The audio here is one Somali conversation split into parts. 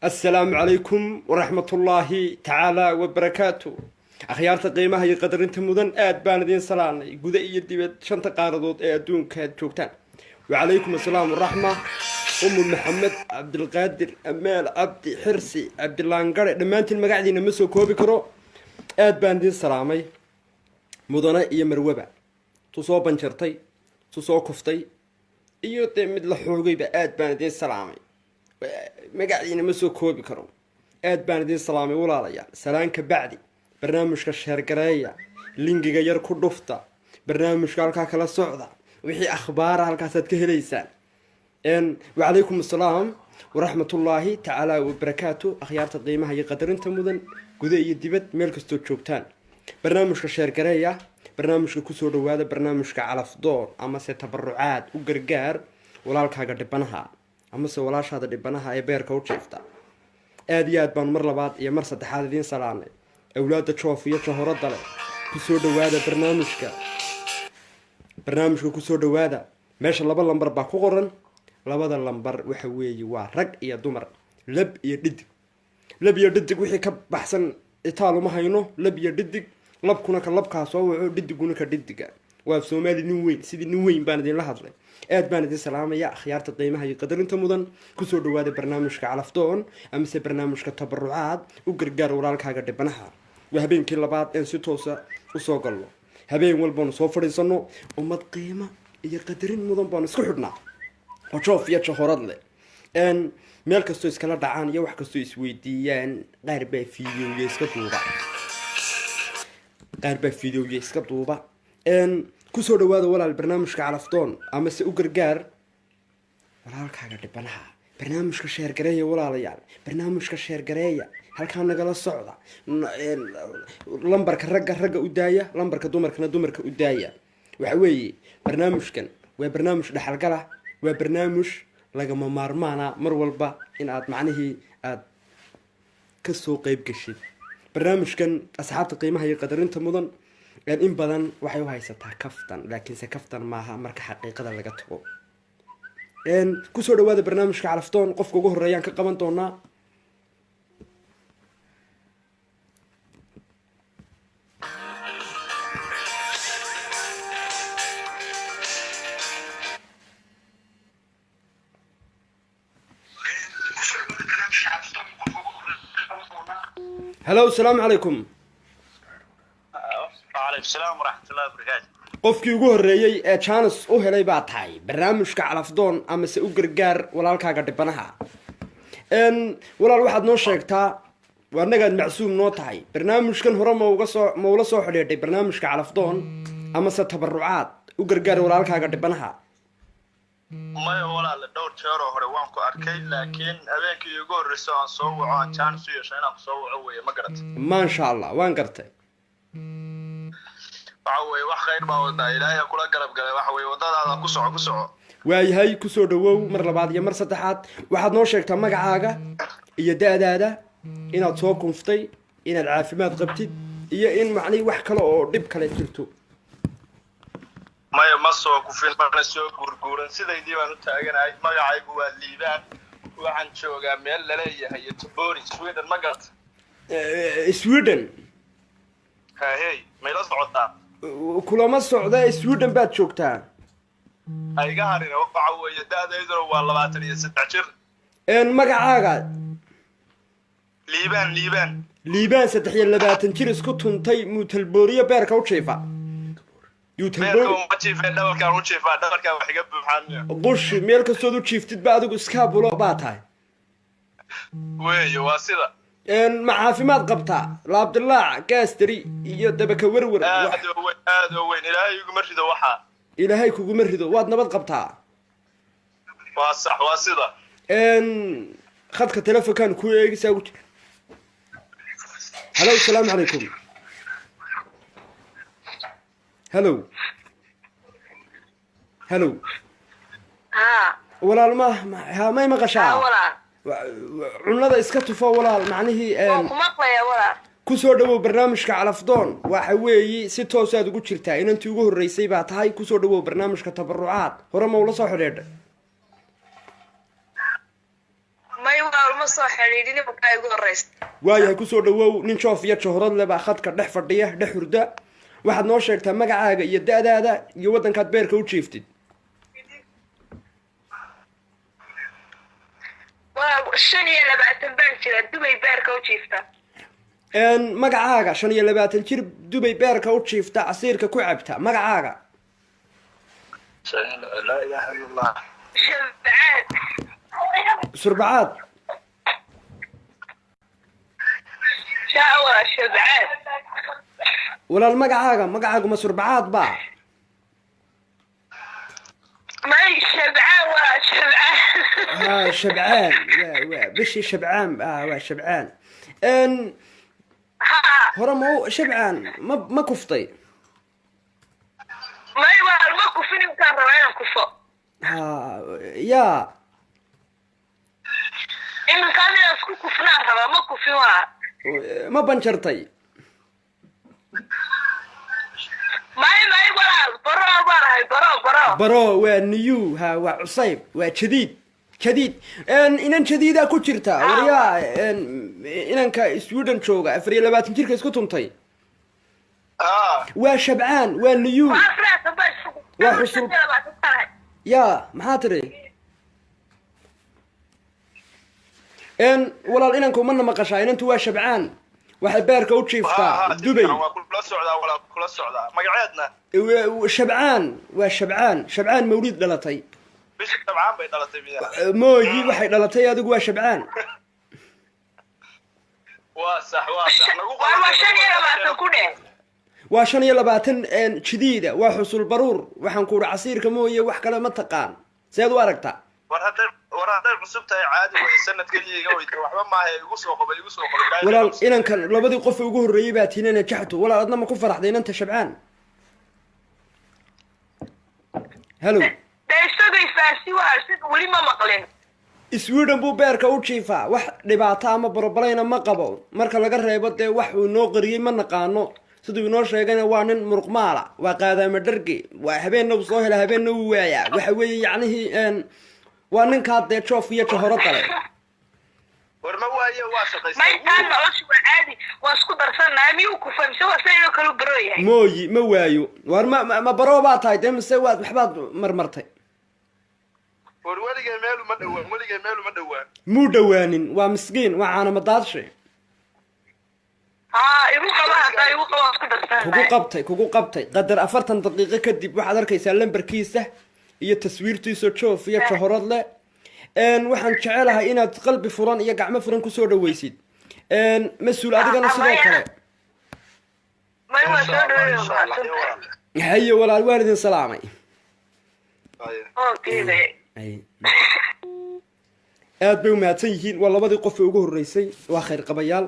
السلام عليكم ورحمة الله تعالى وبركاته. أخيارة قيمة هي قدر أنت مدن باندين سلام جودة ديبت شنطة قاردود دون كجوكتان. وعليكم السلام والرحمة. محمد عبد القادر أمال عبد حرسي عبد اللانقر لما أنت المقاعدين مسوا كوبي كرو باندين سلامي مدن مروبة تصوب بنشرتي soo kuftay iyo dee mid la xoogayba aad baan idiin salaamay magaciina ma soo koobi karo aad baan idiin salaamay walaalayaal salaanka bacdi barnaamijka sheergareeya linkiga yar ku dhufta barnaamijka halkaa kala socda wixii akhbaara halkaasaad ka helaysaan wacalaykum assalaam waraxmatullaahi tacaala wabarakaatu akhyaarta qiimaha iyo qadarinta mudan guda iyo dibad meel kastoo joogtaan barnaamijka sheergareeya barnaamijka kusoo dhawaada barnaamijka calafdoon amase tabarucaad u gargaar walaalkaaga dhibanaha amase walaashaada dhibanaha ee beerka u jiifta aada iyo aad baanu mar labaad iyo mar saddexaad idiin salaanay awlaada joof iyo jahoradda leh kusoo dhawaada barnaamijka kusoo dhawaada meesha 2 lambar baa ku qoran 2 lambar waxa weeye waa rag iyo dumar lab iyo dhidig wixii ka baxsan itaal uma hayno lab iyo dhidig labkuna ka labkaas oo wuxuu dhidiguna ka dhidiga waa Soomaali nin weyn sidii nin weyn baan idin la hadlay aad baan idin salaamaya akhyaarta qiimaha iyo qadarinta mudan kusoo dhawaada barnaamijka calafdoon amase barnaamijka tabarucaad u gargaar walaalkaaga dhibanaha waa habeenkii labaad ee si toos ah u soo galno habeen walbana soo fadhiisano ummad qiimo iyo qadarin mudan baan isku xidhnaa oo joof iyo jahorad leh meel kastoo iskala dhacaan iyo wax kastoo isweydiiyaan qaar baa fiidiyowga iska duuba kusoo dhawaada walaal barnaamijka calafdoon amase u gargaar walaalkaaga dhibanaha barnaamijka sheergareeya walaalayaal barnaamijka sheergareeya halkaa nagala socda lambarka ragga u daaya lambarka dumarkana dumarka u daaya waxa weeye barnaamijkan waa barnaamij dhaxalgala waa barnaamij lagama maarmaana mar walba in aad macnihii aad kasoo qeyb gashid barnaamijkan asxaabta qiimaha iyo qadarinta mudan in badan waxay u haysataa kaftan laakiinse kaftan maaha marka xaqiiqada laga tago kusoo dhawaada barnaamijka calafdoon qofka ugu horeeyaan ka qaban doonaa هلو السلام عليكم وعليكم السلام ورحمة الله وبركاته qofkii ugu horeeyay ee chance u helay baa tahay barnaamijka calafdoon amase u gargaar walaalkaaga dhibanaha walaal waxaad noo sheegtaa waanagaad macsuum noo tahay barnaamijkan hore ma ula soo xidhiidhay barnaamijka calafdoon amase tabarucaad u gargaar walaalkaaga dhibanaha maya walaal dhowr jeer oo hore waan ku arkay laakiin habeenkii ugu horreysay aan soo waco aan chance u yeeshay inaan soo waco weeye ma garatay maasha allah waan gartay waxa weeye wax khayr baa wadaa ilaahay kula garab galay waxa weeye wadadaada ku soco waayahay kusoo dhawow mar labaad iyo mar saddexaad waxaad noo sheegtaa magacaaga iyo da-daada inaad soo kunftay inaad caafimaad qabtid iyo in macnihii wax kale oo dhib kale jirto maya ma soo kufin mana soo guurguuran sidaydii baan u taaganahay magacaygu waa liibaan waxaan joogaa meel laleeyahay Göteborg Sweden ma garata Sweden hey mayla socotaa kulama socda Sweden baad joogtaa ayga harina waxa weeye da'dayduna waa 23 jir magacaaga liibaan 23 jir isku tuntay muutalbooriyo beerka u jiifa bush meel kastood u jiiftid ba adigu iskaabulo baa tahay weeye waa sida ma caafimaad qabtaa laabdilaac gaastari iyo dabaka werwer aad oo weyn ilaahay kuguma rido waad nabad qabtaa waa sax waa sida khadka telefonkan ku eegisa ugu jir halo assalaamu calaykum هلو walaal may maqashaa cunada iska tufo walaal macnihii kusoo dhawow barnaamijka calafdoon waxa weeye si toos aad ugu jirtaa inantii ugu horeysay baa tahay kusoo dhawow barnaamijka tabarucaad hore ma ula soo xidhiidhay waayahay kusoo dhawow nin joof iyo jahorad leh baa khadka dhex fadhiya dhex hurda waxaad noo sheegtaa magacaaga iyo da-daada iyo waddankaad beerka u jiiftid magacaaga 25 jir Dubai beerka u jiifta casiirka ku cabta magacaaga لا اله الا الله. شبعان. surbacaad شاوى شبعان. walaal magacaagu ma surbacaad baa ما شبعان ولا شبعان. ها شبعان waa bishii shabcaan waa shabcaan ها hore shabcaan ma kuftay ما يبغى المكو فيني كان رواية كفو. ha yaa إن كان يسكو كفنا روا مكو في وا. ma banjartay ما يبغى برا. baro waa new ha waa cusayb waa jadiid inan jadiidaa ku jirta waryaa inanka sweden jooga 24 jirka isku tuntay waa shabcaan waa new waa xusub yaa maxaa tiri walaal inanku mana maqashaa inantu waa shabcaan waxay beerka u jiiftaa dubay kula socdaa wala kula socdaa magaceedna shabcaan mawlid dhalatay bishi tabcaan bay dhalatay biyaha mooyi waxay dhalatay adigu waa shabcaan waa sax lagu waa shan iyo labaatan ku dheh. waa 25 jadiida waa xusul baruur waxaan ku uri casiirka mooye wax kale ma taqaan seed u aragtaa war hadday cusub tahay caadi way sanadkan iyaga weyta waxba maaha igu soo qabay walaal inankan labadii qof ugu horreeyay baa tiinana jaxtu walaal adna ma ku faraxday inanta shabcaan hello isagaysaasi waa isaga weli ma maqlin. sweden buu beerka u jiifaa wax dhibaato ama borobalayna ma qabo marka laga reebo dee wax uu inoo qariyey ma naqaano siduu inoo sheegayna waa nin muruqmaala waa qaadaama dharge waa habeenna uu soo hela habeenna uu waayaa waxa weeye yacnihii waa ninkaa dee joof iyo jahoro dale war ma waaye waa shaqaysay ما كان noloshu waa caadi waa isku darsanaa miyuu ku fahmso waa sayno kala baro yahay. mooyi ma waayo war ma baroo baa tahay dee mise waad waxbaad marmartay war weligay meel uma dhawaan muu dhawaanin waa miskiin waa caanamadaadshe igu qaba hadaa igu qaba isku darsanaa. kugu qabtay qadar 40 daqiiqo kadib waxaad arkaysaa lambarkiisa iyo taswiirtiisa joof iyo jahorad leh waxaan jecelahay inaad qalbi furan iyo gacmo furan ku soo dhaweysid mas-uul adigana sidoo kale ما هو سودو. haye walaal waan idin salaamay اوكي. aad bay u mahadsan yihiin waa labadii qof ee ugu horreysay waa khayr qabayaal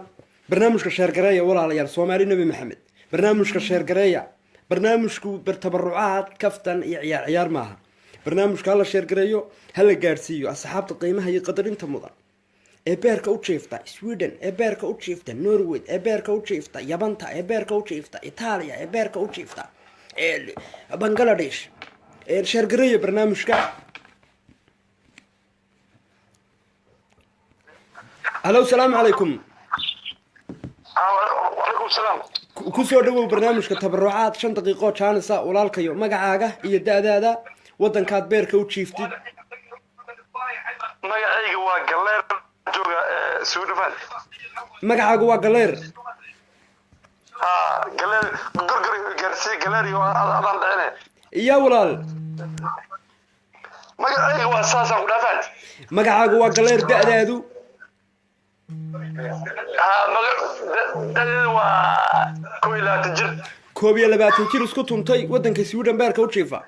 barnaamijka sheergareeya walaalayaal soomaali nebi maxamed barnaamijka sheergareeya barnaamijku tabarucaad kaftan iyo ciyaar maaha barnaamijka hala sheergareeyo hala gaadhsiiyo asxaabta qiimaha iyo qadarinta mudan ee beerka u jiifta sweden ee beerka u jiifta norway ee beerka u jiifta yabanta ee beerka u jiifta itaaliya ee beerka u jiifta bangladesh sheergareeya barnaamijka هلو السلام عليكم وعليكم السلام kusoo dhawow barnaamijka tabarucaad 5 daqiiqo jaanisa walaalkayo magacaaga iyo daadaada wadankaad beerka u jiiftid magacayga waa galeer jooga Suudaan magacaagu waa galeer galeer gorgor garsi galeer iyo adan dhacne iyo walaal magacayga waa saasan ku dhaafan magacaagu waa galeer daadaadu koob iyo labaatan jir isku tuntay wadanka Sweden beerka u jiifa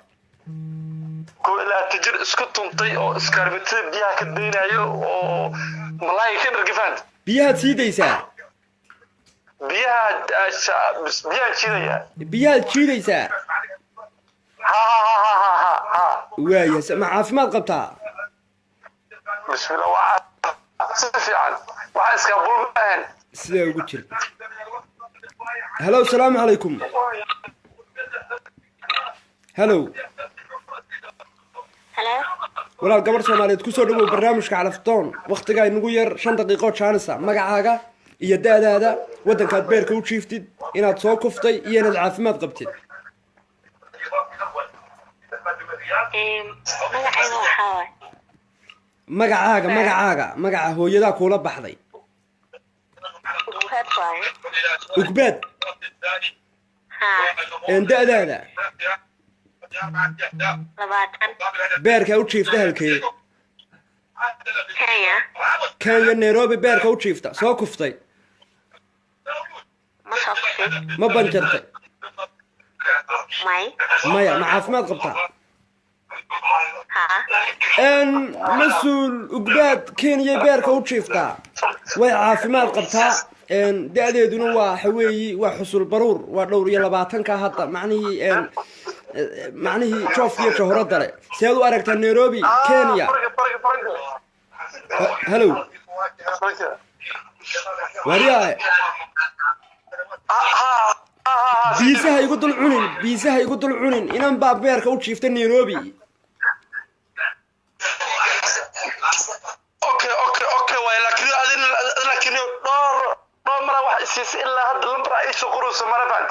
jir isku tuntay oo iskaarbitay biyaha ka deynayo oo malaay ka dhargafaan biyaha siidaysaa biyaha jiidaysaa waaya ma caafimaad qabtaa bismillah waa si fiican waxa iska bulmaan sida ugu jir hello السلام عليكم hello walaal gabar Soomaaliyeed ku soo dhawow barnaamijka calaftoon waqtiga inagu yar 5 daqiiqo jaanisa magacaaga iyo daadaada wadankaad beerka u jiiftid inaad soo kuftay iyo inaad caafimaad qabtid magaca hooyadaa kula baxday ugbaad da'daada labaatan beerka u jiifta halkee Kenya kenya nairobi beerka u jiifta soo kuftay ma soo kufin ma banjartay may maya ma caafimaad qabtaa haa mas-uul ugbaad kenya beerka u jiiftaa way caafimaad qabtaa da-deeduna waa xaweeyi waa xusul baruur waa dhowr iyo labaatanka hadda macnihii joofkiyo jahorada le seed u aragtaa nairobi kenya hallow waryae biisaha igu dul cunin biisaha igu dul cunin inan baa beerka u jiifta nairobi okay way laakiin dhowr mara wax isiisay ilaa hadda lambar ay soo qorayso mara baad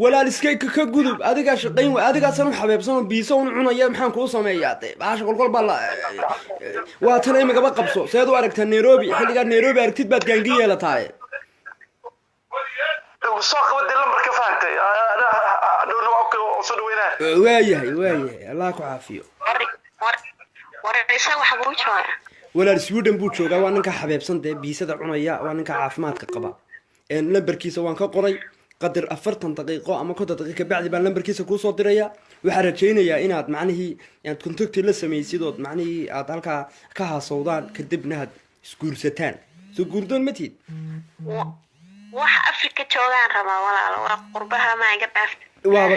walaal iskayka ka gudub adigaa shaqayn way adigaasan u xabeebsanoo biisa un cunaya maxaan kuu sameeyaa de baasha kolkol baa waa tan imigaba qabso seed u aragtaa nairobi xilligaa nairobi aragtid baad gaangi yeelataaye soo qabada lambar ka fahamtay dhowna waa soo dhaweynaa waayahay allah ku caafiyo waraysa waxa buu joogaa walaal sweden buu joogaa waa ninka xabeebsan dee biisada cunaya waa ninka caafimaadka qaba lambarkiisa waan ka qoray qadar 40 daqiiqo ama 50 daqiiqo bacdi baan lambarkiisa kuu soo diraya waxaan rajaynayaa inaad macnihii aad contacti la samaysid oo macnihii aad halkaa ka haasowdaan kadibna aad isguursataan soo guurdoon ma tiid wax afrika joogaan rabaa walaal waa qurbaha ma iga dhaafta waaba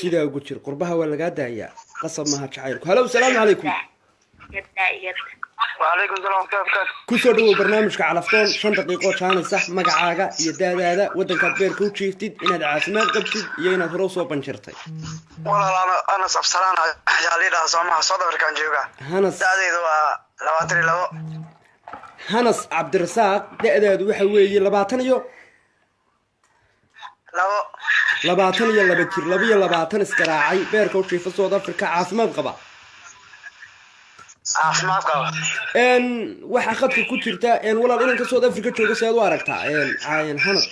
sidaa ugu jir qurbaha waa lagaa daayaa qasab maaha jacaylku hallow salaamu calaykum وعليكم السلام كيف kusoo dhawow barnaamijka calaftoon 5 daqiiqo jaanaysa magacaaga iyo daadaada wadankaad beerka u jiiftid inaad caafimaad qabtid iyo inaad hore usoo banjirtay والله أنا سبسلان يا ليدا سامع صدر كان جوجا hanas دادي دوا لواتري لو hanas cabdirasaaq da-daadu waxa weeye 20 iyo لو 22 jir 22 iskaraacay beerka u jiifa South Africa caafimaad qaba عافمات قبل waxa khadka ku jirta walaal inanka South Africa jooga si aad u aragtaa hanad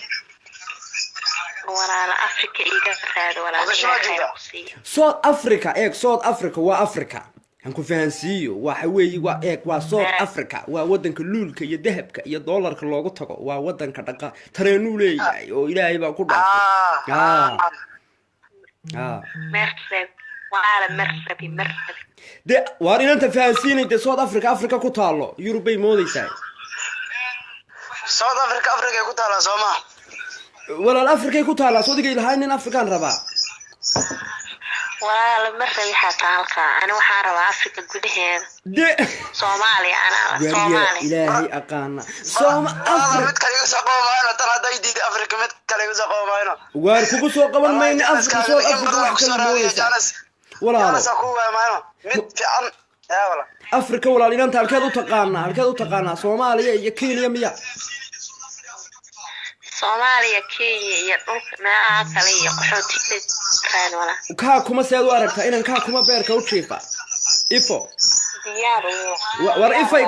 walaal afrika iga raad walaal South Africa South Africa waa Africa aan ku fahansiiyo waxa weeye waa South Africa waa wadanka luulka iyo dahabka iyo dollarka loogu tago waa wadanka dhaqa tareenuu leeyahay oo ilaahay baa ku dhaafay مرسب وعلى مرسبي de waar inanta fahansiinayda South Africa ku taalo Yurubay moodaysaa South Africa ku taala Soomaa walaal Africa ku taala Saudi ilaahay nin Afrikaan rabaa وعلى مرسبي حتى halka ana waxaan rabaa Afrika gudaheeda de Soomaaliya ana Soomaaliya ilaahay aqaana Africa mid kale igu soo qoomayno tan haday diid Afrika mid kale igu soo qoomayno waar kugu soo qaban mayna Africa South Africa wax kale moodaysaa walaal mid fiican wala Africa walaal inanta halkeed u taqaanaa Soomaaliya iyo Kenya miya Soomaaliya Kenya iyo dhulka meelaha kale iyo qaxootiga kaan wala ka kuma seed u aragtaa inaan ka kuma beerka u jiifa ifo diyaar war ifay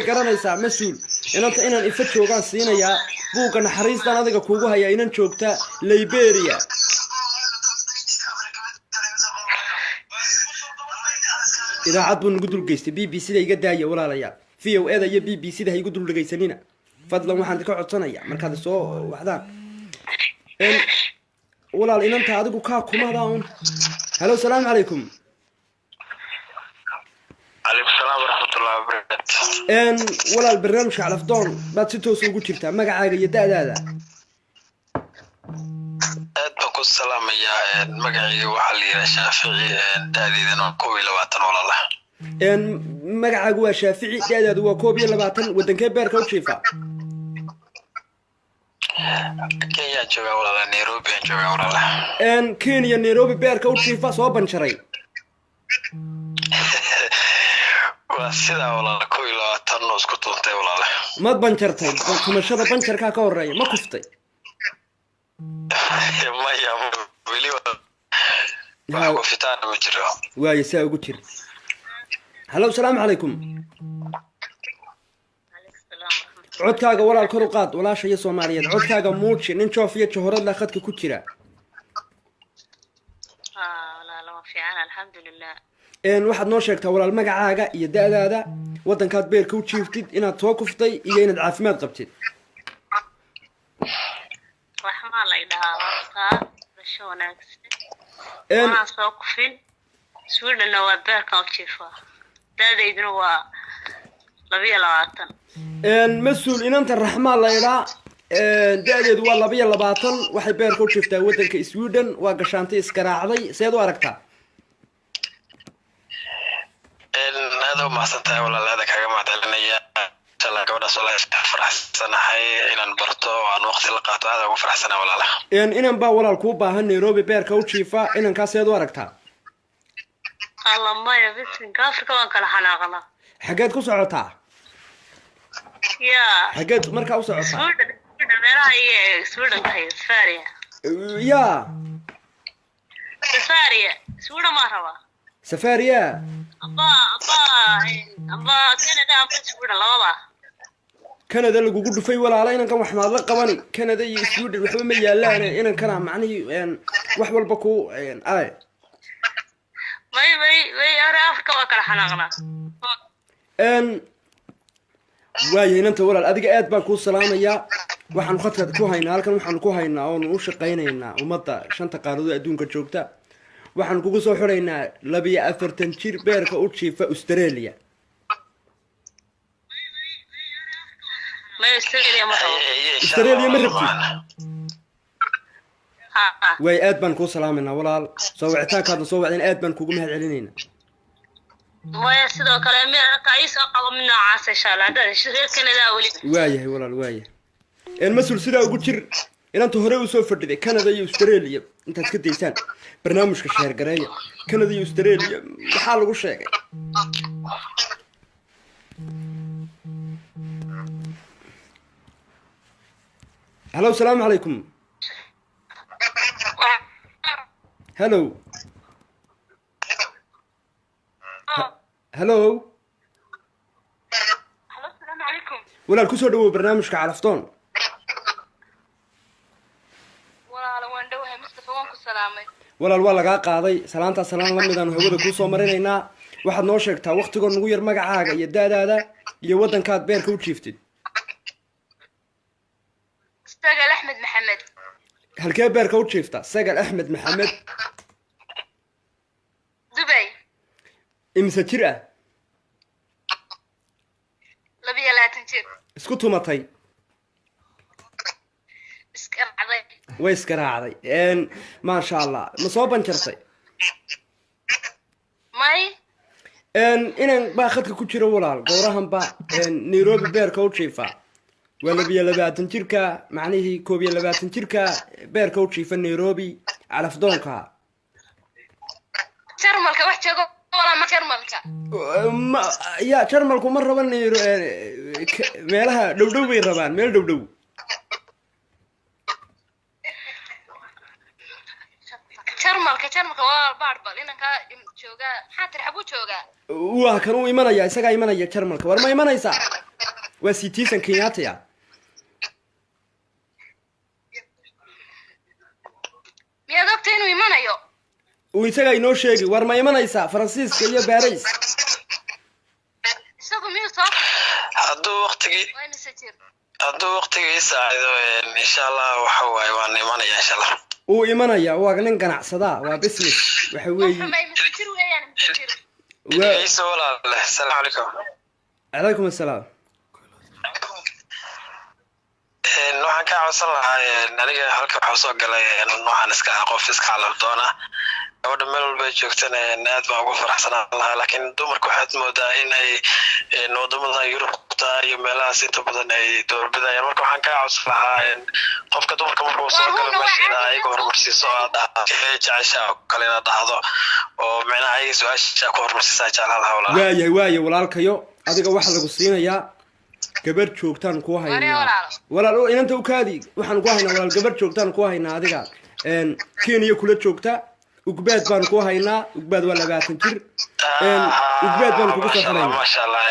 garanaysaa mas'uul inaan ifa joogaan siinayaa buuga naxariistan adiga kuugu haya inaan joogta Liberia idaacad buu nagu dul geystay BBC da iga daaya walaalayaal VOA iyo BBC da igu dul dhageysanina fadlan waxaan ka codsanayaa markaad soo waxdaan walaal inanta adigu ka kumadaan hello salaamu calaykum عليكم السلام ورحمة الله وبركاته walaal barnaamijka calafdoon baad si toos ugu jirtaa magacaaga iyo daadaada aad baan ku salaamayaa magacayga waxaa la yidhaha Shaafici da'deedana waa 22 walaalaha magacaagu waa Shaafici daadaadu waa 22 wadankee beerka u jiifa Kenya jooga walaalaha Nairobi jooga walaalaha Kenya Nairobi beerka u jiifa soo banjaray waa sida walaalaha 22 isku tuntay walaalaha mad banjartay tumashada banjarka ka horeeya ma kuftay maya wili waa ku fitaan ma jiro waayo saa ugu jir hello salaamu calaykum codkaaga walaal kor u qaad walaasha iyo Soomaaliyeed codkaaga muuji nin joof iyo jahorad la khadka ku jira fiican alxamdulilah. waxaad noo sheegtaa walaal magacaaga iyo da-daada waddankaad beerka u jiiftid inaad soo kuftay iyo inaad caafimaad qabtid. raxmaa la idhahaa warkaa dasho wanaagsan waan soo kufin Sweden waa beerka u jiifaa daadayduna waa 22. mas-uul inanta raxmaa la idhaa da-deedu waa 22 waxay beerka u jiiftaa waddanka Sweden waa gashaantay iskaraacday seed u aragtaa هذا ما سنتها ولا هذا كلام معدلنيا شلا قبل صلاة فرح سنة هاي إلى برتو عن وقت اللقاء هذا وفرح سنة ولا لا إن با ولا الكوبا هالنيروبي بيركا وشيفا إن كاسيد ورقتها الله ما يبي كافر كمان كلا حلاقنا حاجات كوسعتها يا حاجات مركا وسعتها سويدن هي سويدن هي سفارية يا سفارية سويدن ما روا سفارية أبا كندا أبا سويدن لا كندا اللي جوجل في ولا علينا كم إحنا الله قواني كندا يسويدن وحنا ميالنا إن كلام معني وحول بكو آي ما أنا أفكر وكلا حلاقنا waayo inanta walaal adiga aad baan kuu salaamayaa waxaan khadka ku haynaa halkan waxaan ku haynaa oo u shaqeynaynaa ummadda shanta qaarada adduunka joogta waxaan kugu soo xiraynaa 42 jir beerka u jiifa Australia ما Australia ما rabti way aad baan kuu salaaminaa walaal soo wicitaankaadna soo wacdeen aad baan kugu mahad celinaynaa ما يصير كلامي كايس أقوى من نوعاس إن شاء الله هذا شغل كندا ولي وايه ولا وايه المسؤول سيدا ugu jir inanta hore u soo fadhiday Canada iyo Australia inta iska deysaan barnaamijka share gareeya Canada iyo Australia waxa lagu sheegay hello salaam alaykum hello hello السلام عليكم ولا كسو دو برنامجك عرفتون ولا وان دوها مصطفى وانكو سلامي ولا laga qaaday salaanta salaan la midaan hawada ku soo marinaynaa waxaad noo sheegtaa waqtigoon ugu yar magacaaga iyo daadaada iyo wadankaad beerka u jiiftid Sagal Ahmed Mohamed halkee beerka u jiifta Sagal Ahmed Mohamed Dubai imsa jir ah 22 jir isku tumatay iskaracday way iskaraacday ma sha Allah ma soo banjartay may inaan baa khadka ku jiro walaal goorahan ba Nairobi beerka u jiifa wala 22 jirka macnaheedu 22 jirka beerka u jiifa Nairobi calafdoonka jarmalka wax joogo wala ma jarmalka ya jarmalku ma raban meelaha dhowdhow bay rabaan meel dhowdhow jarmalka waa baarbal inanka jooga xatir xabu jooga waa kan uu imanaya isaga imanaya jarmalka war ma imanaysa waa citizen Kenyatta miyaad ogtay inuu imanayo uu isaga inoo sheegi war ma imanaysa Faransiiska iyo Paris isagu miyuu soo hadduu waqtigii saacido insha Allah waxa waaye waan imanaya insha Allah uu imanaya waa nin ganacsada waa business waxa weeye وعيسى ولا السلام عليكم عليكم السلام waxaan ka codsan lahaa aniga halka waxa soo galay noocan iska qof iska calaf doona gabadha meel walba joogtana aad baan ugu faraxsanahay laakiin dumarku waxaad moodaa in ay wadamada Yurubta iyo meelahaas inta badan ay doorbidayaan marka waxaan ka codsan lahaa qofka dumarka markuu soo galo meesha ay hormarsiiso jecesha kale inaad dhahdo oo macnaha ay su'aasha ku hormarsiisaa jecelaha waaye walaalkayo adiga waxa lagu siinayaa gabar joogtaan ku haynaa walaal inanta u kaadi waxaan ku haynaa walaal gabar joogtaan ku haynaa adiga Kenya kula joogta ugbaad baan ku haynaa ugbaad waa 20 jir ugbaad baan kugu soo xiraynaa ma sha Allah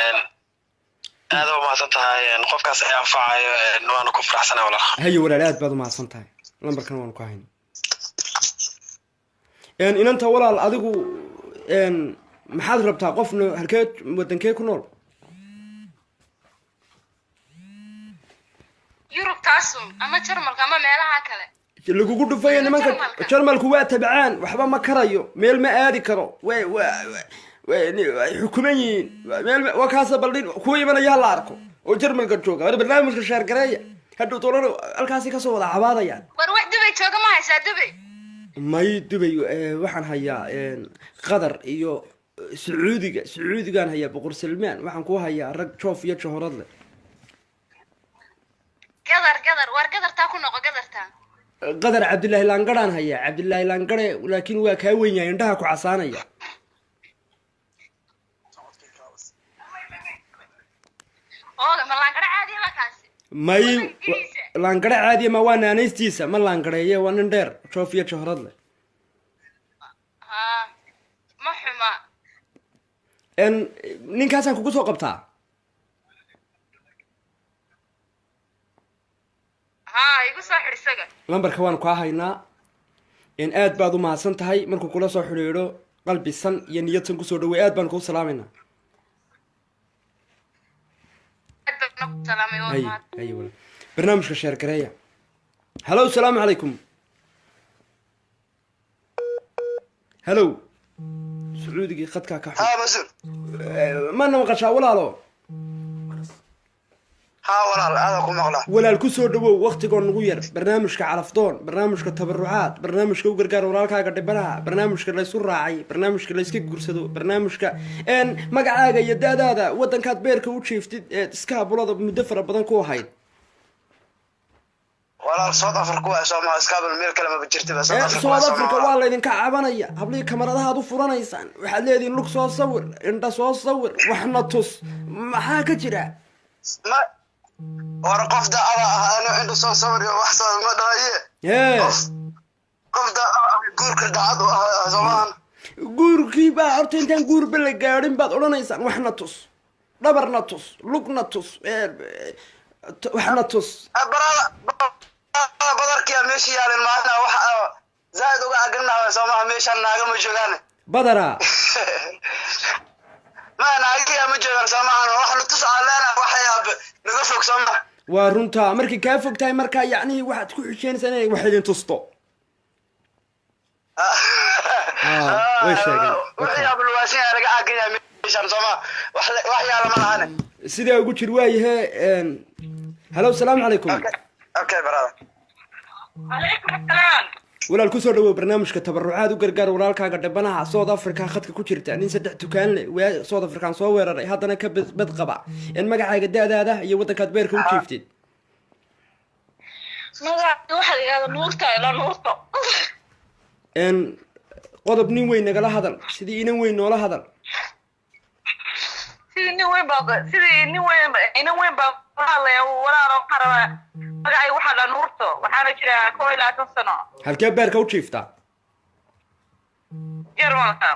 aad u maasantahay qofkaas ay anfacayo waan ku faraxsanahay walaal hayo walaal aad baad u maasantahay lambarkan waan ku haynaa inanta walaal adigu maxaad rabtaa qofna halkee wadankee ku nool Yurub taasum ama Jarmalka ama meelaha kale lagugu dhufay nimanka Jarmalku waa tabcaan waxba ma karayo meel ma aadi karo way xukumayin meel waa kaasa baldin ku imanaya la arko oo Jarmalka jooga wada barnaamijka sheer gareeya haduu doonano halkaasi ka soo wada cabaadayaan war wax dibay jooga ma haysaa dibay may dibay waxaan hayaa qadar iyo sacuudigan hayaa boqor Salmaan waxaan ku hayaa rag joof iyo joorad leh gadar war gadartaa ku noqo gadartaa qadar Cabdullaahi Laangaraan hayaa Cabdullaahi Laangare laakiin waa ka weyn yahay indhaha ku casaanaya ma Laangare caadi ma kaasi may Laangare caadi ma waa naanaystiisa ma Laangareeye waa nin dheer joof iyo joorad leh ma xuma ninkaasaan kugu soo qabtaa igu soo xirisaga lambarka waan kaa haynaa aad baad u mahadsan tahay markuu kula soo xidhiidho qalbi san iyo niyad san kusoo dhaweey aad baan kuu salaamaynaa barnaamijka sheer gareeya halo asalaamu calaykum halo sacuudigii khadkaa ka mana maqashaa walaalo walaal ku soo dhawow waqtigoo nagu yar barnaamijka calafdoon barnaamijka tabarucaad barnaamijka u gargaar walaalkaaga dhibanaha barnaamijka laysu raacay barnaamijka layska guursado barnaamijka magacaaga iyo daadaada wadankaad beerka u jiiftid iska habulada muddo fara badan ku ahayd walaal South Africa waa Soomaaliya iskaabal meel kale ma jirtay South Africa waa laydinka cabanaya hablii kamaradaha u furanaysaan waxaad leediin lug soo sawir indha soo sawir waxna tus maxaa ka jira war qofda ana inta soo sawir wax soo ma dhahaye qofda guurka dacad Soomaan guurkii baa horta intaan guurba la gaarin baad odhanaysaan waxna tus dhabarna tus lugna tus waxna tus badarkiya meeshii yaalin maana waxa zaid uga agnahay Soomaa meesha naaga ma joogaan badara ma naaga ma joogaan Soomaa wax la tus aalana waxyaab naga fog Soomaa waa runta markii ka fogtahay marka yacni waxaad ku xisheenaysaa inay wax idin tusto way sheegay waxyaab lwaashin laga agaya meesha Soomaa wax yaala ma lahayn sida ugu jir waayahay halo asalaamu calaykum okay brother alaykum asalaam walaal ku soo dhawow barnaamijka tabarucaad u gargaar walaalkaaga dhibanaha South Africa khadka ku jirta nin saddex dukaan leh waa South Africa soo weeraray haddana ka bad qaba magacaaga daadaada iyo wadankaad beerka u jiiftid magaca waxa la yiraahdaa nuurta ila nuurta qodob nin weyn nagala hadal sidii inan weyn noola hadal sidii nin weyn baa walaalo qaraba magacay waxa la nuurto waxaana jira 21 sano halkee beerka u jiifta Jarmalka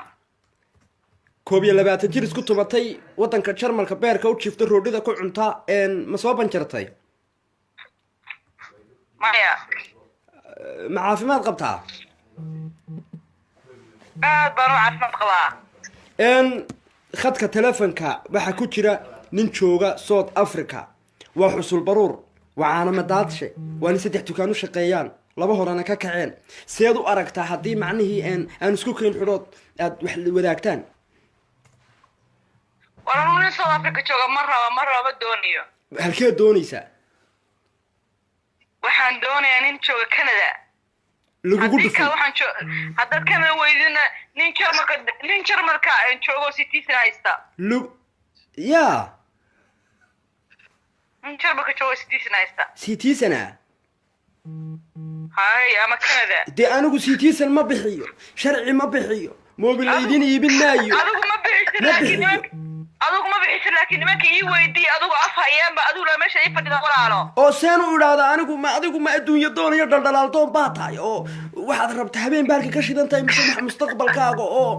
21 jir isku tumatay wadanka Jarmalka beerka u jiifta roodhida ku cunta ma soo banjartay maya ma caafimaad qabtaa aad baan u caafimaad qabaa khadka telefonka waxa ku jira nin jooga South Africa waa xusul baruur waxaana madaadshe waan saddex dukaan u shaqeeyaan laba horana ka kaceen seed u aragtaa haddii macnihii aan isku keen xidhood aad wax wadaagtaan waran South Africa jooga ma raba doonayo halkee doonaysaa waxaan doonayaa nin jooga Canada lagugu dhufay haddaad Canada weydina nin Jarmalka aan joogo citizen haysta yaa Jarmalka joogo citizen haysta citizen hay ama Canada dee anigu citizen ma bixiyo sharci ma bixiyo mobil laydin iibin maayo adigu ma bixiso laakiin nimanka ii weydii adigu af hayaan ba adigu la meesha ii fadhida walaalo oo seen u idhaahda adigu ma adduunyo doon iyo dhaldhalaal doon baa tahay oo waxaad rabtaa habeen baarka ka shidan tahay mise mustaqbalkaaga oo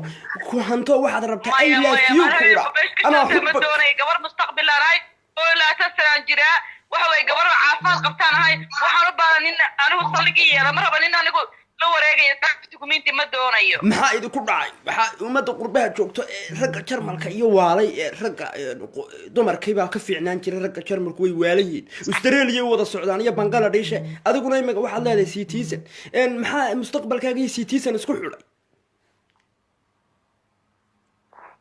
ku hanto waxaad rabtaa ay laafiyo ku idha anaa ma doonay gabar mustaqbal lahay oo la tasan jira waxa way gabar caafimaad qabtaan hay waxaan u baahan nin anigu saligi yeela ma raba nin anigu la wareegaya dukumenti ma doonayo maxaa idinku dhacay waxaa ummadda qurbaha joogto ee ragga jarmalka iyo waalay ee ragga dumarkii baa ka fiicnaan jiray ragga jarmalku way waalayiin australia wada socdaan iyo bangladesh adiguna imaga waxaad leedahay citizen maxaa mustaqbalkaaga iyo citizen isku xidhay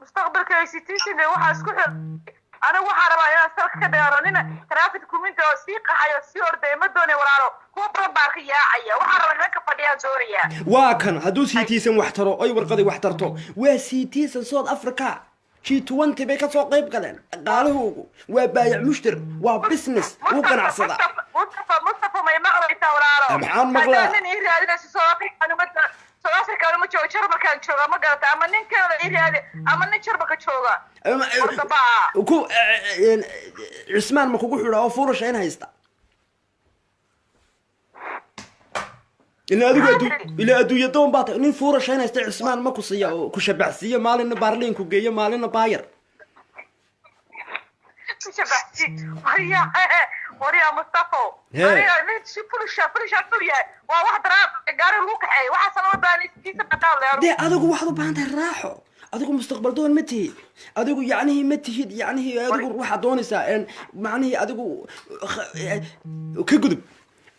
mustaqbalkaaga citizen waxaa isku xidhay anigu waxaan rabaa inaan salka ka dhigaano nina traffic dukumenti oo sii qaxayo sii ordaya ma doonay walaalo kuwa badan baa ka yaacaya waxaan rabaa inaan ka fadhiyaan doonayaa waa kan hadduu citizen wax taro oy warqadii wax tarto waa citizen south africa G20 bay ka soo qayb galeen dhaqaalahoogu waa baayac mushtar waa business uu ganacsada mustafa may maqlaysaa walaalo maxaan maqlaa nin ii raadinaysa South Africa ma joogo jarmalkaan jooga ma garata ama nin kale ii raadi ama nin jarmalka jooga ku cismaan ma kugu xidha oo fuurasha in haysta ilaa adduunya doon baa tahay nin fuurasha in haysta cismaan ma ku siiya oo ku shabaxsiiyo maalina baarliin ku geeyo maalina baayar وريا مصطفى وريا ليش فلوش واحد راب قال له كحي واحد سنه باني في سبقه دي adigu waxaad u baahan tahay raaxo adigu mustaqbal doon ma tihid adigu yacni ma tihid yacni adigu waxaad doonaysaa macnihi adigu ka gudub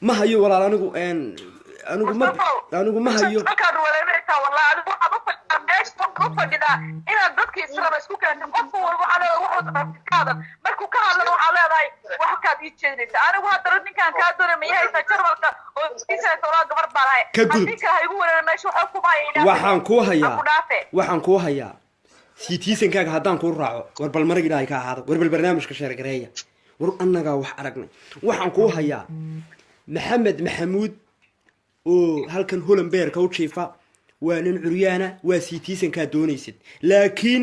ma hayo walaal anigu ma hayo markaad waleemaysaa wallahi adigu waxaad u fadhidaa meesha ku fadhidaa inaad dadkii israba isku keento qof walba waxaad rabtikaada markuu ka hadlana waxaad leedahay wax kaad ii jeedinaysa anigu haddana ninkaan kaa doonay ma yahaysaa jarmalka oo isaysa walaa gabar baan ahay ninka ha igu wareera meesha waxaa ku mahaya waxaan kuu hayaa citizenkaaga haddaan kuu raaco war bal marag ilaahay ka ahaado war bal barnaamijka sheergareeya war annagaa wax aragnay waxaan kuu hayaa maxamed maxamuud oo halkan holanbeerka u jiifa waa nin curyaana waa citizenkaa doonaysid laakiin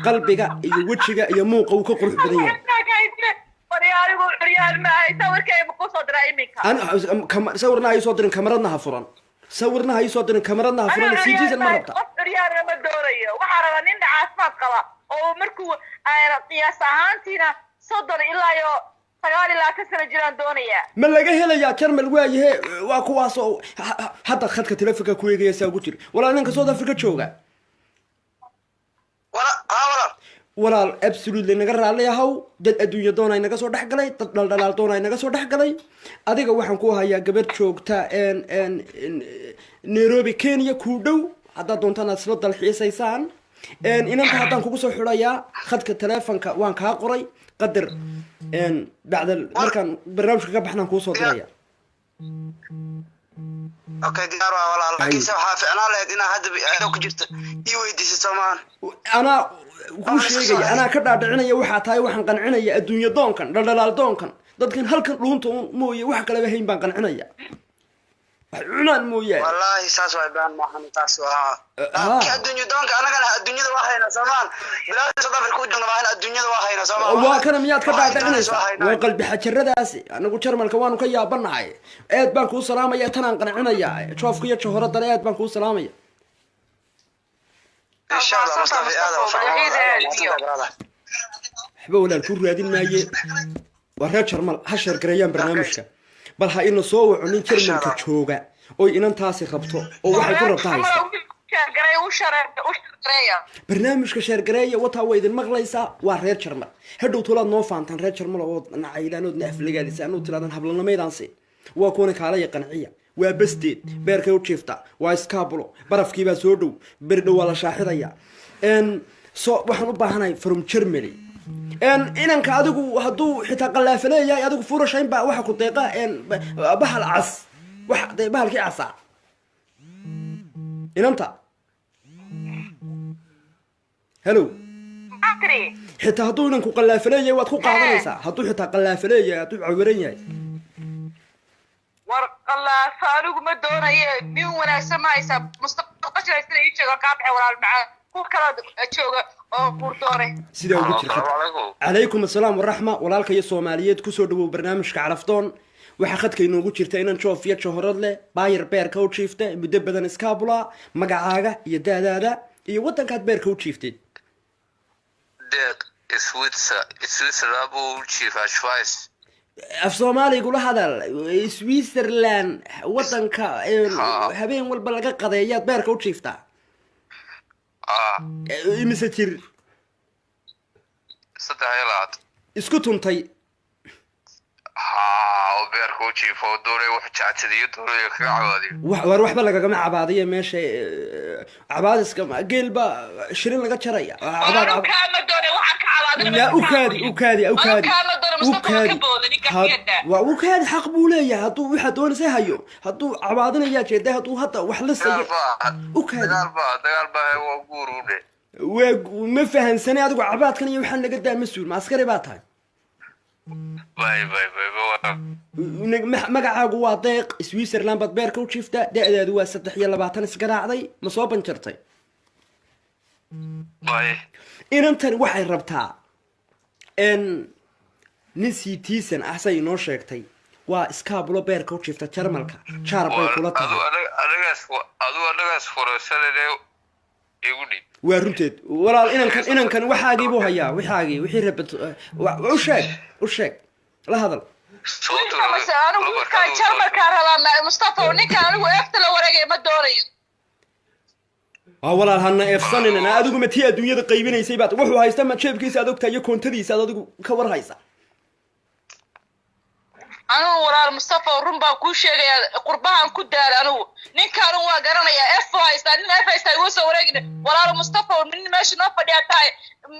qalbiga iyo wejiga iyo muuqa uu ka qurux badan yahay sawirna ha isoo dirin kamaradna ha furan sawirna ha isoo dirin kamaradna ha furan citizen ma rabta ma doonayo waxaa rabaa nin caafimaad qaba oo markuu qiyaas ahaantiina 30 ilaa iyo 9 sano jiraan doonaya ma laga helayaa jarmal waayahe waa kuwaas oo hadda khadka telefoonka ku eegaya saa ugu jira walaal ninka South Africa jooga walaal absolutely naga raali yahow dad adduunyo doonay naga soo dhaxgalay dad dhaldhalaal doonay naga soo dhaxgalay adiga waxaan ku hayaa gabar joogta Nairobi Kenya ku dhow hadda doontana isla dalxiisaysaan inanta haddaan kugu soo xidhayaa khadka telefoonka waan kaa qoray qadar bacda markaan barnaamijka ka baxnaan kuu soo diraya okay diyaar waa walaal laakiin waxaa ficnaan lahayd inaa hadda aado ku jirto ii weydiisay Soomaan anaa ku sheegay anaa ka dhaadhicinaya waxaa tahay waxaan qancinaya adduunyo doonkan dhaldhalaal doonkan dadkan halkan dhuunta mooye wax kaleba hayn baan qancinaya cunaan mooye wallahi saas way baan maahan taas waa adduunyo doonka anagana adduunyada waa hayna Soomaan bilaad South Africa ku joogna maahan adduunyada waa hayna Soomaan waa kana miyaad ka dhaadhicinaysaa waa qalbi xajaradaasi anagu jarmalka waanu ka yaabanahay aad baan kuu salaamaya tanaan qancinaya joofka iyo johorada aad baan kuu salaamaya insha Allah Mustafa waxba walaal ku raadin maaye waa reer jarmal ha sheergareeyaan barnaamijka bal ha ina soo waco nin jarmalka jooga oo inantaasi rabto oo waxay ku rabtaa barnaamijka sheergareeya wataa way idin maqlaysaa waa reer jarmal hadhow tolaad noo faantaan reer jarmal oo nacaylaanoodna aflagaalisaan oo tilaadan hablanamaydaansi waa kuwana kaalaya qanciya waa basdeed beerkay u jiifta waa iskaabulo barafkiibaa soo dhow beri dhow waa la shaaxidaya waxaan u baahanahay from Germany inanka adigu hadduu xitaa qalaafo leeyahay adigu fuurashayn baa waxa ku deeqa bahal cas wax bahalkii casa inanta hello xitaa hadduu inanku qalaafo leeyahay waad ku qaadanaysaa hadduu xitaa qalaafo leeyahay hadduu cawiran yahay war qalaafo anigu ma doonaye nin wanaagsan ma haysaa mustaqbalka haysta ii sheego kaa baxay walaal macaan ku kala jooga oo qurdoore sida ugu jirta calaykum assalaam waraxma walaalka iyo Soomaaliyeed ku soo dhawow barnaamijka Caraftoon waxa khadka inoogu jirta inaan joof iyo johorad leh baayir beerka u jiifta muddo badan iskaabula magacaaga iyo daadaada iyo wadankaad beerka u jiiftay deeq Switzerland u jiifa Schweiz af soomaaliga ula hadal Switzerland wadanka habeen walba laga qadeeyaad beerka u jiiftaa imise jir saddex isku tuntay oo beerka u jiifo doonay wax jaacadiyo doonay ka cabaadiyo war waxba lagagama cabaadiyo meesha cabaadiska geelba shirin laga jaraya ukaadi xaq buu leeyahay hadduu waxa doonaysa hayo hadduu cabaadinayaa jeeday hadduu hadda wax la sayo dagaal baa waa guuruudhe ma fahansanay adigu cabaadkan iyo waxaan laga daa mas-uul ma askari baa tahay magacaagu waa deeq Switzerland baad beerka u jiiftaa da-daadu waa 23 isgaraacday ma soo banjartay inantan waxay rabtaa nin citizen ah say inoo sheegtay waa iskaabulo beerka u jiifta jarmalka jaarbay kula tahay adagaas furasade igu dhib waa runteed walaal inankan waxaagii buu hayaa wixii rabad u sheeg la hadal walaal hana eefsanina adigu ma tii adduunyada qaybinaysay baad wuxuu haysta ma jeebkiisa aad ogtahay iyo koontadiisa aad adigu ka war haysa anigu walaal Mustafa run baa ku sheegaya qurbahan ku daal anigu ninkaan waa garanaya F haysta nin F haysta uu soo wareegay walaal Mustafa min meesha noo fadhiya tahay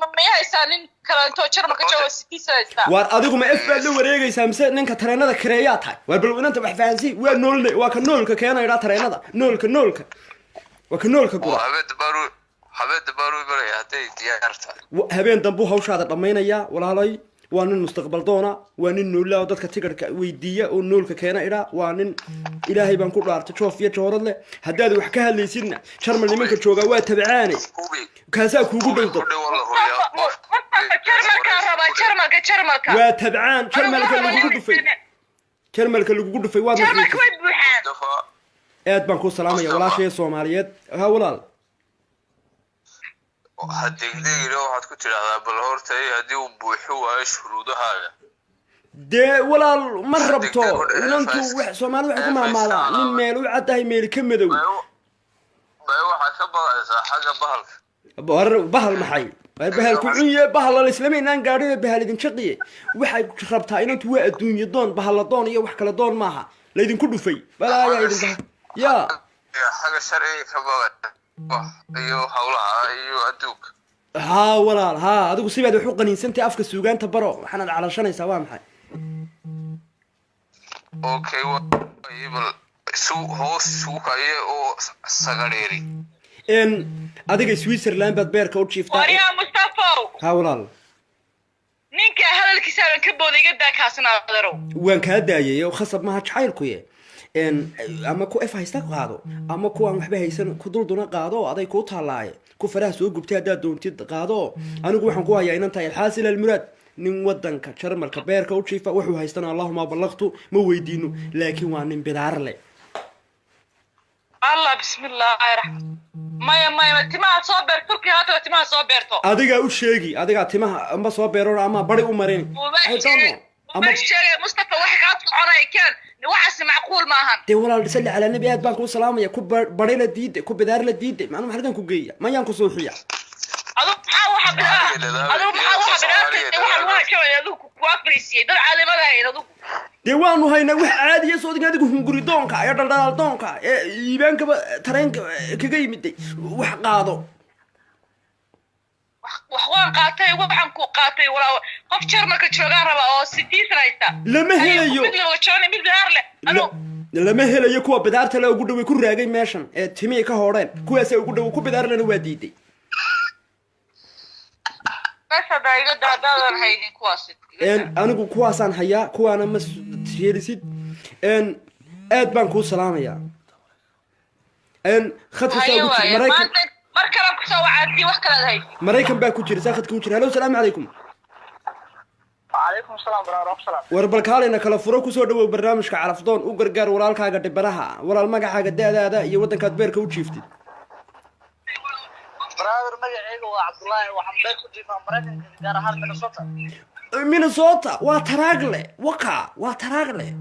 ma haysta nin kale inta jarmalka jooga citizen haysta war adigu ma F baad la wareegaysaa mise ninka tareenada kareeyaa tahay war bal inanta wax fahansi waa noolne waa ka noolka keenayda tareenada noolka waa ka noolka gura habeen dabaru baraya haday diyaarta habeen dambu hawshaada dhameynaya walaalay waa nin mustaqbal doona waa nin noolaa dadka tigirka weydiiya oo noolka keena ila waa nin ilaahay baan ku dhaartay joofiya joorad leh hadaad wax ka hadlaysidna jarmal nimanka jooga waa tabcaane kaasaa kuugu dhowdo jarmalka waa tabcaan jarmalka lagugu dhufay waa aad baan ku salaamaya walaashay Soomaaliyeed ha walaal haddii waxaad ku tiraahdaa bal horta haddii uu buuxo waayo shuruudahaaga dee walaal ma rabto inantu wax Soomaali wax ku maamulaa nin meel u cadahay meel ka madow waxaa ka baqaysaa xagga bahalka bahal maxay bahal ku cunye bahal la islaameenan gaadhay bahal idin shaqiye waxay rabtaa inantu waa adduunyo doon bahal la doon iyo wax kala doon maaha la idin ku dhufay balaaya idin bahal ya xagga sharci ka baqay iyo hawlaha iyo adduunka walaal adigu sibaad wax u qaniinsantay afka suugaanta baro waxaad calashanaysaa waa maxay okay hoos suuqaye oo sagareeri adiga Switzerland baad beerka u jiiftaa wariya Mustafa walaal ninka hadalkiisa aan ka boodayga daakaasnaadaro waan ka daayay oo khasab ma jacaylku ama ku F haysta qaado ama ku aan waxba haysan ku dulduna qaado aday ku taalaaye ku faraha soo gubtay hada doontid qaado anigu waxaan ku hayaa inanta xaasil al murad nin wadanka jarmalka beerka u jiifa wuxuu haystaan Allahumma ballaqtu ma weydiino laakiin waa nin bidaar leh Allah bismillaahir rahmaan maya timaha soo beerto Turkiga hada timaha soo beerto adiga u sheegi adiga timaha amba soo beero ama bari u marin ama sheegay Mustafa wax ka soconay kan waxaas macquul ma ahan dee walaal salli ala nabi aad baan ku salaamaya ku bari la diiday ku bidaar la diiday ma halkan ku geeya ma yaan ku soo xiya adu maxaa waxa bidaa adu ku afriisiyay dad caalimada ay adu dee waanu haynaa wax caadi ah soo adigu hunguri doonka ay dhaldhal doonka iibaanka tareenka kaga yimiday wax qaado waan qaatay waxaan ku qaatay walaa qof jarmalka joogan raba oo citizen haysta lama helayo lama helayo kuwa bidaarta la ugu dhaway ku raagay meeshan ee timi ka hooreen kuwaas ugu dhaw ku bidaarlana waa diiday daiga daadaadan haynin kuwaas anigu kuwaasaan hayaa kuwaana ma tiirisid aad baan ku salaamayaa khadka soo Mareykan markala ku soo wacdi wax kala hay Mareykan baa ku jira khadka ku jira hello salaamu calaykum وعليكم السلام ورحمة الله وبركاته. warbalkaalina kala furo ku soo dhawow barnaamijka carafdoon u gargaar walaalkaaga dhibaraha walaal magacaaga daadaada iyo wadankaad beerka u jiiftid برادر magacaygu waa Cabdullaahi waxaan beer ku jiifaa Mareykanka gaar ahaan Minnesota minnesota waa taraagle waka waa taraagle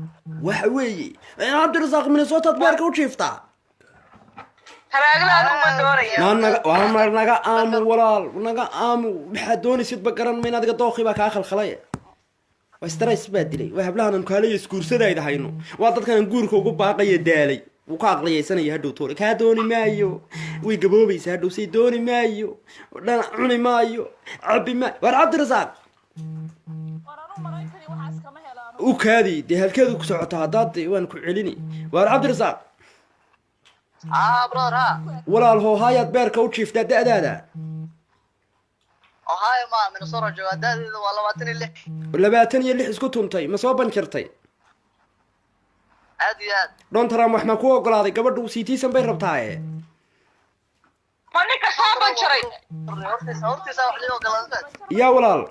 waxa weeye cabdirasaaq minnesota beerka u jiiftaa taraagla anu ma doonaya naga aamu walaal naga aamu maxaad doonaysidba garan mayn adiga dooqii baa kaa khalkhalay waa stress baa dilay waa hablahanan kaalaya isguursadayda hayno waa dadkan guurka ugu baaqaya daalay wuu ka aqliyaysanaya hadhow toole kaa dooni maayo way gaboobaysaa hadhow say dooni maayo dhana cuni maayo cabbi maayo waar cabdirasaaq u kaadi dee halkeedu ku socotaa haddaad waan ku celini waar cabdirasaaq brother walaal hoohaayaad beerka u jiiftaa da'daada ohio ma minnesota jooga da'deedu waa 26 26 isku tuntay ma soo banjartay aad iyo aad dhontaram wax ma ku ogolaaday gabadhu citizen bay rabtaaye ma ninka soo banjaray hortiisa wax liiga ogolaaday yaa walaal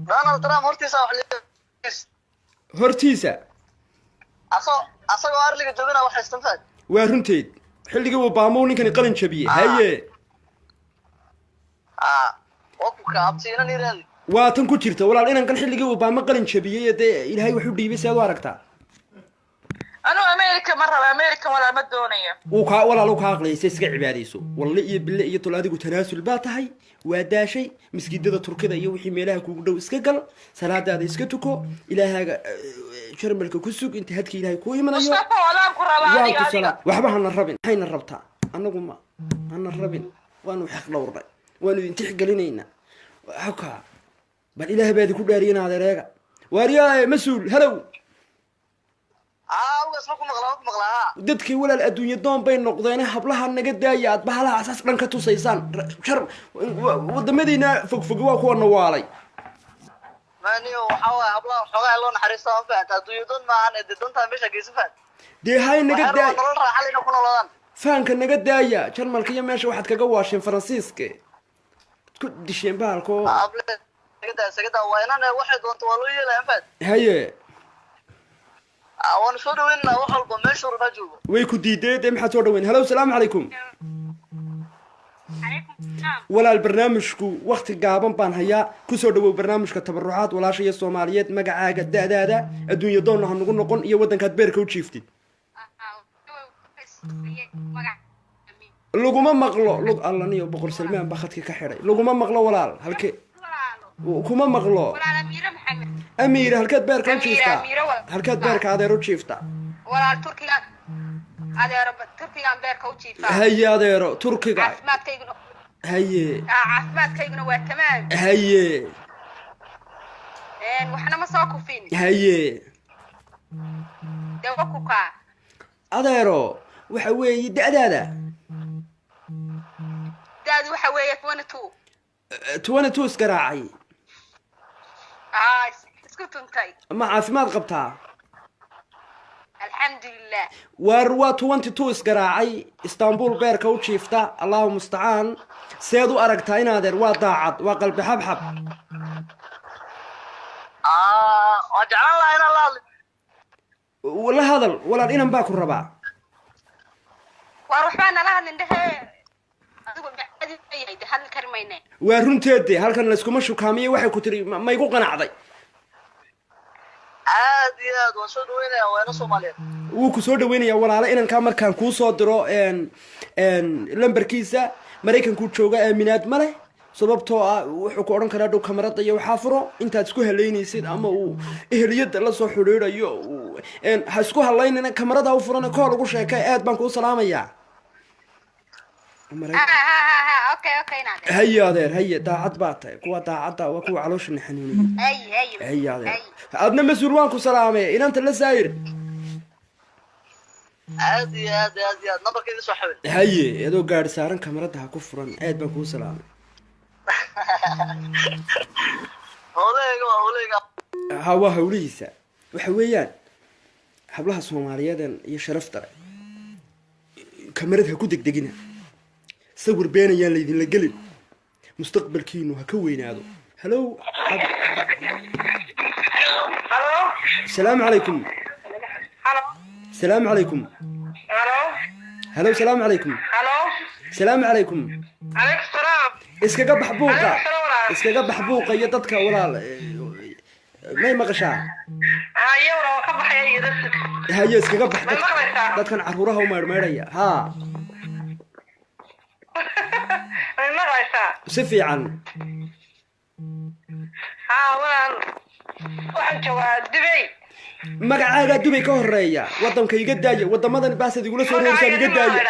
Donald Trump hortiisa wax liiga hortiisa asagoo arliga joogana wax istanfaad waa runteed xilligii Obama ninkani qalin jabiyay haye oo ku kaabtiina nireed waa tan ku jirta walaal inaan kan xilligii Obama qalin jabiyay ee ilaahay wuxuu dhiibay saad u aragtaa anu America ma raba America wala ma doonayo uu ka walaal uu ka aqliyay iska cibaadeyso walle iyo bille iyo tolaadigu tanaasul baa tahay waa daashay miskiidada turkida iyo wixii meelaha kuugu dhow iska gal salaadaada iska tuko ilaahaga jarmalka ku sug inta hadka ilaahay ku imanayo Mustafa wala ku rabaa adiga waxba hana rabin hayna rabtaa anagu ma hana rabin waanu xaq dhowrnay waanu idin tixgelinayna haka bal ilaahay baad ku dhaariyana adeereega waariyaa masuul halow uga soo ku maqlaa dadkii walaal adduunyo doon bay noqdeen hablaha naga daaya aad bahalaha asaas dhanka tusaysaan shar wadamadiina fogfog waa kuwa nawaalay maaniyo waxa waa hablaha xogaa loo naxariisto aan faanta adduunyo doon ma aan doonta meesha geysafaan dee hay naga daaya nolol raaxalina ku nolodaan faanka naga daaya jarmalka iyo meesha waxaad kaga waasheen faransiiska ku disheen bahalko sagada waa inaan waxay doonto waa loo yeelaa faad haye waan soo dhaweynaa wax walba meesha uu joogo way ku diideed maxaad soo dhaweyn hello salaam calaykum walaal barnaamijku waqti gaaban baan hayaa kusoo dhawow barnaamijka tabarucaad walaasha iyo Soomaaliyeed magacaaga da'daada adduunyo doon ha nagu noqon iyo wadankaad beerka u jiiftid laguma maqlo lug allaniyo boqor Salmaan ba khadka ka xiray laguma maqlo walaal halkee kuma maqlo أميرة هالكاد بيرك وشيفتا هالكاد بيرك هذا روشيفتا ولا تركيا هذا رب تركيا بيرك وشيفتا هيا هذا تركيا عفمات كيجنو هيا عفمات كيجنو تمام هيا وحنا مساكو فين هيا دوكوكا هذا وحوي دادا دادي وحوي 22 سكراعي اسكتنتي ما عافماد قبتها الحمد لله واروا 22 سكراعي اسطنبول بيركا وشيفتا الله المستعان سيدو ارغتا انادر وا داعد وا قلبي حبحب وجعل الله ان الله ولا هذا ولا انن باكو ربا واروح بانا لا هندهه هل كرمينه وارنتيدي halkan la iskuma shukaamiyo waxay ku tiri ma igu qanacday aad iyo aad waan soo dhaweynaya waana Soomaaliyeed wuu ku soo dhaweynaya walaalo inanka markaan ku soo diro lambarkiisa Mareykanku jooga aaminaad male sababtoo ah wuxuu ku oran karaa dhow kamarada iyo waxa furo intaad isku haleynaysid ama uu ehliyada la soo xiriirayo ha isku haleynina kamarada u furan kool ugu sheekay aad baan ku salaamayaa اوكي نادر هيا دير هيا داعد باتا كوا داعد وكوا علوش نحنوني هيا دير ادنا مسؤول وانكو سلامي ان انت لا ساير aad iyo aad numberkeeda soo xawil هيا ادو gaari saaran kamarada ha ku furan aad baan ku salaamay hooleega hawa hawliisa waxa weeyaan hablaha Soomaaliyeed iyo sharafta kamarada ku degdegina صور بينا يا ليدين لقلب مستقبل كينو هكوينادو هلو السلام عليكم السلام عليكم هلو السلام عليكم السلام عليكم عليك السلام اسكا قبح بوقا iskaga bax buuqa iyo dadka walaal may maqashaa ayawna waa ka baxaya iyo dadka haye iskaga bax may maqlaysaa dadkan caruuraha u meedhmeedhaya haa may maqlaysaa si fiican haa walaan waxaan joogaa dubay magacaaga dubay ka horeeya wadanka iga daaya wadamadan baasad igula soo roorsan iga daaya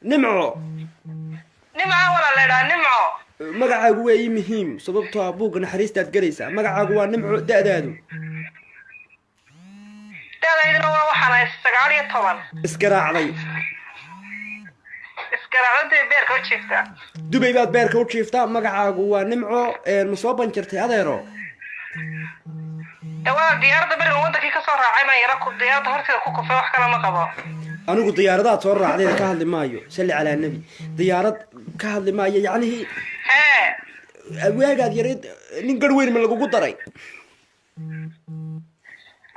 nimco nimco wala leedahay nimco magacaagu waa ii muhiim sababtoo ah buugga naxariistaad galaysaa magacaagu waa nimco da'daadu da'dayduna waa waxaan 19 iskaraacday iskaraacday beerka u jiiftaa dubay baad beerka u jiiftaa magacaagu waa nimco ma soo banjartay adeero waa diyaaradda bariga wadankii ka soo raacay ma yara ku diyaaradda horteeda ku kufay wax kale ma qabo anigu diyaaradaad soo raacday ka hadli maayo salli calaa nabi diyaarad ka hadli maayo yacnihii waagaad yareed nin garweyn ma lagugu daray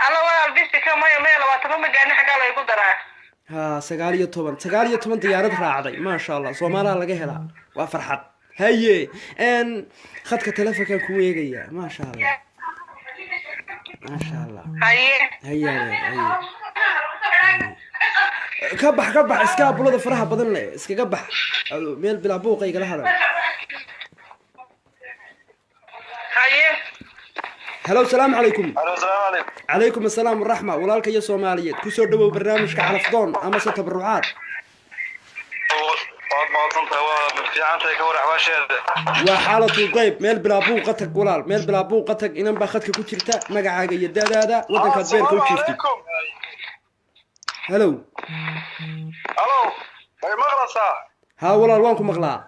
alla walaal bisi ka mayo meel 20 ma gaani xagaa laygu daraa ها 19 diyaarad raacday ما شاء الله Soomaaliya laga helaa waa farxad haye khadka telefoonka ku weegaya ما شاء الله ما شاء الله haye haye ka bax iska bulada faraha badan leh iskaga bax meel bila buuqa igala hadal haye hello السلام عليكم السلام عليكم عليكم السلام والرحمة walaalka iyo Soomaaliyeed ku soo dhawow barnaamijka Calafdoon ama se tabarucaad waa xaalatu qayb meel bilaa buuqa tag walaal meel bilaa buuqa tag inan baa khadka ku jirta magacaaga iyo da'daada wadankaad beerka u jiiftay hello way maqlaysaa haa walaal waan ku maqlaa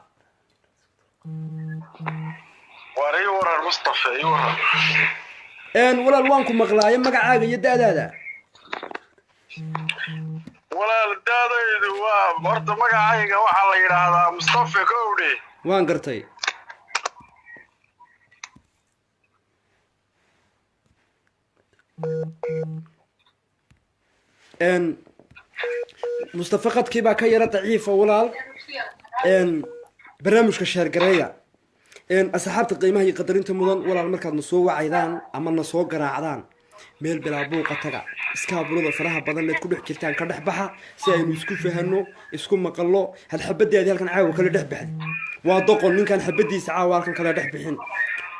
waray warar Mustafa iyo warar walaal waan ku maqlaayo magacaaga iyo da'daada walaal daadaydu waa horta magacayga waxaa la yidhaahdaa Mustafa Kowdhe waan gartay Mustafa qadkii baa ka yara daciifa walaal barnaamijka sheer gareeya asxaabta qiimaha iyo qadarinta mudan walaal markaad na soo wacaydaan ama na soo garaacdaan meel bilaa buuqa taga iskaabulada faraha badan leed ku dhex jirtaan ka dhex baxa si aynu isku fahanno isku maqallo hal xabadeedii halkan caawa kala dhex baxay waa doqon ninkan xabadiisa caawa halkan kala dhex bixin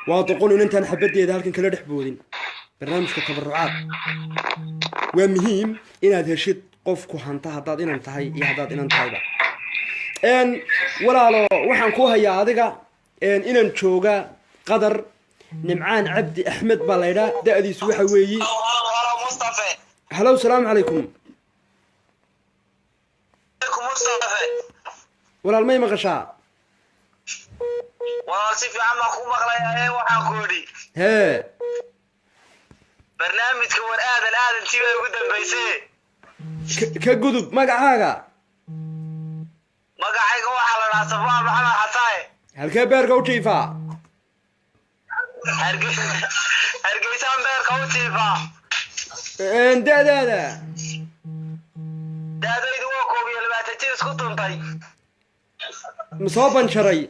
waa doqon inantaan xabadeeda halkan kala dhex boodin barnaamijka tabarucaad waa muhiim inaad heshid qofku hanta haddaad inan tahay iyo haddaad inan tahayba walaalo waxaan ku hayaa adiga inaan jooga qadar nimcaan cabdi axmed baa la yidhaa da'diisu waxa weeyi hello السلام عليكم walaal may maqashaa walaal si fiican baan ku maqlayaa waxaan ku idhi hee barnaamijka war aadan tiba ugu dambaysay ka gudub magacaaga magacayga waxaa la dhahaa Safwaan Maxamed Xasaaye halkee beerka u jiifaa hargeysaan beerka u jiifaa da'daada daadaydu waa 21 jir isku tuntay ma soo banjaray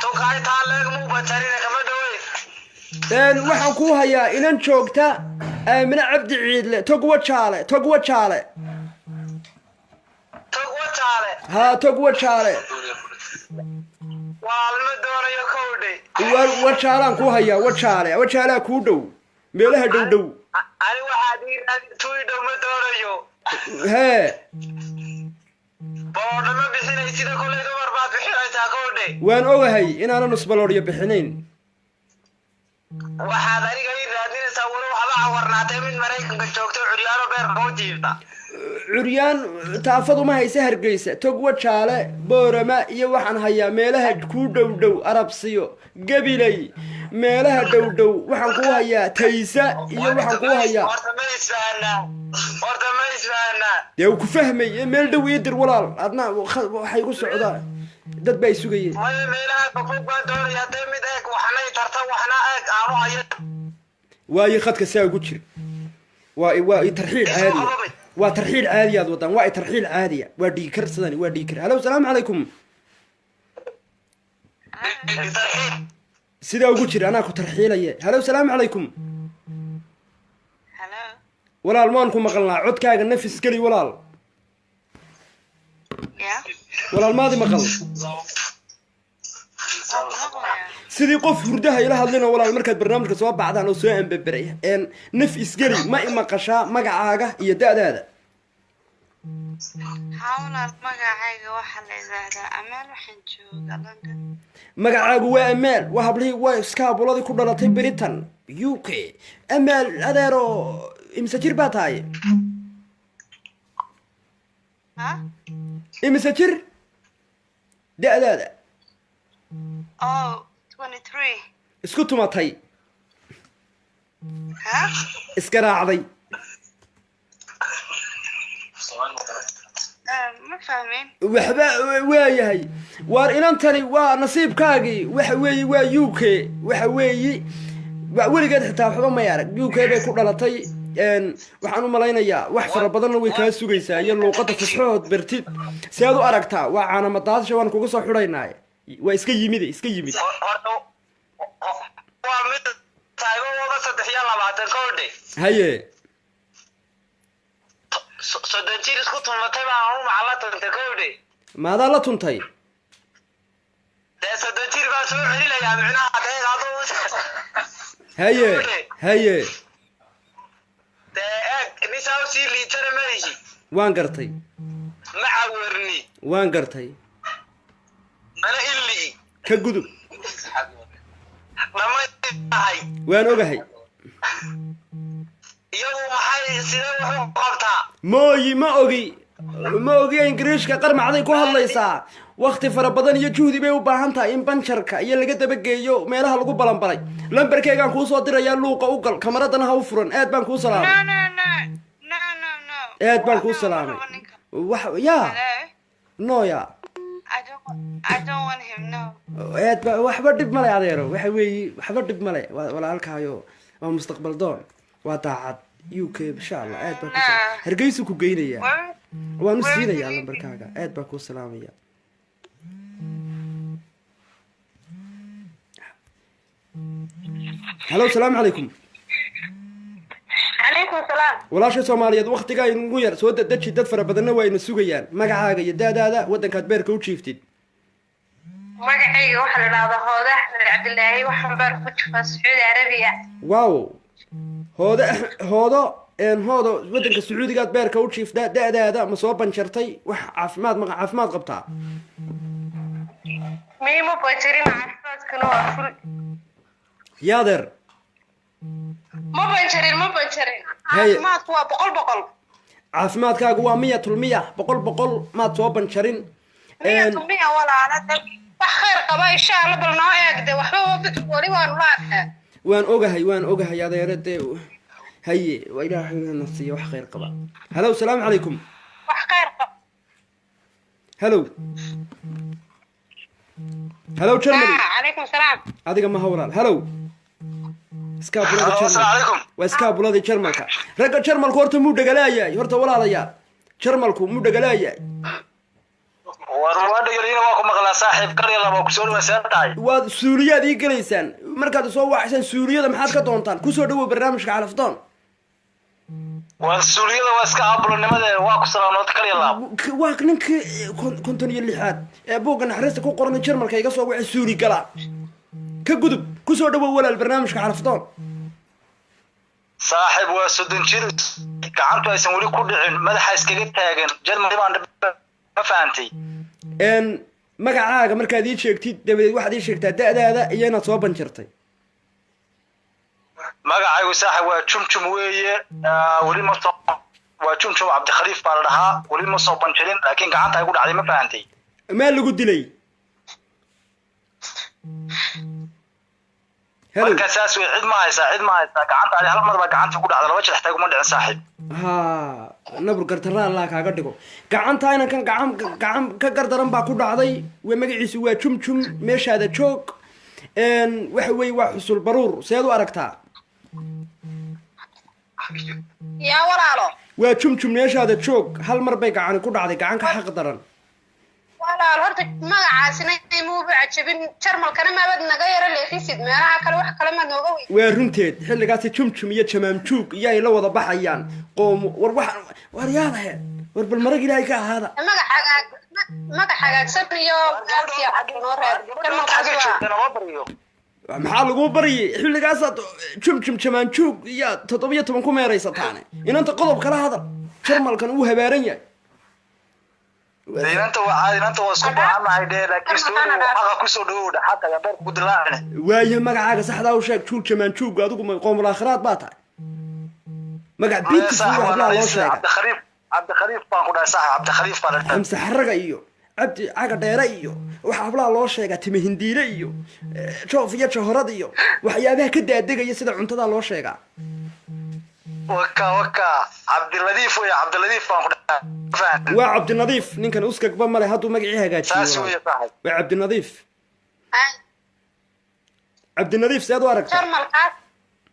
tukaay taa leeg muu banjarina kama dhaweyn waxaan ku hayaa inan joogta aamina cabdi ciidle togwa jaale ها تقوى شارع والمدونة يكودي وشارع كوهيا وشارع كودو ميلها دو أنا وحدي توي دو مدونة يو ها بعد ما بيسنا يصير كل يوم أربعة بحيرة تاكودي وين أوهي إن أنا نص بلوري بحنين وحدي غير رادين سووا حلا عورناتي من مريكن كشوكتو عريانو بير قوتيفتا عريان تافضوا ما هي سهر قيسة تقوى شالة بورما iyo waxaan hayaa meelaha ku dhow arabsiyo gabilay meelaha dhow waxaan ku hayaa taysa iyo waxaan ku hayaa horta ma isfaana yaa ku fahmay meel dhow yeedir walaal adna waxay igu socdaa dad bay sugayeen meelaha fog baan doonayaa mid eeg waxnay tarta waxna eeg aanu hayo waayi khadka saa ugu jir waa tarxiil caadi وترحيل عادي يا وطن واي ترحيل عادي وديكر صدني وديكر هلا السلام عليكم sidaa ugu jira anaa ku tarxiilaya. halo salaamu calaykum. Hello. walaal maan ku maqalnaa codkaaga nafis geli walaal. Yeah. walaal maadi maqal. sidii qof hurdaha ila hadlina walaal markaad barnaamijka soo baxdaan oo soo ambabaraya naf isgeli ma imaqashaa magacaaga iyo da'daada. Hawla magacayga waxa la yiraahdaa Amaal waxaan joogaa London. magacaagu waa Amaal waa hablihii waa iskaabuladii ku dhalatay Britain UK. Amaal adeero imsa jir baa tahay? Ha? imsa jir da'daada? Oh, 23. isku tumatay Ha? iska raacday. Ma fahmin. waxba waayahay waar inantani waa nasiibkaagii waxa weeye waa UK waxa weeye weligeed xitaa waxba ma arag UK bay ku dhalatay waxaan u malaynayaa wax fara badanna way kaa sugaysaa iyo luuqadda fasxood bartid si aad u aragtaa waa caanamadaasha waan kuga soo xidhaynaa waa iska yimid waa mid taago wada 23 koodhe haye soddon jir isku tumatay baa u macala tuntay koodhe maadaa la tuntay dee soddon jir baa soo celinayaa micnaha deed aduu haye dee eeg nisaa usii liitana malihi waan gartay macawerni waan gartay mana illi ka gudub dhammaynahay waan ogahay iyagu maxay sidee wax u qabtaa mooyi ma ogi ingiriishka qarmacday ku hadlaysaa wakti fara badan iyo juhdi bay u baahan tahay in banjarka iyo laga dabageeyo meelaha lagu balanbalay lambarkeygaan kuu soo dirayaa luuqa u gal kamaradana ha u furan aad baan kuu salaamay aad baan kuu salaamay wax yaa nooya I don't want him, no. aad ba waxba dhib male adeero waxa weeye waxba dhib male walaalkaayo waa mustaqbal doon waa daacad UK insha Allah aad baan ku hargeysa ku geynaya waan u siinayaa lambarkaaga aad baan ku salaamaya. halo salaamu calaykum. calaykum salaam. walaasha Soomaaliyeed waqtiga inuu yar soo dedeji dad fara badanna waa ina sugayaan magacaaga iyo daadaada wadankaad beerka u jiiftid. magacayga waxa la yiraahdaa Hooda Axmed Cabdilaahi waxaan beer ku joogaa Sacuudi Arabiya. wow hoodo wadanka Sacuudigaad beerka u jiiftaa daadaada ma soo banjartay wax caafimaad qabtaa? miimo bajirin caafimaadkuna waa ful. yaadeer ma banjarin caafimaadku waa 100%. caafimaadkaagu waa 100% 100% maad soo banjarin 100% walaala wax khayr qaba insha Allah bal noo eegde waxba wali waan la arkaa. waan ogahay adeerade haye waa ilaahay nasiyo wax khayr qaba. halo salaamu calaykum. wax khayr qaba. halo Germany. calaykum salaam. adiga ma hawlaal halo iskaabulada Germany waa iskaabulada Germanka ragga Germanku horta muu dhagalaayay horta walaalayaal Germanku muu dhagalaayay waa dhagaliina waa ku maqlaa saaxiib kaliya laba ku soo dhawaasantay waad suuliyaad ii galeysaan markaad soo waxaysan suuliyada maxaad ka doontaan ku soo dhawow barnaamijka calafdoon waa suuliyada waa iska aabulanimada waa ku salaanood kaliya laba waa ninka konton iyo lixaad ee buugga naxariista ku qoran Germanka iga soo wixii suuli gala ka gudub ku soo dhawow walaal barnaamijka calafdoon saaxiib waa soddon jir gacantu aysan weli ku dhicin madaxa iskaga taagan Germany baan ma fahantay magacaaga markaad ii sheegtid dabadeed waxaad ii sheegtaa da'daada iyo inaad soo banjartay. magacaygu saaxiib waa jumjum weeye weli ma soo waa jumjum Cabdikhaliif baa la dhahaa weli ma soo banjarin laakiin gacanta ay ku dhacday ma fahantay meel lagu dilay. marka saas way cid ma haysaa gacanta ay hal mar ba gacanta ku dhacday laba jeer xitaa kuma dhicin saaxiib nabur gardarra Allah kaaga dhigo gacanta aynan kan gacan ka gardaran baa ku dhacday way magaciisu waa jumjum meeshaada joog waxa weeye waa xusul baruur seed u aragtaa yaa walaalo waa jumjum meeshaada joog hal mar bay gacan ku dhacday gacan ka xaq daran walaal horta magacaasina imuu bacjabin jarmalkana maabad naga yara leexisid meelaha kale wax kale ma nooga weyn waa runteed xilligaasi jumjum iyo jamaamjuug iyo ay la wada baxayaan qoom war yaadahe war bal marag ilaahay ka ahaada magac hagaagsan iyo gaarsiya noo reeb jarmalkaas waa maxaa lagu baryay xilligaasaad jumjum jamaamjuug iyo 17 ku meeraysataane inanta qodob kala hadal jarmalkan uu habaaran yahay inanta waa soo baxanahay dee laakiin soo xaqa ku soo dhawow xaqa ya beer ku dilaacne waayo magacaaga saxda u sheeg juug jamaamjuug adigu qoomul aakhiraad baa tahay magac biidka suu hadlaa loo sheega cabdikhaliif baan ku dhahay sax cabdikhaliif baan dhahay amsa xaraga iyo cabdi caga dheere iyo waxa hablaha loo sheegaa timi hindiile iyo joof iyo jahorad iyo waxyaabaha ka daadegaya sida cuntada loo sheegaa waka cabdiladiif way cabdiladiif baan ku dhahay waa cabdinadiif ninkan uskagba male hadduu magacii hagaajiyo waa cabdinadiif cabdinadiif seed u aragta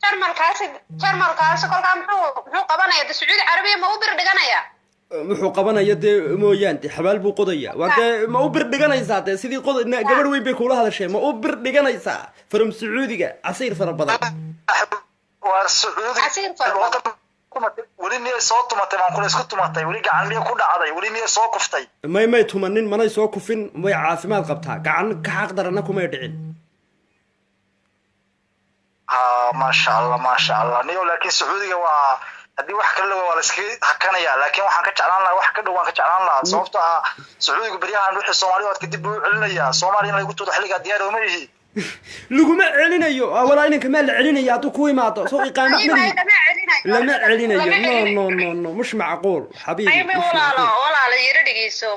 jarmalkaas kolkaa muxuu qabanaya de sacuudi carabiya ma u bir dhiganaya wuxuu qabanaya dee mooyaan de xabaal buu qodaya waa dee ma u bir dhiganaysaa dee sidii gabadh weyn bay kula hadashee ma u bir dhiganaysaa farum sacuudiga casiir fara badan waa sacuudiga weli miyay soo tumatay baan kula isku tumatay weli gacan miyay ku dhacday weli miyay soo kuftay may tumanin manay soo kufin way caafimaad qabtaa gacan ka xaq darana kumay dhicin maasha allah niyo laakiin sacuudiga waa haddii wax kale waa la iska hakanaya laakiin waxaan ka jeclaan lahaa wax ka dhow waan ka jeclaan lahaa sababtoo ah sacuudiga beryahan wixii soomaaliya waad kadib u celinaya soomaaliya in lagu tuudo xilligaa diyaar uma yihi laguma celinayo walaa inanka maa la celinaya hadduu ku imaado soo iqaamad lama celinayo no mush macquul xabiibi walaalo yara dhigeyso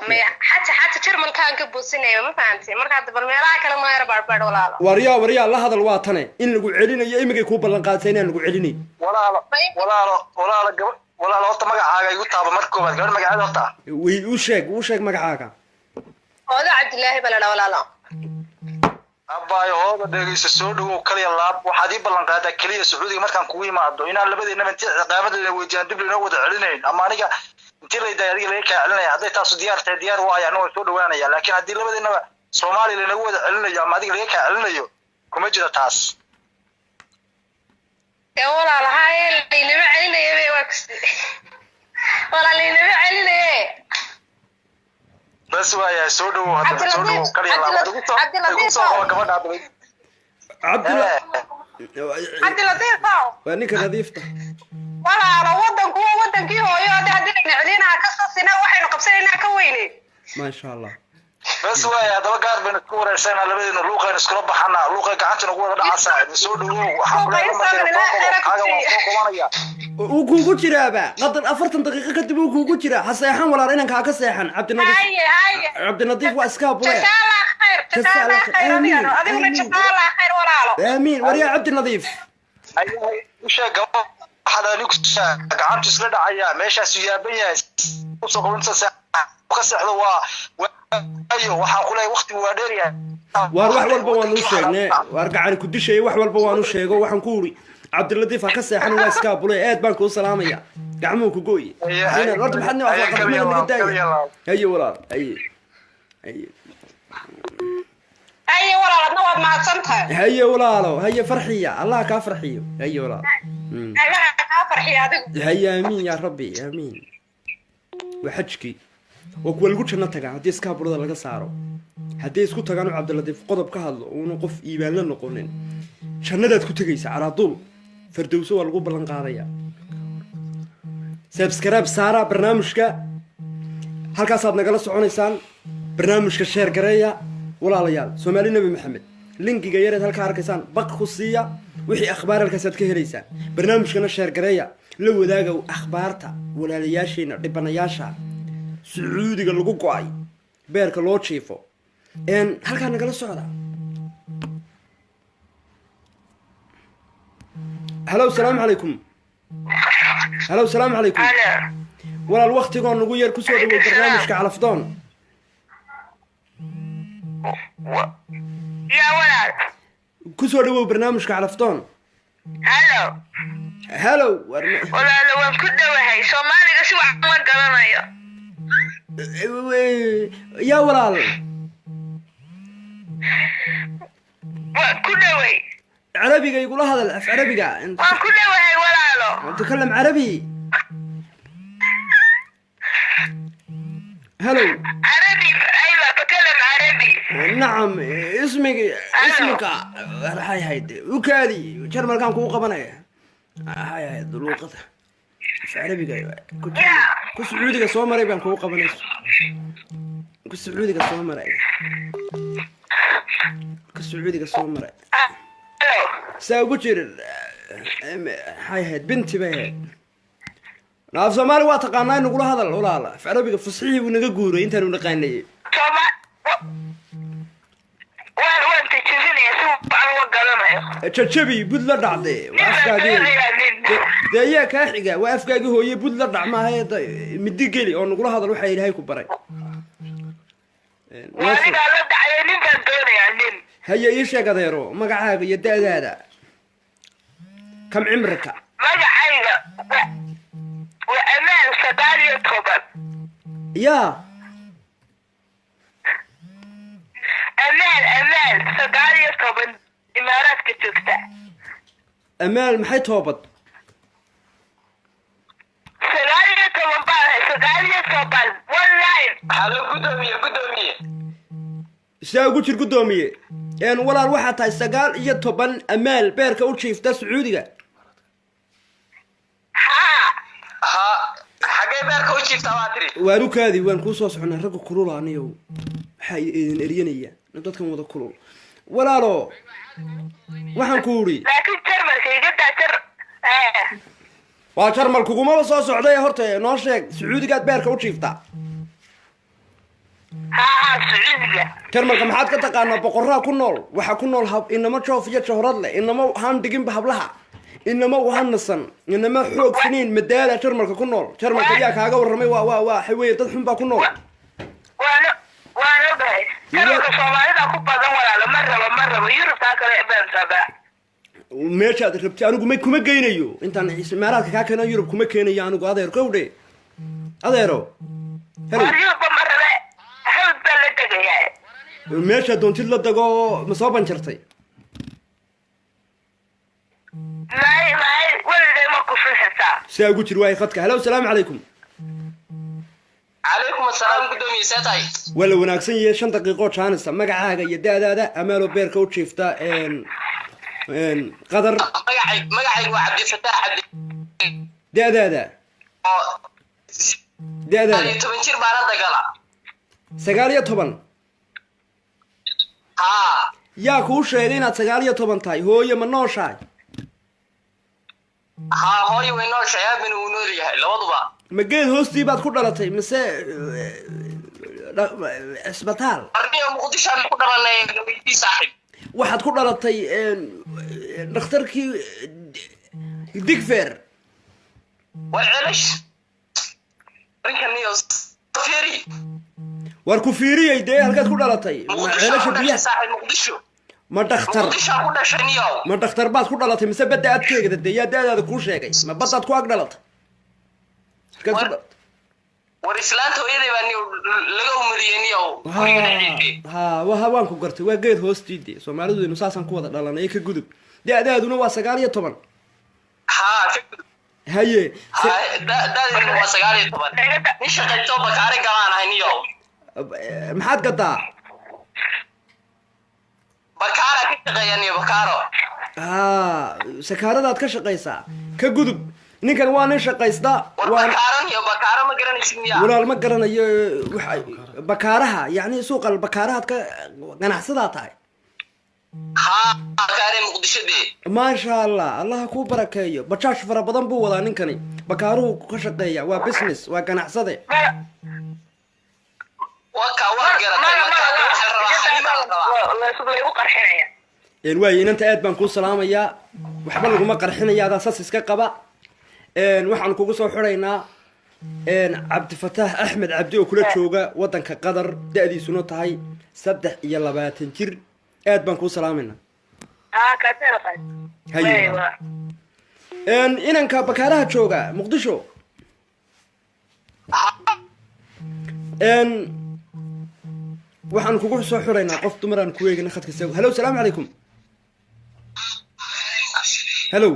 xata jarmalkaan ka buusinaya ma fahantay markaa bal meelaha kale ma yara baadhbaadh walaalo waryaa la hadal waa tane in lagu celinayo imigay kuu ballan qaadtay inaan lagu celinayn walaalo horta magacaaga igu taaba marka koowaad gabadh magaceeda horta u sheeg magacaaga hoodo cabdilaahi baa la dhaa walaalo abaayo hooda dhegeysa soo dhawow kaliya laab waxaad ii ballan qaadaa keliya sacuudiga markaan kugu imaado inaan labadeennaba intii ciqaamada weydiyaan dib laynoo wada celinayn ama aniga intii laydahay adiga laga kaa celinaya hadday taasu diyaar tahay diyaar waayo aniga waan soo dhawaanaya laakiin haddii labadeennaba soomaaliya laynagu wada celinayo ama adiga laga kaa celinayo kuma jiro taas walaalahaye laynama celinaya waa kusi walaa laynama celinaye بس ويا سودو هذا سودو كلي الله عبد اللطيف وانك نظيفته ولا على ودن كي هو يا هذا نعلينا قصصنا وحين قبسنا كويني ما شاء الله بس ويا هذا قاعد بين الكوره سنه لبدين لوقا نسكرب حنا لوقا قعدتنا قوه دعسا سودو وكوكو جرابا قدر 40 دقيقه كدب وكوكو جرا حسيحان ولا انك ka seexan cabdinadiif waa iska bulay جزاك خير امين وريا cabdinadiif وشاق waxaad anigu gacanta isla dhacaya meeshaas yaaban yahay soo qabanaysa ka saxdo waa ayo waxaan ku leeyahay waqti waa dheer yahay war wax walba waan u sheegnay war gacan ku dishay wax walba waan u sheego waxaan ku uri cabdiladiif ka seexan waa iska bulay aad baan ku salaamaya gacmo ku gooy ina horta maxaad noo afaqadmada naga daayay haye walaal haye walaal adna waad mahadsantahay haye walaalo haye farxiya allah ka farxiyo haye walaal الله فرحي هذا هيا امين يا ربي امين وحجكي وكل لو جنة تغا hadii iska burada laga saaro hadii isku tagaan Cabdiladiif qodob ka hadlo oo qof iibaan la noqonin jannadaad ku tagaysa araadul firdawso waa lagu ballan qaadaya subscribe saara barnaamijka halkaas aad nagala soconaysaan barnaamijka share gareeya walaalayaal Soomaali Nabi Maxamed linkiga yareed halka arkaysaan baq ku siiya wixii akhbaar halkaas aad ka helaysaa barnaamijkana share gareeya la wadaaga akhbaarta walaalayaasheena dhibanayaasha sacuudiga lagu go'ay beerka loo jiifo halka nagala socda hello salaam alaykum hello salaam alaykum walaal waqtigoon nagu yar ku soo dhawo barnaamijka calafdoon يا ولد كسو دو برنامجك علفتون هلو ولا ولا لو كنت وهي سومالي سو ما قرانيا yaa walaal كله وي carabiga igula hadal af carabiga كله وي ولا له تكلم عربي هلو عربي ايوه بكلم عربي نعم اسمك هاي وكادي جرمال كان كو قبنايا هاي دلوقته في عربي كو سعوديga soo maray baan kugu qabanayso ku sacuudiga soo maray ku sacuudiga soo maray saa ugu jirin hayd binti bay naaf Soomaali waa taqaanaa in ugula hadal walaala af carabiga fasiixi uu naga guuray intaan u naqaanay وانت تشوفني اسوق انا وقلمه jajabi bud la dhacday waa afkaagii deeyaa ka xiga waa afkaagii hooye bud la dhacmaahay midi geli oo nagula hadal waxa ilaahay ku baray وانا لا دعي ninka doonaya nin هيا ii sheeg adeero magacaaga iyo da'daada kam cimrika magacayga waa amaan sadaaliyo toban yaa amaan sadaaliyo toban imaaraadka joogta amaal maxay toobad sadaaliyo toban baa sadaaliyo toban online halo gudoomiye saa ugu jir gudoomiye walaal waxaa tahay 9 amaal beerka u jiifta sacuudiga ha xagee beerka u jiifta waatiri waan u kaadi waan ku soo soconaa rag kulul aniyo waxay idin eriyanaya dadkan wada kulul walaalo waxaan ku uri laakiin jarmalka iga daajar waa jarmal kuguma soo socday horta noo sheeg sacuudigaad beerka u jiifta sacuudiga jarmalka maxaad ka taqaanaa boqoraa ku nool waxa ku nool inama joof iyo jahrad leh inama han digin hablaha inama wahanasan inama xoog siniin madaala jarmalka ku nool jarmalka yaa kaaga waramay waa xaween dad xun baa ku nool waana ogahay jarmalka Soomaalida ku badan walaalo ma rabo Yurubta kale baan sabaa meeshaad rabtay anigu ma kuma geynayo intaan ismaaraadka ka keenay Yurub kuma keenayo anigu adeer gowdhe adeero Yurub ma rabo hawd baa la tagayaa meesha doontid la dago ma soo banjartay maay waliday ma ku fiirsataa saa ugu jir waay khadka hello assalaamu calaykum calaykum assalaam gudoomiye seetay wala wanaagsan yahay 5 daqiiqo jaanisa magacaaga iyo da'daada amaalo beerka u jiifta qadar magacaygu waa Cabdi Fataax Cabdi da'daada 10 jir baan dagala 19 yaa kuu sheegay inaad 19 tahay hooyo ma nooshahay hooyo way nooshahay aabina uu nool yahay labaduba ma geed hoostii baad ku dhalatay mise isbitaal arniyo muqdisho aan ku dhalanay gabadhii saaxiib waxaad ku dhalatay dhakhtarkii digfer waa celash rinkaniyo fiiri war ku fiiriyay dee halkaad ku dhalatay ma celasha biyaha saaxiib muqdisho ma dhakhtar muqdisho ku dhashaniyo ma dhakhtar baad ku dhalatay mise badda aad keegda dee yaa daadaada kuu sheegay ma baddaad ku ag dhalatay war islaanta hooyaday baa laga umariyeniyo waan ku gartay waa geed hoostiidii Soomaalidu inuu saasan ku wada dhalanay ka gudub da'daaduna waa 19 haye da'daaduna waa 19 in shaqayto bakaari galaan hayniyo maxaad gadaa bakaara ka shaqeeyaniyo bakaaro sakaaradaad ka shaqaysaa ka gudub ninkan waa nin shaqaysta bakaaro ma garanaysid miyaa walaal ma garanayo bakaaraha yani suuqa bakaarahaad ka ganacsadaa tahay bakaare muqdishadee maasha allah ku barakeeyo bajaash fara badan buu wadaa ninkani bakaaruhu ka shaqeeya waa business waa ganacsade waaye inanta aad baan kuu salaamayaa waxba laguma qarxinaya adaa sas iska qaba waxaan kugu soo xiraynaa Cabdi Fataax Axmed Cabdi oo kula jooga wadanka Qatar da'diisuna tahay 23 jir aad baan kuu salaamayna ka taraafay inanka bakaaraha jooga Muqdisho waxaan kugu soo xuraynaa qof dumar aan ku eegina khadka isagu hello salaamu calaykum hello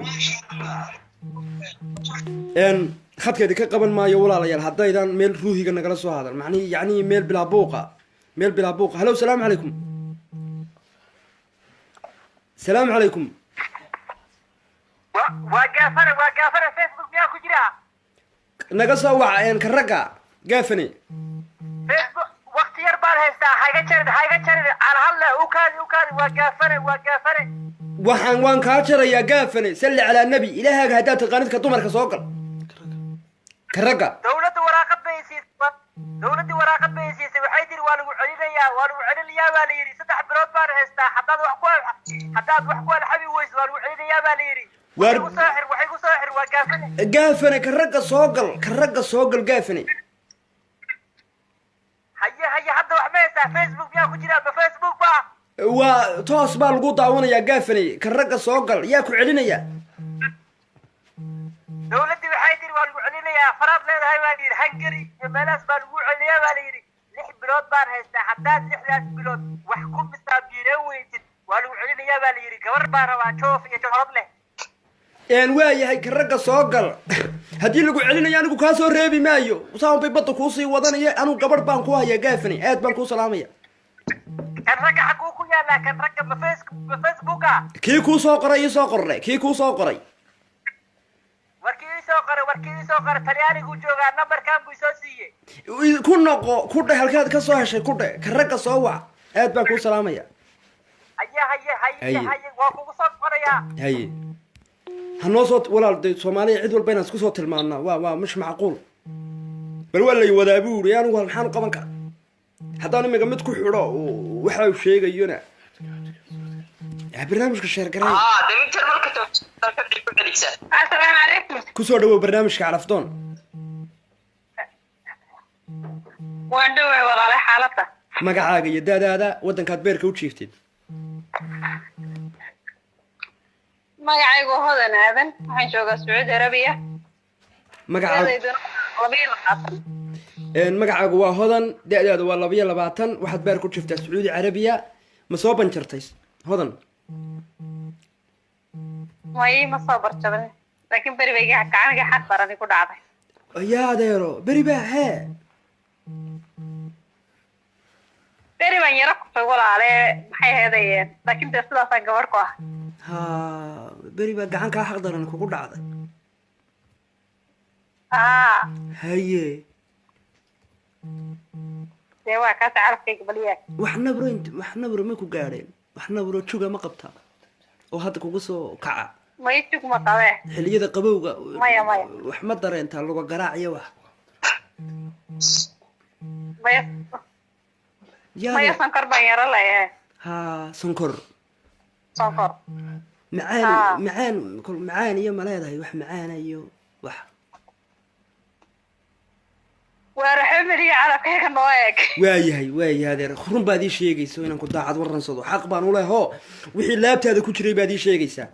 khadkeedi ka qaban maayo walaalayaal haddaydan meel ruuhiga nagala soo hadal macnihi yacni meel bilaa buuqa hello salaamu calaykum salaamu calaykum waa gaafare facebook miyaa ku jira naga soo waca ka ragga gaafane facebook waqti yar baan haystaa hayga jarid aan hadle ukaadi waa gaafane waan kaa jarayaa gaafane salli calaa nabi ilaahaaga haddaad taqaanid ka dumarka soo gal ka ragga dawladda waraaqad bay siisay waxay tiri waa lagu celinayaa baa la yidhi 3 bilood baan haystaa haddaad wax ku alxabi weyso waa lagu celinayaa baa la yidhi waxay ku soo xir waa gaafane ka ragga soo gal gaafane haye hadda wax ma haystaa facebook yaa ku jira ma facebook ba waa toos baa lagu daawanayaa gaafane ka ragga soo gal yaa ku celinaya dawladdii waxay tiri waa lagu celinayaa faraad leedahay baa la yidhi hangari iyo meelahaas baa lagu celinayaa baa la yidhi 6 bilood baan haystaa haddaad 6daas bilood wax ku misaabiireen weydid waa lagu celinayaa baa la yidhi gabar baa rabaa joof iyo joorad leh waayahay ka ragga soo gal haddii lagu celinayo anigu kaa soo reebi maayo saan bay badda kuusii wadanaya anigu gabadh baan ku hayaa gaafani aad baan kuu salaamaya kan ragga xaguu ku yaallaa kan ragga ma facebooka kii kuu soo qoray ii soo qorre kii kuu soo qoray warkii ii soo qoray talyaanigu joogaa nambarkan buu soo siiyey ku noqo ku dhe halkaad ka soo heshay ku dhe ka ragga soo wac aad baan kuu salaamaya haye waa kugu soo qorayaa haye hanoo soo walaal de soomaaliya cid walba inaan isku soo tilmaamnaa waa mish macquul bal waa lay wadaa buu yidhi anigu maxaan u qaban karaa haddaan imiga mid ku xidho waxa uu sheegayona barnaamijka sheergaray kusoo dhawow barnaamijka carafdoon waan dhoway walaale xaaladda magacaaga iyo daadaada waddankaad beerka u jiiftid magacaygu hodan aadan waxaan joogaa sacuudi arabiya magacaagu waa hodan da-daada waa 22 waxaad beer ku jirtaa sacuudi carabiya ma soo banjartay hodan ma soo barjaban laakiin beribeyga gacaniga xaq darani ku dhacday yaa adeero beri baa hee beri baan yaro kufay walaale maxay heedayeen laakiin dee sidaasaan gabadh ku ah ha beri baa gacan kaa xaq daran kugu dhacday haye dee waa kaas carabkayga baliyaa wax nabro ma ku gaadheen wax nabro juga ma qabtaa oo hadda kugu soo kaca may jug ma qabee xilliyada qabowga maya wax ma dareentaa luga garaac iyo wax maya sonkor baan yaro leeyahay ha sonkor macaan iyo ma leedahay wax macaana iyo wax waa raxmadiga carabkayga noo eeg waayahay adeer run baad ii sheegayso inaan ku daacad waransado xaq baan u leho wixii laabtaada ku jiray baad ii sheegaysaa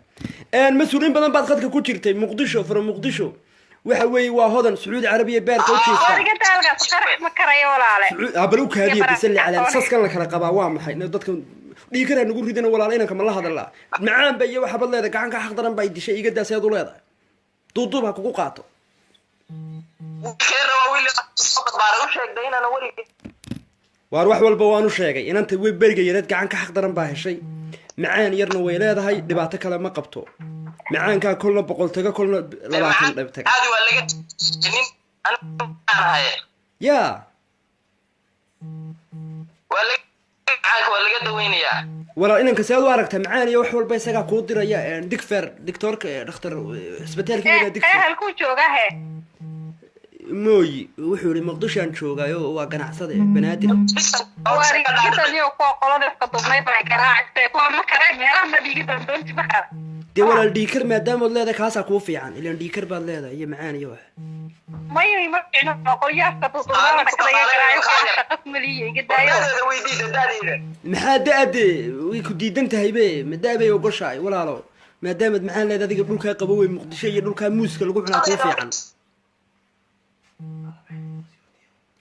mas-uuliin badan baad khadka ku jirtay muqdisho from muqdisho waxa weeye waa hodan sacuudi carabiya beerka u jeestaa bal u kaadiya bisalli calaa saskan la kala qabaa waa maxay dadka dhiikaraa nagu ridana walaala inanka ma la hadalaa macaan ba iyo waxaabad leedahay gacanka xaq daran baa dishay iga daaseed u leedahay duuduub ha kugu qaato waar wax walba waan u sheegay inanta way beriga yareed gacanka xaq daran baa heshay macaan yarna way leedahay dhibaato kale ma qabto macaankaa kolna 100 taga kolna 20 dhib taga yaa walaal inanka seed u aragta macaan iyo wax walba isagaa kuu diraya digfer dictorka dhakhtar isbitaalka digfer halkuu joogaa he mooyi wuxuu yidhi muqdishoaan joogaayo waa ganacsade banaadir dee walaal dhiikar maadaamood leedahay kaasaa kuu fiican ilaan dhiikar baad leedahay iyo macaan iyo wax maxaa da-ade way ku diidan tahay be madaabay ogoshahay walaalo maadaamaad macaan leeda adiga dhulkaa qabo wey muqdisho iyo dhulkaa muuska lagu cunaa kuu fiican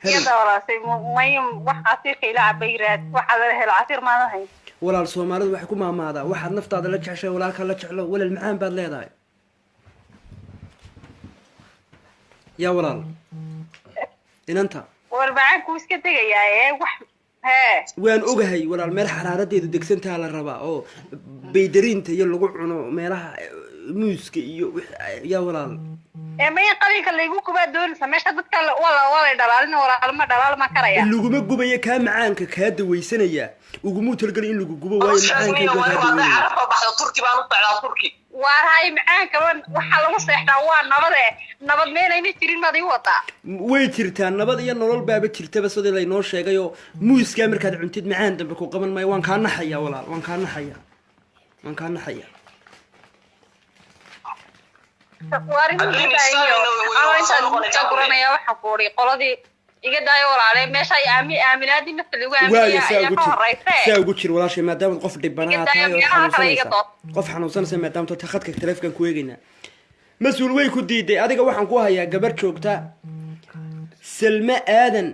يدا ولا سي مايم wax casiirka ila cabayraad waxa la helo casiir ma lahayn walaal Soomaalidu waxay ku maamaadaa waxaad naftaada la jeceshay walaalka la jeclo walal macaan baad leedahay يا walaal inanta warbaan ku iska tagayaa wax waan ogahay walaal meel xaraaradeedu degsantaa la rabaa oo beydariinta iyo lagu cuno meelaha muuska iyo ya walaal ma yaqalinka lagu kuba doon sameesha dadka wala dhalaalina walaal ma dhalaal ma karaya laguma gubayo ka macaanka ka dawaysanaya ugu talgal in lagu gubo waayo macaanka waa baxdo turki baan u socdaa turki waa hay macaanka waxa lagu seexdaa waa nabad meelayna jirin madii wada way jirtaa nabad iyo nolol baaba jirtaba sidii la inoo sheegay oo muuska markaad cuntid macaan dambe ku qaban maayo waan ka naxaya walaal waan ka naxaya waxa qoori qoladii iga daayo walaale meesha ay aaminaadi nafta lagu aaminaya ka horeysay saa ugu jir walaashay maadaama qof dhibanaha tahay oo xanuunsanaysa qof xanuunsanaysa maadaama ta khadka telefoonka ku eegayna mas'uul way ku diiday adiga waxaan ku hayaa gabar joogta Salma Aadan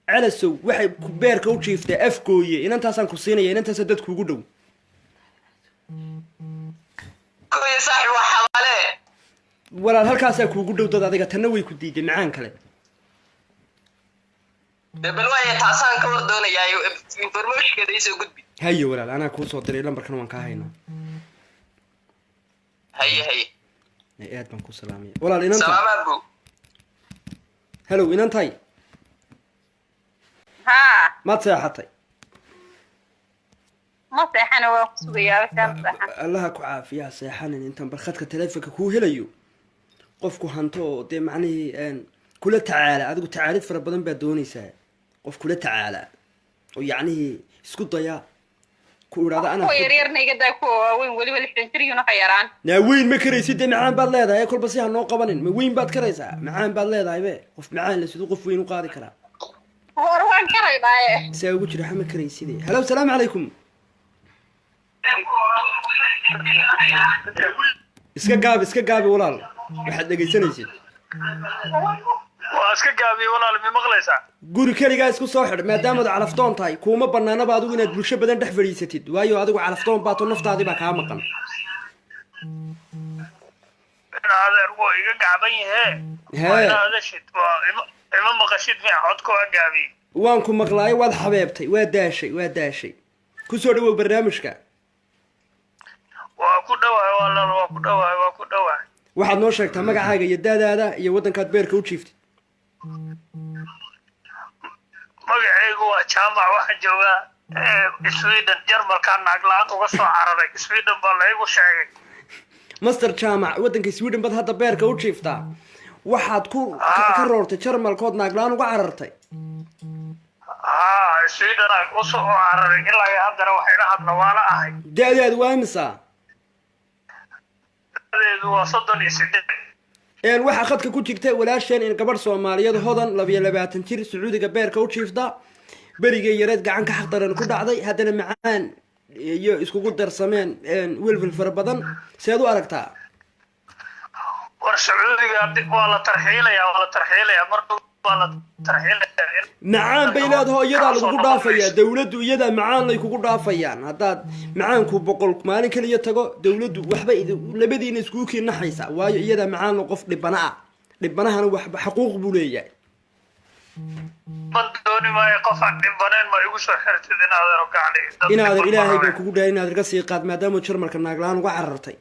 calasow waxay beerka u jiiftay afkooye inantaasaan ku siinaya inantaas dadku ugu dhow kooye saaxiib waxa wale walaal halkaas ay kuugu dhow dad adiga tanna way ku diiday macaan kale bal way taasaan ka war doonayaa information-keeda isoo gudbi haye walaal anaa ku soo diray lambarkan waan ka haynaa haye aad baan ku salaamay walaal inanta salaamaadu hello inantay ha ma seexatay ma seexana waa ku sugayaa kan seexan Allah ku caafiya seexanin intan barkhadka telefoonka ku helayo qofku hanto de macnaheedu kula tacaala adigu tacaalid fara badan baa doonaysaa qof kula tacaala oo yacni isku daya ku iraada ana yaryarna iga daa ku weyn waliba 60 jiriyuna ka yaraan na weyn ma karaysid macaan baad leedahay kolba si aan noo qabanin ma weyn baad karaysaa macaan baad leedahay be qof macaan la sidoo qof weyn u qaadi karaa hor waan karaydaa saa ugu jira xama karaysid hello salaam alaykum iska gaabi walaal waxaad dhageysanaysid waa iska gaabi walaal ma maqlaysaa guri kaliga isku soo xidh maadaama aad calaftoon tahay kuma banaanaba adigu inaad bulsho badan dhex fadhiisatid waayo adigu calaftoon baa to naftaadii baa kaa maqan adeer waa iga gaaban yahay adeeshid waa ima maqashid ma codku waa gaabi waan ku maqlaay waad xabeebtay waa daashay ku soo dhawow barnaamijka waa ku dhawaay walaal waa ku dhawaay waxaad noo sheegtaa magacaaga iyo daadaada iyo waddankaad beerka u jiiftid magacaygu waa jaamac waxaan joogaa Sweden Jarmalka naaglaan uga soo cararay Sweden baa laygu sheegay master jaamac waddanka Sweden bad hadda beerka u jiiftaa waxaad ka roortay Jarmalkood naaglaan uga carartay Sweden aan u soo cararay ilaa haddana waxay la hadla wala ahay daadaadu waa imisa waa 38 waxa khadka ku jirta walaasheen in gabadh Soomaaliyeed hodan 22 jir Sacuudiga beerka u jiifta bariga yareed gacan ka xaqdaran ku dhacday haddana macaan iyo iskugu darsameen welwel fara badan seed u aragtaa war Sacuudiga waa la tarxiilaya marka waa la tarxiilaya macaan baylaad hooyada lagu dhaafayaa dawladdu iyada macaan lay kugu dhaafayaan haddaad macaanku boqol maalin kaliya tago dawladdu waxba labadiina isku keenaxaysa waayo iyada macaan loo qof dhibanahana wax xuquuq buu leeyahay dooni ma qof dhibaneen ma igu soo xirtid inaad ilaahay baa kugu dhaay inaad ka sii qaad maadaama Jarmalka naaglaan uga carartay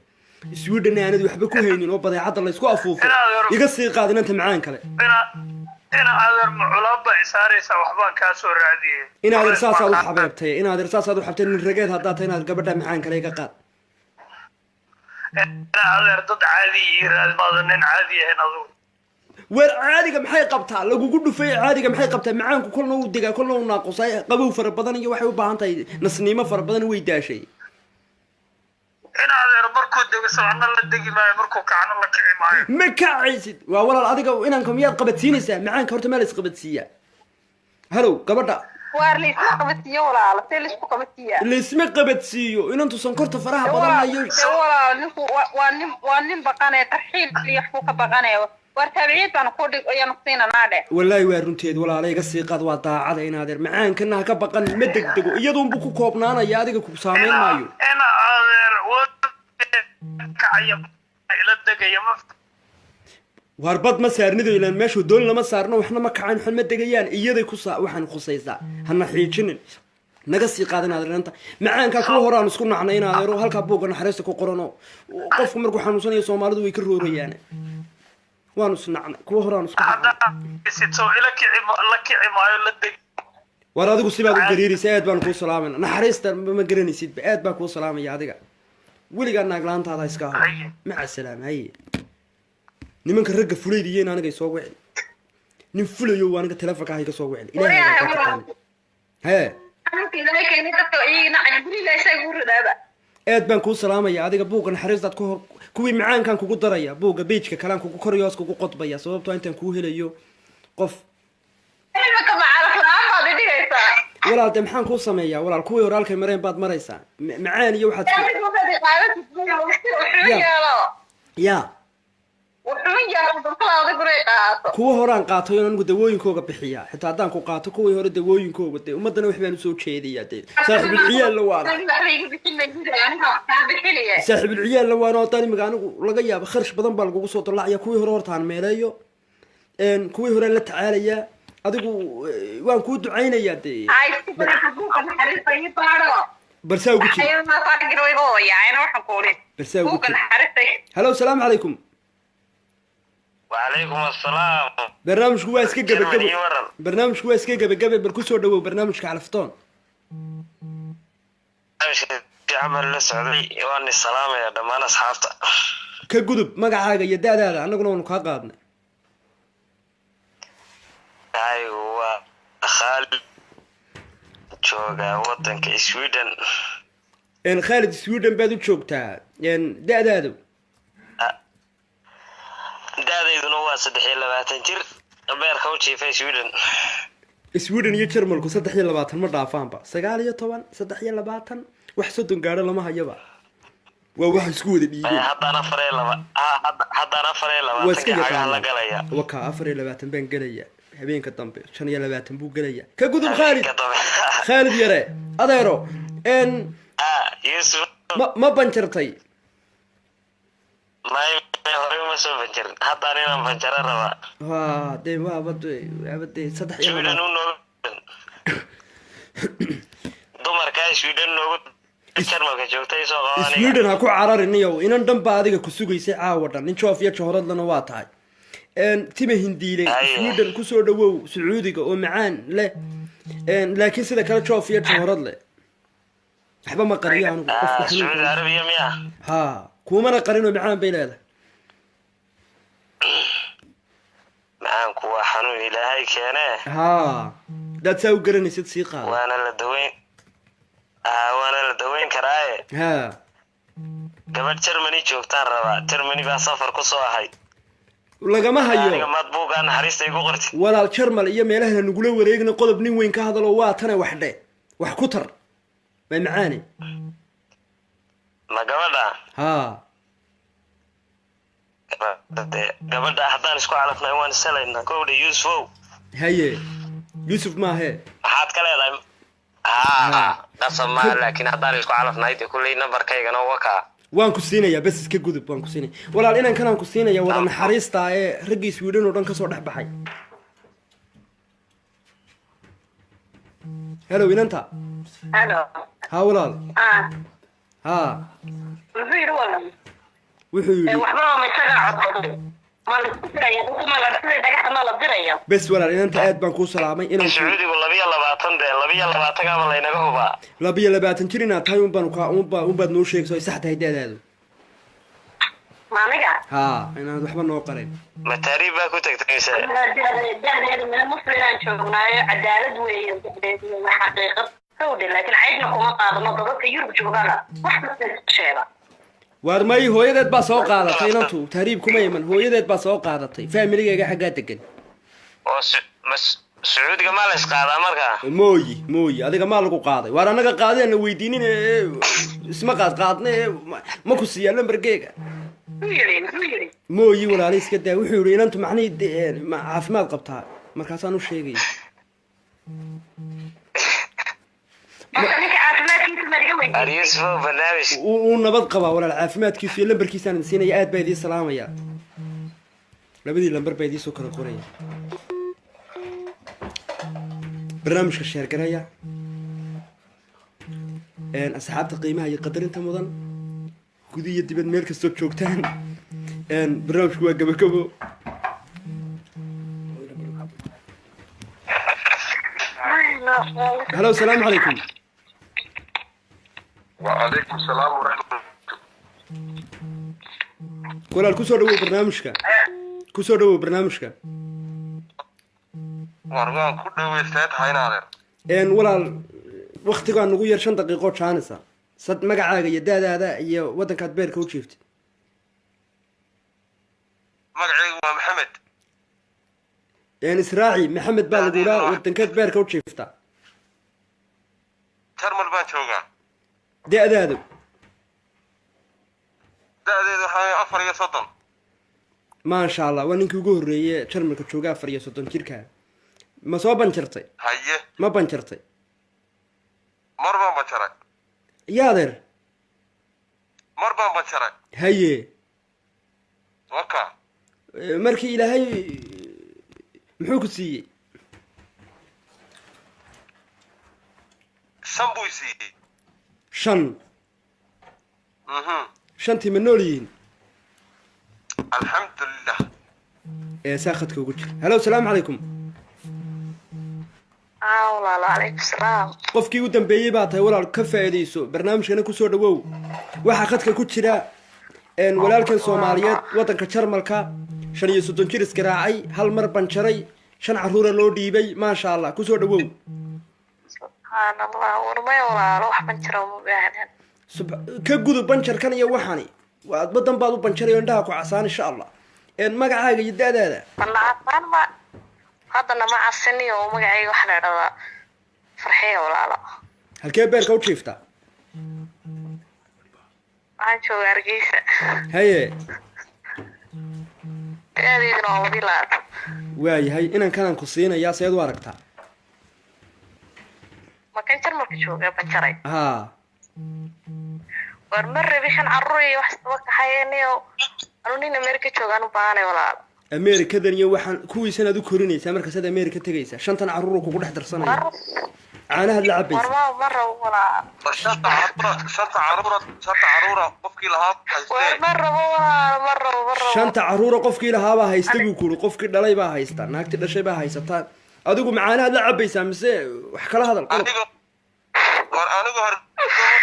Sweden aanad waxba ku haynin oo badeecada la isku afuufo iga sii qaad inta macaan kale adeer maculaaba isaaraysa waxbaan ka soo raadiyay inaad irsaas u xabtay nin rageed hadda tahay inaad gabadha macaan kale iga qaad adeer dad caadi iraadmada nin caadi ah adu weer caadiga maxay qabtaa lagugu dhufay caadiga maxay qabtaa macaanku kulna uu diga kulna uu naaqusay qabow fara badan iyo waxay u baahan tahay nasniimo fara badan way daashay adeer markuu dego saana la degi maayo markuu kacno la kici maayo ma kacaysid waa walaal adiga inaan kamiyad qabadsiinaysaa macaanka horta meel is qabadsiiya hello gabadha waar leesma qabadsiyo walaal leesma qabadsiya leesma qabadsiyo inantu sonkorta faraha badan ayo walaal ninku waa nin baqanay tarxiil iyo wax ka baqanay وارتابعيت بان كودي يا نقطينا نادي والله وارنتيد ولا عليك السيقاد وضاعد إن هذا معان كنا كبقى مدق دقو يدهم بكو كوبنانا يا دقو كوسامين مايو أنا أغير كعيب إلى الدقيقة واربط ما سارنيدو إلى المشي ودول لما صارنا وإحنا ما كعان حنا دقيان إيادي كوسا وحن خصيصا هنا حيجنن نقصي قادنا هذا أنت معان كل هوران نسكن عنينا هذا روح هالكابوق نحرسك وقرنا وقف مركو حنوسني يسوم مالدو يكرروا ريانه وانسنعنا كل هوران نسكن هذا يسيتو إلى كعي ما يلدق war adigu sibaad u gariiraysa aad baan kuu salaamayna naxariista ma garanaysid aad baan kuu salaamaya adiga weligaa naaglaantaada iska hayo maca salaam haye nimanka ragga fuleydiyeen aniga soo wicin nin fulayo waa aniga telefoonka iga soo wicin ilaahay hee aad baan kuu salaamaya adiga buugga naxariistaad ku hor kuwii macaankan kugu daraya buugga beejka kalaan kugu koryoos kugu qodbaya sababtoo intaan kuu helayo qof walaal de maxaan kuu sameeyaa walaal kuwii horaalkay mareen baad maraysaa macaan iyo waxaad ya kuwa horaan qaatay anigu dawooyinkooga bixiyaa xitaa haddaan ku qaato kuwii hore dawooyinkooga dee ummaddana wax baan usoo jeediyaa dee saaxiibulciyaal la waana saaxiibulciyaal la waana oo daan imiga anigu laga yaabo kharash badan baa lagugu soo dallacaya kuwii hore hortaan meeleeyo kuwii horaan la tacaalayaa adigu waan kuu ducaynayaa dee barsaa ugu jir barsaa ugu jir halo salaamu calaykum وعليكم السلام برنامجku waa iska gabagabe barnaamijku waa iska gabagabe bal ku soo dhawow barnaamijka calaftoon عمل la socday waan salaamaya dhamaan asxaabta ka gudub magacaaga iyo daadaada annaguna waanu kaa qaadnay aywa Khalid jooga wadanka Sweden Khalid Sweden baad u joogtaa daadaadu daadayduna waa 23 jir beerka u jiifay Sweden iyo Jarmalku 23 ma dhaafaanba 19 23 wax sodon gaadho lama hayaba waa wax isku wada dhiibay haddana farey 20 la galaya waka 24 baan galaya habeenka dambe 25 buu galaya ka gudub Khalid yare adeero Yusuf ma banjartay hore ma soo banjar haddana inaan banjara raba dee waa abade 3 iyo dumarka Sweden noogu Jarmalka joogtay soo qabanaya Sweden ha ku cararinayo inan dhanba adiga ku sugaysay caawa dhan nin joof iyo johoradlana waa tahay tima hindiile Sweden ku soo dhawow Sacuudiga oo macaan leh laakiin sida kale joof iyo johorad leh waxba ma qariyo anigu qofka Sacuudi Arabiya miya ha kuumana qarino macaan bay leedahay macaan kuwa xanuun ilaahay keenee ha dad saa u garanaysid sii qaado waana la daweyn karaaye ha gabadh Germany joogtaan rabaa Germany baa safar ku soo ahay lagama hayo aniga madbuuga naxariista igu qortay walaal Jarmal iyo meelaha nagula wareegna qodob nin weyn ka hadalo waa tan wax ku tar bay macaani ma gabadha ha gabadha haddaan isku calafnay waan salayna kowda Yusuf haye Yusuf ma he waxaad ka leedahay qasama laakiin haddaan isku calafnay kulay numberkaygana waka waan ku siinayaa bas iska gudub waan ku siinay walaal inaan kanaan ku siinayaa wada naxariista ee ragii Sweden oo dhan ka soo dhaxbaxay hello inanta hello ha walaal ha wuxuu yiri waxba ma isaga codsaday ma la diraya kuma la diraya dhagaxna la diraya bas walaal inanta aad baan ku salaamay inaan Sacuudigu 22 ama laynaga hubaa 22 jir inaad tahay baad noo sheegayso sax tahay daadaadu maaniga ha inaad waxba noo qarin ma taariib baa ku tagtaysa daadaadu meel muslimaan joognaayo cadaalad weeye xaqiiqad sawdi laakiin caydna kuma qaadano dadka Yurub joogana wax sheega war may hooyadeed baa soo qaadatay inantu taariib kuma iman hooyadeed baa soo qaadatay familigayga xagga degan oo Sacuudiga ma la isqaadaa markaa mooyi adiga ma lagu qaaday war anaga qaadayna weydiinin isma qaadne ma ku siiyaan lambarkeega mooyi walaali iska daa wuxuu yidhi inantu macnihii caafimaad qabtaa markaasaan u sheegaya uu nabad qabaa walaal caafimaadkiisu iyo lambarkiisaan siinaya aad baa idiin salaamaya labadii lambar baa idiin soo kala qoraya barnaamijka sheergaraya asxaabta qiimaha iyo qadarinta mudan gudi iyo dibad meel kastoo joogtaan barnaamijku waa gabagabo halo asalaamu calaykum وعليكم السلام ورحمة الله. walaal kusoo dhawow barnaamijka kusoo dhawow barnaamijka wargaan ku dhaweysteed haynaadeen walaal waktigaa nugu yar 5 daqiiqo jaanisa sad magacaaga iyo daadaada iyo waddankaad beerka u jiiftay magacaygu waa maxamed israaci maxamed baa lagu yidhaa waddankeed beerka u jiiftaa jarmal baan joogaa da-daadu da-deedu waxaa 34 maasha allah waa ninkii ugu horreeye jarmalka jooga 34 jirkaa ma soo banjartay haye ma banjartay mar baan banjaray yaa adeer mar baan banjaray haye waka markii ilaahay muxuu ku siiyey shan buu siiyey 5 shantii ma nool yihiin alxamdulilah saakadka ugu jira halo asalaamu calaykum walaalo calaykum salaam qofkii u dambeeyey baa tahay walaal ka faa'iidayso barnaamijkana kusoo dhawow waxaa khadka ku jira walaalkan soomaaliyeed waddanka jarmalka 35 jir iskaraacay hal mar banjaray 5 carruura loo dhiibay maasha allah kusoo dhawow subxaanallah warmay walaalo wax banjaro uma baahnan ka gudub banjarkan iyo waxani waad badan baad u banjarayo indhaha ku casaan insha allah magacaaga iyo da-daada malacasaan ma haddana ma casiniyo oo magacayga waxa la idhahdaa farxiya walaalo halkee beerka u jiiftaa waxaan joogaa hargeysa haye da-adeeduna waa 22 waayahay inankanan ku siinayaa seed u aragtaa makan jarmalka jooga banjaray haa war ma rabi 5 carruur iyo wax saba kaxaynayo anu nin Amerika joogaan u baahanay walaal Amerikadan iyo waxaan kuwiisan aad u korinaysaa markaas aad Amerika tagaysaa 5 carruur kugu dhex darsanaya caanaha la cabaysa war ma rabo walaal shanta caruura qofkii lahaa war ma rabo walaal ma rabo 5 carruur qofkii lahaa baa haysta buu kuri qofkii dhalay baa haysta naagti dhashay baa haysataa adigu macaanaha la cabaysaa mise wax kala hadal anigu har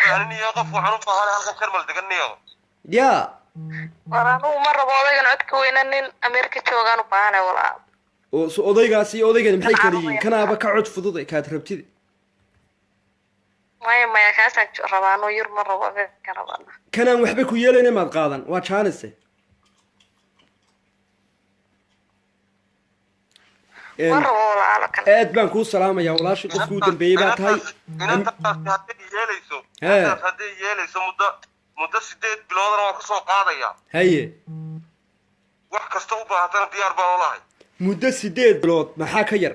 baaniyo qof waxaan u baahan halkan jarmal deganiyo yaa war anu ma rabo odaygan codka weyna nin Amerika joogaan u baahanay walaal oo odaygaasi odaygan maxay kala yihiin kanaaba ka cod fudud ay kaad rabtid maya kaasaan rabaano yur ma rabo ka rabana kanaan waxba ku yeelayna maad qaadan waa jaanise ma rabo walaalo kan aad baan kuu salaamayaa walaashii qofkii u dambeeyey baa tahay haddii yeelayso muddo 8 biloodna waan kusoo qaadaya haye wax kasta u baahatana diyaar baan olahay muddo 8 bilood maxaa ka yar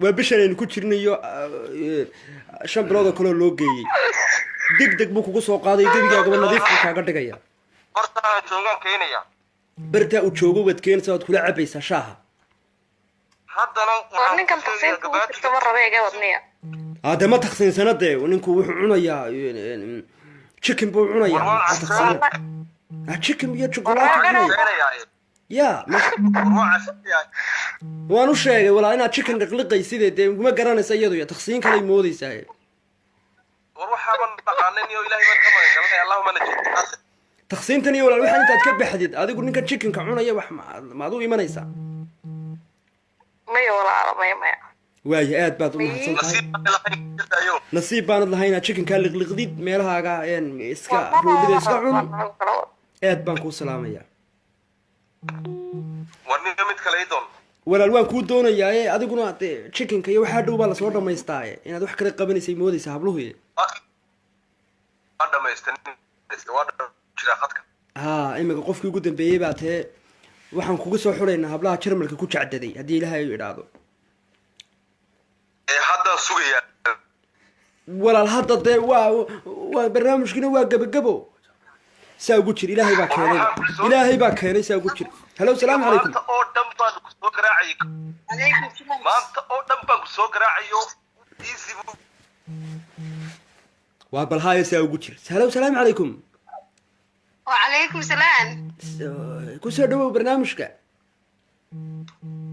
waa bishan aynu ku jirnayo 5 bilood oo kale loo geeyey degdeg buu kugu soo qaaday gebigaagaba nadiif buu kaaga dhigaya bartaa joogaan keenaya bartaa uu joogo waad keenaysaa waad kula cabaysaa shaaha haddana war ninkan taqsiinka u jirto ma rabo iga wadniya hadda ma taqsiinsana dee ninku wuxuu cunayaa chicken buu cunayaa chicken iyo chocolate ya waan u sheegay walaa inaad chicken liqliqay sidee dee kuma garanaysa iyadu ya taqsiin kale moodaysaa war waxaaban dhaqaanin iyo ilaahay baan ka magangalnay allahuma najid taqsiintan iyo walaa waxaan intaad ka baxdid adigu ninkan chickenka cunaya wax maad u imanaysaa maya walaalo maya waayo aad baad u mahadsan tahay nasiib baanad lahayn inaad chickenkaa liqliqdid meelahaaga iska roobida iska cun aad baan kuu salaamayaa war ninka mid kale idon walaal waan kuu doonayaa adiguna dee chickenka iyo waxaa dhow baa lasoo dhamaystaa inaad wax kale qabanaysay moodaysa habluhu waa dhamaystan waa jira khadka ها إما قف يقول دم بيباته waxaan kugu soo xulaynaa hablaha jarmalka ku jacdaday hadii ilaahay uu iraado hadda sugaya walaal hadda de waa barnaamijkina waa gabagabo saa ugu jir ilaahay baa keenay saa ugu jir hello salaam alaykum maanta oo dhan baan ku soo garaacay maanta oo dhan baan ku soo garaacayo easy waa bal haye saa ugu jir hello salaam alaykum وعليكم السلام kusoo dhawow barnaamijka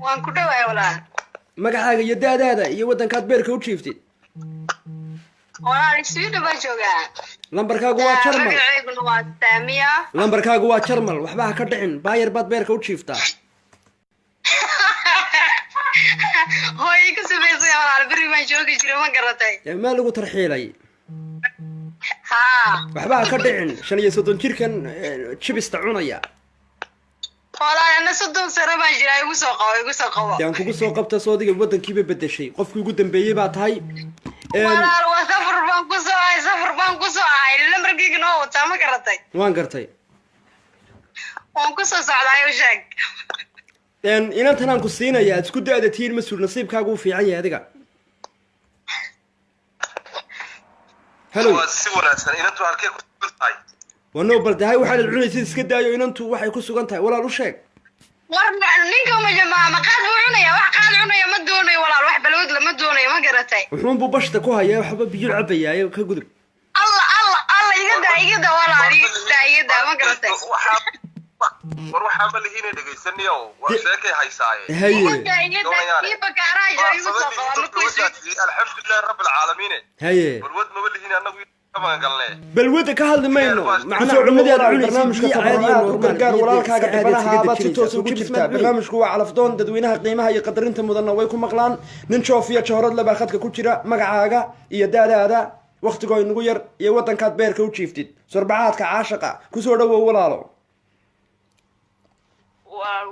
waan ku dhawaay walaal magacaaga iyo daadaada iyo wadankaad beerka u jiiftid walaal Sweden baan joogaa lambarkaagu waa jarmal magaceyguna waa Saamiya lambarkaagu waa jarmal waxba ha ka dhicin baayar baad beerka u jiiftaa hooy ku sameysay walaal bari ma joogi jiray ma garatay ma lagu tarxiilay ها waxba ka dhicin 35 jirkan chibista cunaya walaal ana 30 sano baan jiray igu soo qabo yaan kugu soo qabta soodiga wadankiiba bedeshay qofkii ugu dambeeyay baa tahay walaal waa safar baan ku soo ahay lambarkayga noo wata ma garatay waan gartay waan ku soo socday oo sheeg inantan aan ku siinayaa isku daadatiin masuul nasiibkaagu u fiican yahay adiga hello si wanaagsan inantu halkee ku sugan tahay wano baldahay waxa la cunaysid iska daayo inantu waxay ku sugan tahay walaal u sheeg war ninka ma jamaa ma qaad cunaya wax qaad cunaya ma doonayo walaal wax balwad lama doonayo ma garatay wuxuu buu bashta ku hayaa waxba biyo cabayay ka gudub Allah iga daa walaal iga daa ma garatay war waxa ma lihiin dhageysaniyo war sheekay haysaaye haye alxamdulillah rabbil alamin haye warwad ma lihiin anagu kama galnay balwada ka hadli mayno macna culimada barnaamijka tabarucaad u gargaar walaalkaaga dhibanaha baad si toos ugu jirtaa barnaamijku waa calafdoon dadweynaha qiimaha iyo qadarinta mudan way ku maqlaan nin joofiya jahrad laba khadka ku jira magacaaga iyo daadaada waqtiga inagu yar iyo wadankaad beerka u jiiftid surbacaadka caashaqa ku soo dhawow walaalo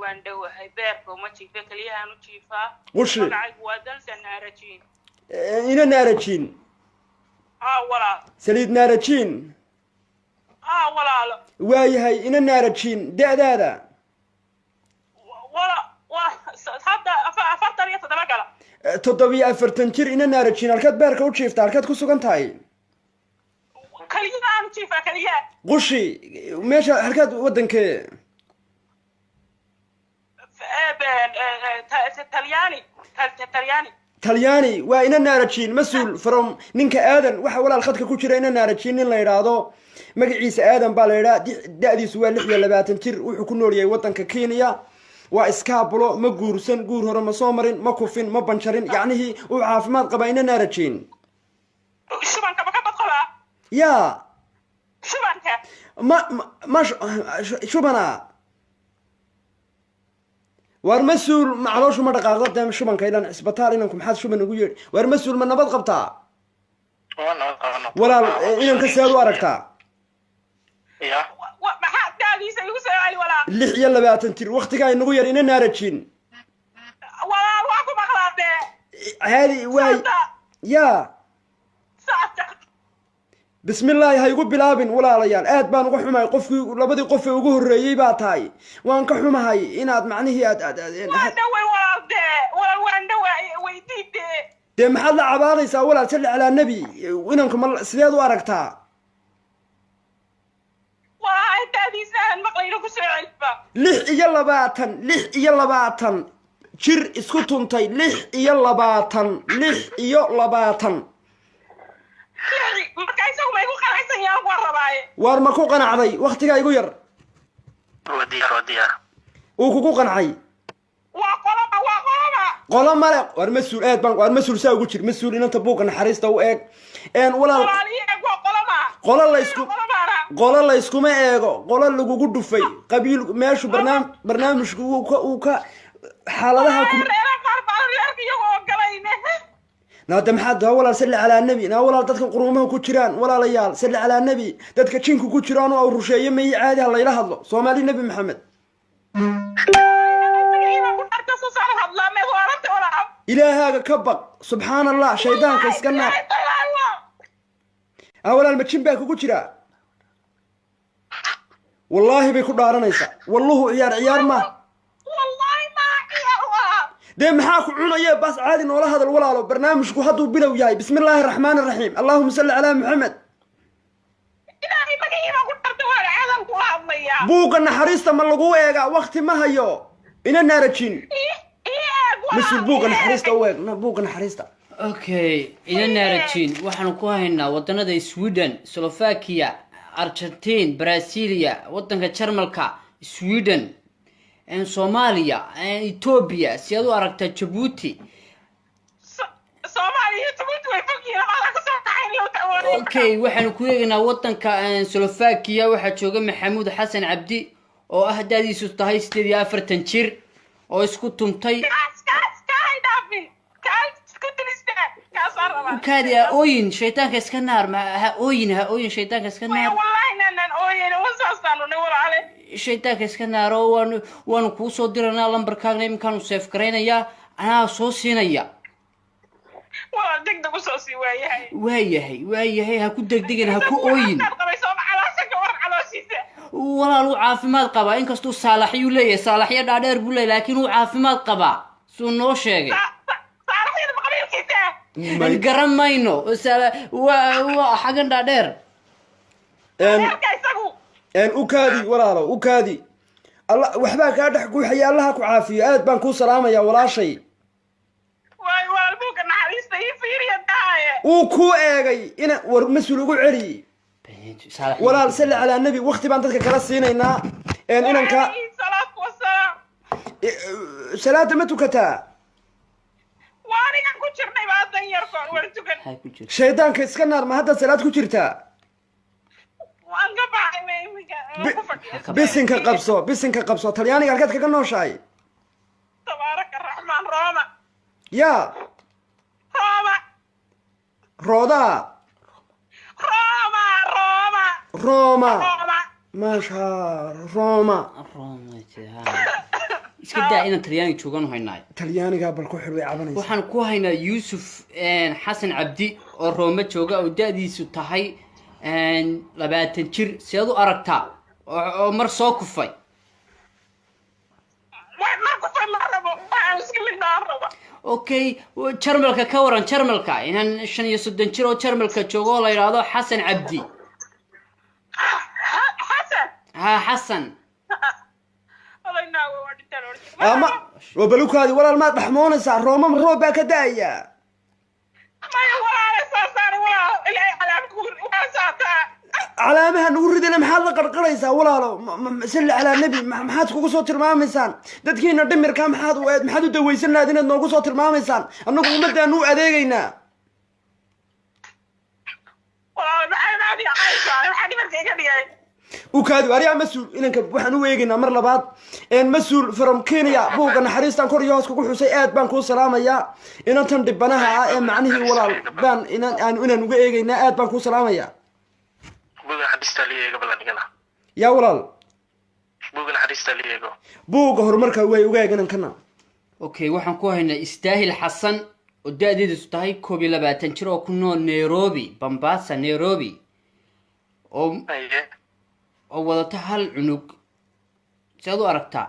waan dhawahay beerka uma jiifo kaliyahan u jiifaa magacaygu waa dansan naarajin ina naarajin walaal saliid naarajin walaalo waayahay ina naarajin da'daada hadda 47 gala 47 jir ina naarajin halkaad beerka u jiiftaa halkaad ku sugan tahay kaliyahan u jiifaa kaliyahan qushi meesha halkaad wadankee talyaani waa ina naarajin mas-uul from ninka aadan waxa walaal khadka ku jira ina naarajin nin la yidhaahdo magaciisa aadan baa la yidhaa da-diisu waa 26 jir wuxuu ku nool yahay wadanka Kenya waa iskaabulo ma guursan guur hore ma soo marin ma kufin ma banjarin yacnihii uu caafimaad qaba ina naarajin shubanka ma ka badqaba ya shubanka ma shubana war mas-uul macalooshu ma dhaqaaqdo dee shubanka ilan cisbitaal inanku maxaad shuban ugu yeedhi war mas-uul ma nabad qabtaa walaal inanka seed u aragtaa maxaa daadiisa igu soo celi walaal 26 jir waqtigaa inagu yar ina naarajin walaal waa ku maqlaadee caadi waay ya بسم الله هاي قب بلابن ولا ليال آد بان قحمة قف لبدي قف وجوه الرئيبة تاي وان قحمة هاي إن آد معنيه آد وندوي ويديد ده محل عبارة يسوي تسلي على النبي وإنكم سياد واركتها وانت هذه سهل مقلينك سعيبة لح يلا باتن شر اسكتون تاي لح يلا باتن war ma ku qanacday waqtiga igu yar wadiya uu ku qancay qola male war mas'uul aad baan war mas'uul saa ugu jir mas'uul inta buuqa naxariista u eeg walaal qola la isku ma eego qola lagu dhufay qabiil meeshu barnaamijku uu ka xaaladaha ku نادى محد ولا سل على النبي نا ولا دتك قرومه ku jiraan wala layaal sal ala nabi dadka jinku ku jiraan oo rusheeyay may caadi la ila hadlo Soomaali nabi maxamed ilaahaga ka baq subhanallah shaydaanka iska naar awala ma jin baa kugu jira والله بيكون دارنيسا والله عيار ما والله ما عيار دي محاكو عنا بس عادي نولا هذا الولا برنامجكو هادو بلو جاي بسم الله الرحمن الرحيم اللهم صل على محمد إلهي مقيمة قلت ولا عالم كوهضيا بوغا نحريستا ما لغو ايغا وقت ما هيو إنا نارجين مسل بوغا نحريستا ويغ بوغا نحريستا اوكي إنا نارجين waxaan ku haynaa wadanada Sweden Slovakia Argentina Brasilia wadanka Jarmalka Sweden and Somalia and Ethiopia si aad u aragtaa Djibouti Somalia Djibouti way fogiina ma ka soo taxay loo taawado okay waxaan ku eegnaa wadanka Slovakia waxa jooga Maxamuud Xasan Cabdi oo ah daadiisu tahay 48 jir oo isku tumtay وكادي أوين شيطان كسكنار ما أوين شيطان كسكنار والله إننا أوين وصاصنا نقول عليه شيطان كسكنار وان كوسو ديرنا لمبركان نيم كانوا سيف كرينا يا أنا صوصينا يا والله دق صوصي وهي هكو دق هكو أوين والله لو عافمات قبا إنك استو صالحي ولا صالحي دادير بولا لكن هو عافمات قبا سو نو شيء القرن ماينو وحاجن دادير ان اوكادي ولاalo اوكادي الله waxba ka dhaxku xayalaha ku caafiyo aad baan ku salaamaya walaashay way walbuka naxariista ii fiiriya tahay uu ku eegay ina war masuul ugu celi walaal sal ala nabi waqti baan dadka kala siinaynaa inanka salaatu wasalaam salaata ma tukataa waaniga ku jirnay baadan yarkoon war tukan shaydaanka iska naar ma hadda salaad ku jirtaa waan ka baxay imika bisinka qabso talyaaniga halkaad kaga nooshahay tabaaraka raxmaan rooma ya روما ما شاء روما iska daa inaan talyaani joogano haynaa talyaaniga bal ku xirway cabanaysa waxaan ku haynaa Yusuf Xasan Cabdi oo Rooma jooga oo daadiisu tahay 20 jir si aad u aragtaa oo mar soo kufay okay Jarmalka ka waran Jarmalka inaan 35 jir oo Jarmalka joogo oo la yiraahdo Xasan Cabdi حسن أما وبلوكادي ولا الماء بحمون صار روما من روبا كدايا ما ولا صار ولا علامها نورد لنا محل قرقريسا ولا لا سل على النبي ما حد كوكو صوت المامسان ددكينا دمر كام حد واد ما حد دويسنا دينا نوكو صوت المامسان انو مدة نو اديغينا والله ما عادي عايشه حد ما تيجي وكادو أريا مسؤول إنك وحنو ويجينا مر لبعض إن مسؤول from كينيا بوجا نحريستان كوريوس كوكو حسيات بانكو سلامة يا إن أنتم دبناها معنيه ولا بان إن ويجينا آد بانكو سلامة يا بوجا حديث لي قبل أن يجينا يا ولال بوجا حديث لي يجو بوجا هرمركا ويجينا كنا أوكي وحن كوهنا يستاهل حسن ودادي دستاهي كوبي لبعتن شرو كنو نيروبي بامباسا نيروبي oo wadata hal cunug saad u aragtaa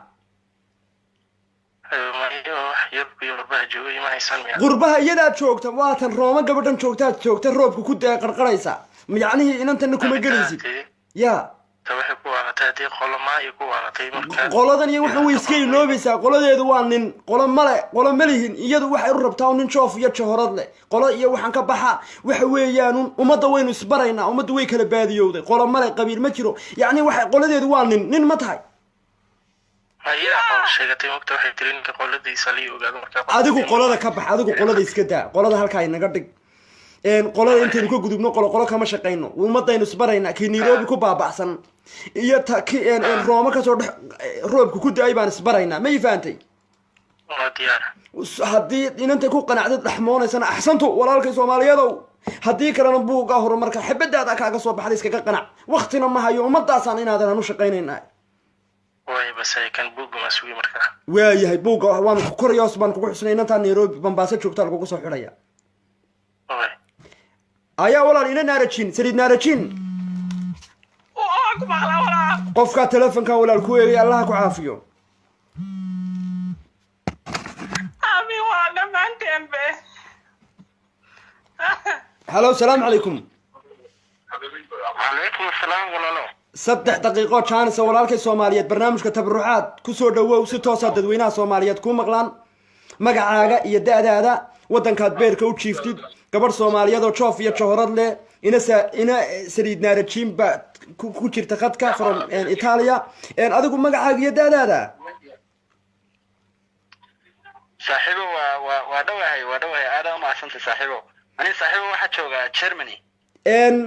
qurbaha iyada joogta waatan Rooma gabadhan joogta roobku ku daa qarqaraysa macnaheedu inantan kuma galaysid ya tawaxay ku waratay qolama ay ku waratay marka qoladan iyo waxa way iska iloobaysaa qoladeedu waa nin qolo malihin iyadu waxay u rabtaa nin joof iyo jahorad leh qolo iyo waxaan ka baxa waxa weeyaan umada waynu isbaraynaa umadu way kala baadiyowday qolo male qabiil ma jiro yaani waxa qoladeedu waa nin ma tahay ayada sheegatay waqti waxay tirin ka qoladiisa li ogaado marka adigu qolada ka bax adigu qolada iska daa qolada halka ay naga dhig qolada intaanu ka gudubno qolo kama shaqeyno umadaynu isbarayna ki Nairobi ku baabacsan iyo ta ki Rooma ka soo roobku ku daay baan isbaraynaa ma ifaantay haddii inanta ku qanacdad dhaxmoonaysan axsantu walaalkay Soomaaliyeedow haddii kalena buuga horumarka xibadaada kaaga soo baxday iska qanac waqtina ma hayo umadaasaan inaadan u shaqeynaynaa way basay kan buuga masuugi marka waayahay buuga waan ku korayos baan kugu xusnay inanta Nairobi Mombasa joogta lagu soo xidhaya ayaa walaal ina naarajin saliid naarajin qofka telefonka walaal ku eegay allah ku caafiyo abi waa dhammaanteen be halo salaamu calaykum calaykum asalaam walaalo 3 daqiiqo chance walaalkay Soomaaliyeed barnaamijka tabarucaad ku soo dhawow si toos ah dadweynaha Soomaaliyeed ku maqlaan magacaaga iyo da'daada wadankaad beerka u jiiftid gabar Soomaaliyeed oo joof iyo joorad leh ina saliid naarajin ba ku jirta qadka from Italia adigu magacaaga iyo da'daada saaxiibo waa dhawahay aad ma asanta saaxiibo ani saaxiibo waxa jooga Germany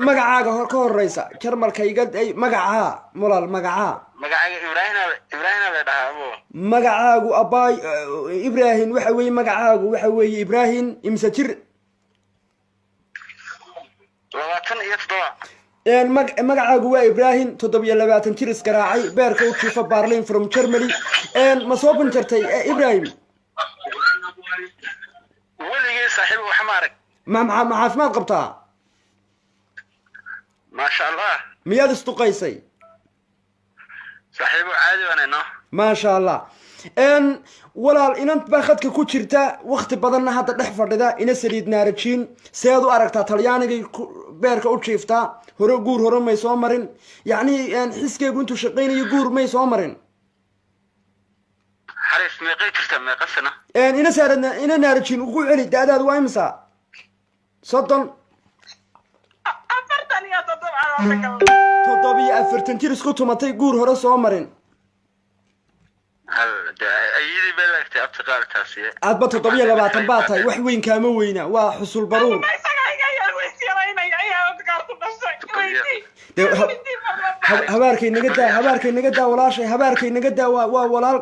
magacaaga hor ka horeysa jarmalka iga magaca mulal magacaa Ibrahim la dhahaabo magacaagu abay Ibrahim waxa weey magacaagu waxa weey Ibrahim imsa jir 27 magacaagu waa Ibrahim 27 jir iskaraacay beerka u jiifa Berlin from Germany ma soo banjartay Ibrahim waligii saaxiibo wax ma arag ma caafimaad qabtaa ما شاء الله مياد استقيسي صاحبه عادي وانا ما شاء الله ولا إن أنت باخدك كوتشرتا وقت بدلنا هذا الحفر ده إن سريد نارتشين سيادو أركتا طلياني بيرك أوتشيفتا هرو جور هرو ما يسومرين يعني نحس كي كنتو شقين يجور ما يسومرين حريف ما قيترتا ما قصنا إن سردنا إن نارتشين وقول علي ده وايمسا صدق تضبي أفرتن تيرسكو توماتي جور هرا سومرين أيدي بلغت أبتقال تاسية أدبا تضبي لبعتن باطاي وحوين كاموينا وحصول برور habaarkay naga daa walaashay habaarkay naga daa waa walaal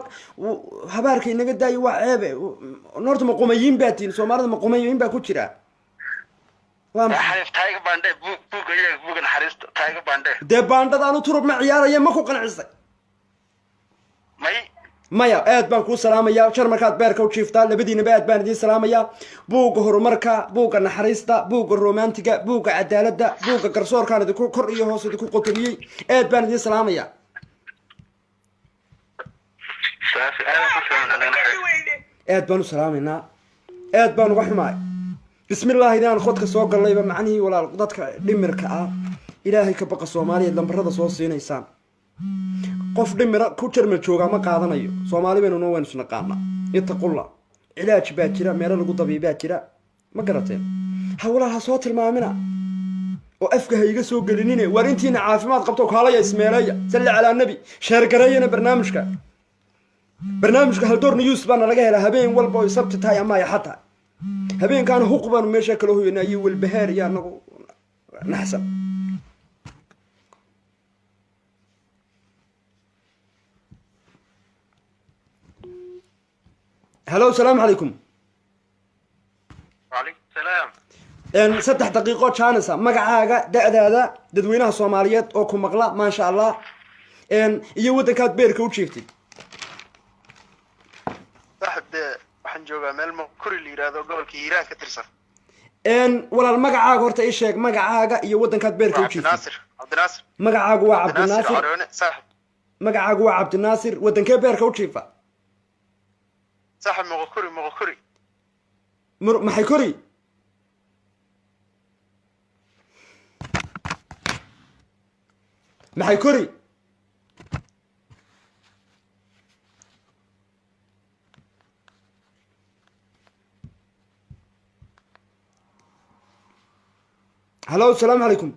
habaarkay naga daa waa ceebe noorta ma qumayin baatiin Soomaalida ma qumayin baa ku jira waa xariif tayga baandhe buugan xariista tayga baandhe de baandada aanu turub ma ciyaaraya ma ku qancisay maya aad baan ku salaamaya jarmarkaad beerka u jiiftaa labadiinaba aad baan idin salaamaya buuga horumarka buuga naxariista buuga romantiga buuga cadaaladda buuga garsoorkaan idinku kor iyo hoos idinku qotomiyey aad baan idin salaamaya aad baan u salaamaynaa aad baan uga xumaay بسم الله إذا خدك سوق الله يبقى معني ولا ضدك دمر كأ إلهي كبقى الصومالي لما برد صوص إنسان قف دمر كوتشر من شوقة ما قاعدنا يو صومالي بينو نوين سنقامنا يتقول الله علاج باكرة ميرا لقو طبيب باكرة ما قرأتين حولها صوت المامنة وأفكه يجي سوق قلنيني ورنتينا عافمات قبطوك هلا إسماعيلية سلي على النبي شاركرينا برنامجك هل دور نيوس بانا لقاها لهبين والبوي سبت هاي أما يحطها هبين كان حقبا مشاكل هو ينايي والبهار يا نحسن هلو السلام عليكم وعليكم السلام 3 دقيقة شانسة مقعاقة دعدادا ددوينها الصوماليات اوكو مقلا ما شاء الله يودكات بيركو وشيفتي واحد waxaan joogaa meel kuri la yiraahdo gobolka Hiiraan ka tirsan walaal magacaaga horta ii sheeg magacaaga iyo wadankaad beerka u jiifto Cabdinaasir magacaagu waa Cabdinaasir magacaagu waa Cabdinaasir wadankee beerka u jiifa saaxib moqokuri maxay kuri maxay kuri هلو السلام عليكم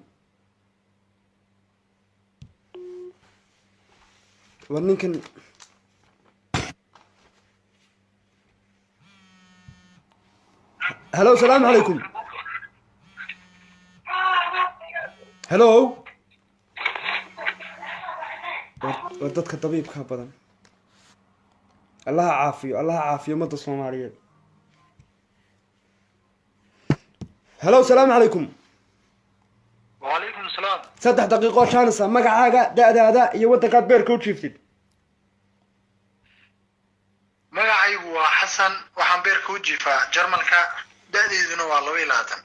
ورنينكن هلو السلام عليكم هلو وردتك الطبيب كابدا الله عافيه مدى الصومالية هلو السلام عليكم وعليكم السلام 3 دقيقة شانسة مقعاقة دادا iyo wadankaad beerka u jiiftid magacaygu waa Xasan waxaan beerka u jiifaa Jarmalka da'deeduna waa 22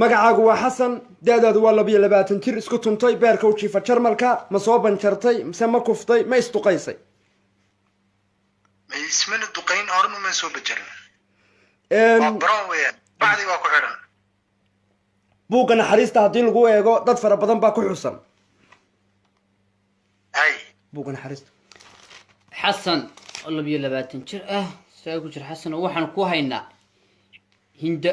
magacaagu waa xasan da-daadu waa 22 jir isku tuntay beerka u jiifa jarmalka ma soo banjartay mise ma kuftay ma isduqaysay ismana duqayn horna ma soo bajarin bro weeyaan bacdi waa ku xiran buugga naxariista haddii lagu eego dad fara badan baa ku xusan hay buugga naxariista xasan oo 22 jir ah saa ku jir xasan waxaan ku haynaa hinda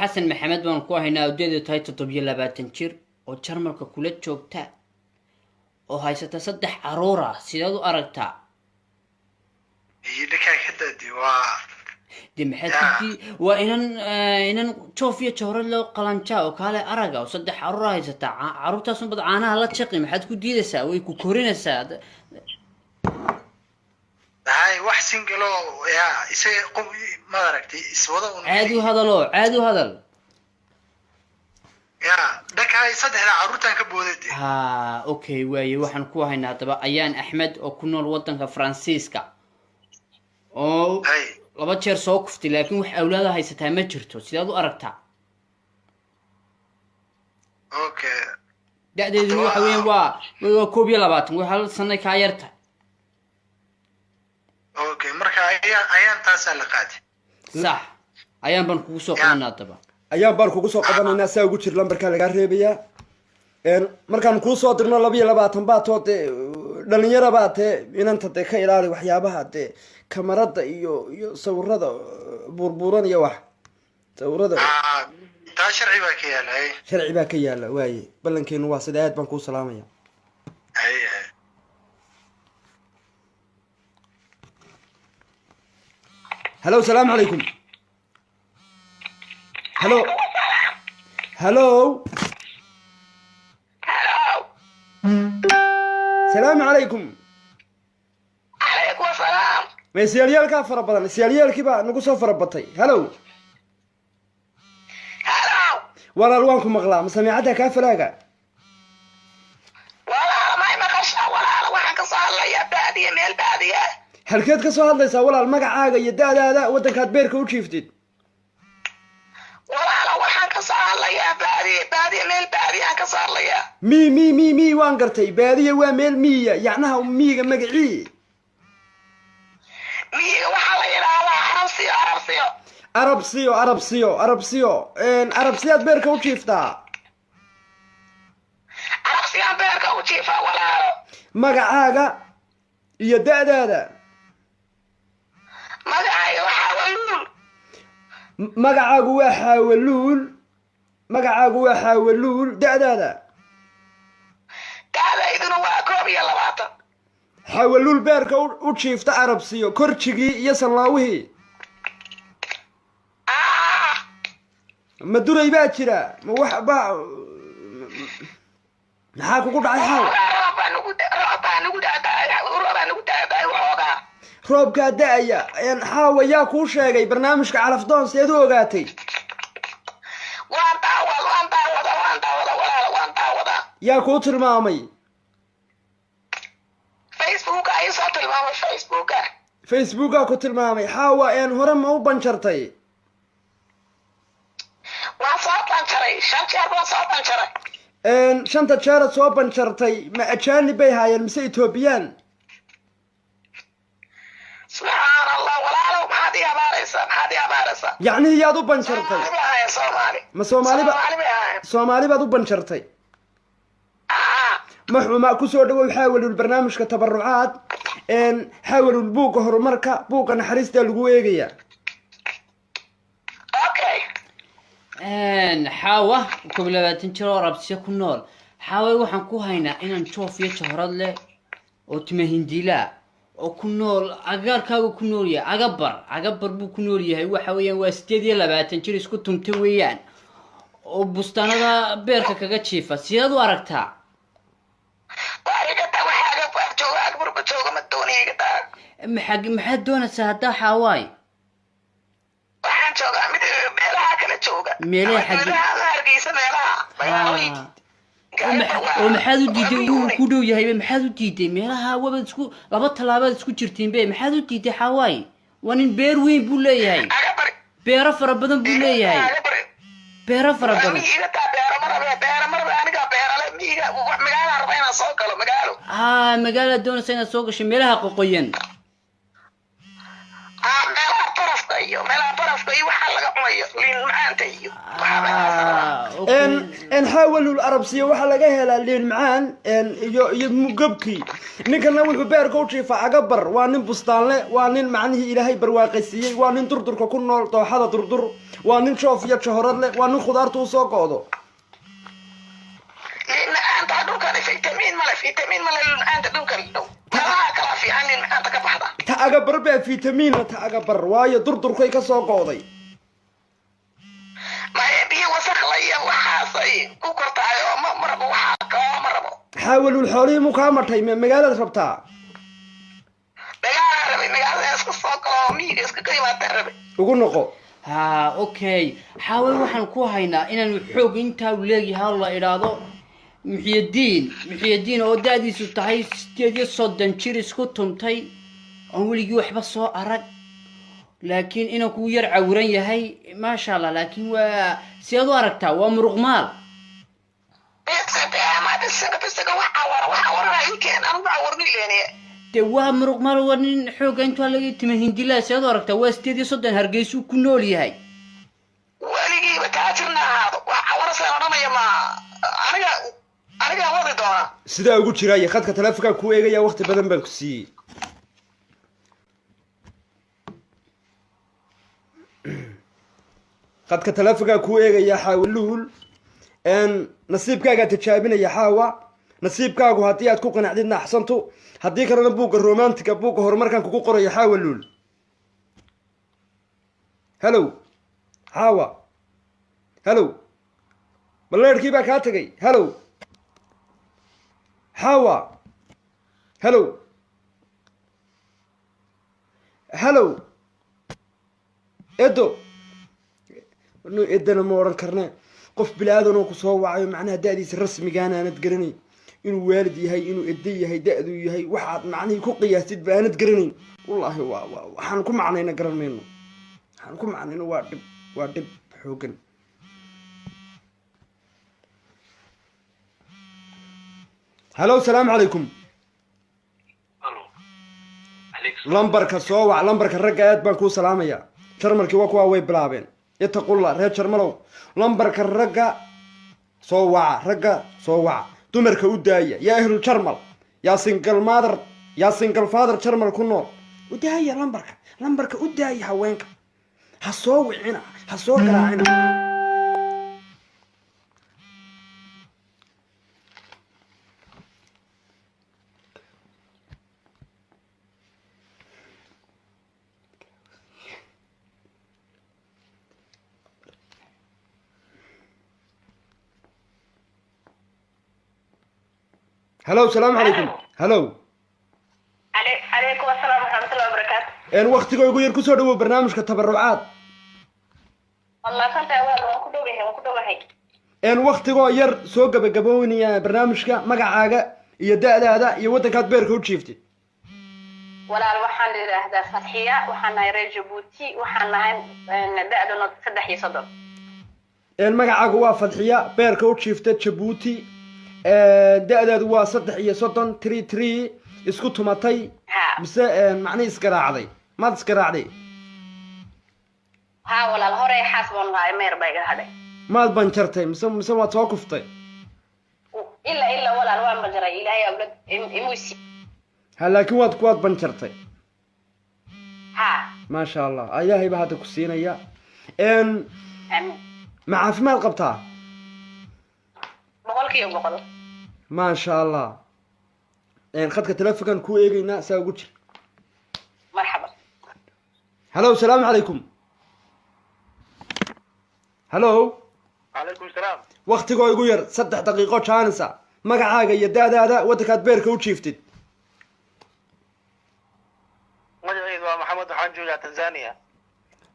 xasan maxamed baan ku haynaa awdeedu tahay 27 jir oo jarmalka kula joogta oo haysata 3 caruur ah sidaad u aragtaa idinka xidadi waa maxaadkii waa inan joof iyo jawhar loo qalanjaa oo kale araga oo 3 caruur haysata caruurtaas bad caanaha la jaqi maxaad ku diidaysaa way ku korinaysaa hay wax singalo ya isaga qof ma aragtay iswada caadi u hadal ya dakay 3 caruurtan ka boodaytay ha okay waaye waxaan ku haynaa daba ayaan axmed oo ku nool wadanka Faransiiska oo laba jeer soo kuftay laakiin wax awlaada haysataa ma jirto sidaad u aragtaa okay da'deedu waxa weeyaan waa 22 way hal sano ka yarta okay marka ayaan taas la qaaday صح ayaan baan kugu soo qabanaa daba ayaan baan kugu soo qabanaynaa saa ugu jir lambarka laga reebayaa markaan kuu soo dirno 22 baatood dhalinyaro baatee inanta ka ilaali waxyaabaha kamarada iyo sawirada burburan iyo wax sawirada taa sharci baa ka yaala waaye balankeenu waa sida aad baan kuu salaamaya هلو السلام عليكم هلو السلام عليكم عليكم السلام ما سياليالك فربطن سياليالك با نقول سو فربطي هلو ولا الوانكم مغلا مسمعتها كافلاقه ولا ما مقشا ولا waxaan ka soo hadlaya baadiye meel baadiye halkeed ka soo hadlaysaa walaal magacaaga iyo daadaada wadankaad beerka u jiiftid walaal waxaan ka soo hadlayaa baadiye meel baadiye aan ka soo hadlayaa mi waan gartay baadiye waa meel miya yacnaha miyiga magacii miyiga waxaa la yidhaahdaa arabsiyaad beerka u jiiftaa arabsiyaan beerka u jiifaa walaalo magacaaga iyo da'daada magacaagu waa xaawaluul da'daada da'dayduna waa 21 xaawaluul beerka u jiifta arabsiyo korjigii iyo sanlaawihii ma duray baa jira ma wax ba maxaa kugu dhacay xaaw roobkaa da-aya xaawa yaa kuu sheegay barnaamijka calafdoon seed u ogaatay waan daawada yaa kuu tilmaamay facebookaa ku tilmaamay xaawa hore ma u banjartay waan soo banjaray 5 jeer baan soo banjaray 5 jeeraad soo banjartay ma ajaanib bay haayeen mise etoobiyaan سبحان الله ولا لو ما حد يبارسا يعني هي ادو بنشرتي ما سومالي بادو بنشرتي ما كسو دغو حاولوا البرنامج كتبرعات حاولوا البوق هرمركا بوق نحريستا لغو ايغيا اوكي حاوه قبل 20 جرو ربسي ku nool xaaway waxaan ku haynaa inaan joof iyo jahrad leh oo timo hindila oo ku nool agaarkaaga ku nool yahay agabar buu ku nool yahay waxa weeyaan waa 28 jir isku tumtay weeyaan oo bustaanada beerka kaga jiifa sidaad u aragtaa maxaad doonaysaa haddaa xaawaay waxaan joogaa meelaha kala jooga oo maxaad u diiday uu ku dhow yahay maxaad u diiday meelaha wabad isku laba talaabaad isku jirtiin be maxaad u diiday xawaay waa nin beer weyn buu leeyahay beero fara badan buu leeyahay beero fara badan miyiga taa beero maraba aniga beerale miyiga magaalo arba inaan soo galo magaalo magaalada doonaysa inaad soo gasho meelaha qoqoyan meelaha barafka iyo waxaa laga cunayo liin macaanta iyo حاولوا العربسية وحلا جهلا للمعان iyo mugabkii ninkana wuxuu beerka u jiifaa agabar waa nin bustaanle waa nin macnihii ilaahay barwaaqaysiyay waa nin durdurka ku nool dooxada durdur waa nin shoof iyo jahorad leh waa nin khudaarta u soo go'do macaanta dhulkan fitamiin male macaanta dhulkan talaha kala fiican in macaanta ka baxda ta agabar baa fitamiin ta agabar waayo durdurkay ka soo go'day حاولوا الحولي مكامرتي من مقالة ربطها وقول نقو اوكي حاول waxaan ku haynaa inaan xoog inta uu leeyahay la iraado muxiyadiin oo daadiisu tahay 8 jir isku tuntay oo waligi waxba soo arag laakiin inuu ku yar cawran yahay ma sha Allah laakiin waa sidoo aragtaa waa muruqmaal de waa muruqmaal waa nin xoog inta laga timo hindila sidoo aragtaa waa 8 hargeysu ku nool yahay waligii taajirna waxa warsan oranaya ma aniga wadi doona sida ugu jiray khadka telefoonka ku eegaya waqti badan baan ku siiyay khadka telefoonka ku eegaya xawluul nasiibkaaga tijaabinaya xaawa nasiibkaagu haddii aad ku qanacdidna axsantu haddii kalena buugga romantiga buugga horumarkan kugu qorayo xawaluul hello xaawa hello baleerkii baa kaa tegay hello xaawa hello hello edo edana ma odhan karne qof bilaadan oo ku soo wacayo macnaha da'diisa rasmigaana aanad garanay inuu waalid yahay inuu edda yahay da'du yahay waxaad macnihii ku qiyaastid baanad garanayn wallaahi waxaan ku macnayna garan mayno waxaan ku macnayno waa dhib xoogan halo salaamu calaykum lambarka soo wac lambarka ragga aad baan kuu salaamayaa jarmalkii waa kuwaa way bilaabeen itaqulla reer jarmalow lambarka ragga soo waca dumarka u daaya yaa ahlu jarmal yaa single father jarmal ku nool u daaya lambarka u daaya haweenka ha soo wicina ha soo garaacina هلو السلام عليكم هلو عليكم السلام ورحمة الله وبركاته وقتك يقول يركسوا دو برنامج كتبرعات والله كنت أول وكدوبه وقتك ير سوق بجبوني برنامج مقعاقة يدأ هذا يودك هتبيرك وتشيفتي ولا الوحن هذا فتحية وحنا جيبوتي وحنا دأ دون صدح يصدر مقعاقة وفتحية بيرك وتشيفتي جيبوتي da'daadu waa 33 isku tumatay mise macnii iska raacday maad iska raacday walaal hore xasban lahay meer bay gaadhay maad banjartay mise waad soo kuftay illa walaal waan banjaray ilaahay awlad imuusi laakiin waad banjartay ma sha Allah ilaahay baa hadda ku siinaya ma caafimaad qabtaa ما شاء الله خدك تلفكن كو ايغينا سا ugu jir مرحبا هلو السلام عليكم هلو عليكم السلام وقتك oo igu yar 3 daqiiqo chance magacaaga iyo daadaada wadakaad beerka u jiiftid magacaygu waa maxamed waxaan joogaa Tanzania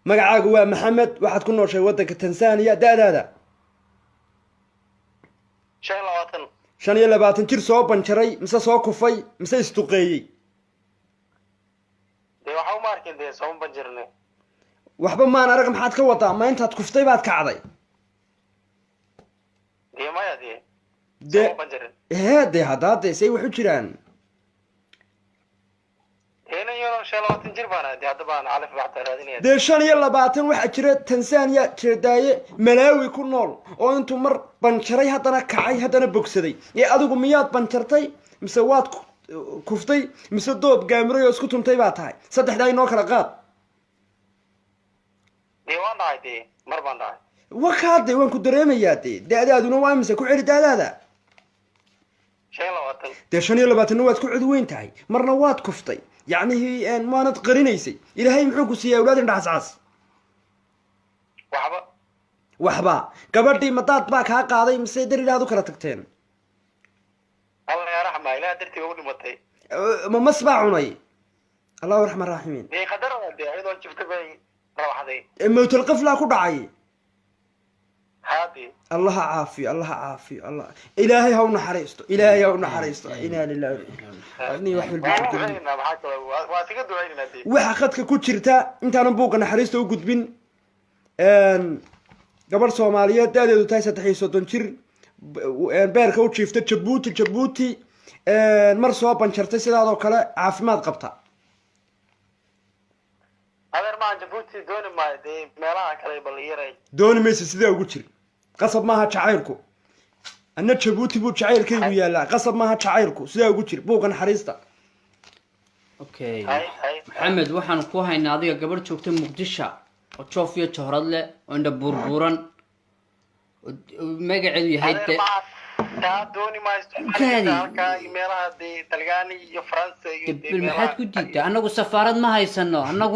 magacaagu waa maxamed waxaad ku nooshay wadanka Tanzania daadaada 25 jir soo banjaray mise soo kufay mise istuqeeyay waxa ma arkin soo banjarnay waxba maan arag maxaad ka wadaa ma intaad kuftay baad kacday dee maya dee de haddaa dee say wax u jiraan ina yaro 25 jir baan dee hadda baan calaf waxta raadinaya dee 25 waxaa jira Tansaaniya jeedaaye Malawi ku nool oo intuu mar banjaray haddana kacay haddana bogsaday ee adigu miyaad banjartay mise waad kuftay mise doob gaamiray oo isku tuntay baa tahay saddexdaa inoo kala qaad dee waan dhahay dee mar baan dhahay wakaade waan ku dareemayaa dee adaaduna waa mise ku celi daadaada 25 dee 25 waad ku cid weyn tahay marna waad kuftay يعني ما نتقرنيسي إلى هاي محوك سيا أولاد النحساس وحبا قبردي مطاط باك ها قاضي مسيدر إلى هذو كرتكتين الله يا رحمة إلى درتي أولي مطي ما مسبعوني الله يرحم الراحمين دي قدر ودي أيضا شفت بي روح دي موت القفلة كدعي هادي الله عافي الله عافي الله إلهي هون حريستو إلهي هون حريستو إنا لله أني واحد البيت waxa khadka ku jirta intaan buuqana xariista u gudbin gabar Soomaaliyeed daadeedu tahay 3 jir beerka u jiifta Djibouti mar soo banjartay sidaadoo kale caafimaad qabta adeer ma Djibouti dooni ma meelaha kale bal yaray dooni maysa sida ugu jir qasab maaha jacaylku anna Djibouti buu jacaylkaygu yaala qasab maaha jacaylku sida ugu jir buuqana xariista اوكي محمد waxaan ku haynaa adiga gabar joogta Muqdisho oo joofiyo johrad leh oo inda burburan magaceedu yahay dooni ma halka meelaha Talyaani iyo France iyo maxaad ku diiday anagu safaarad ma haysano anagu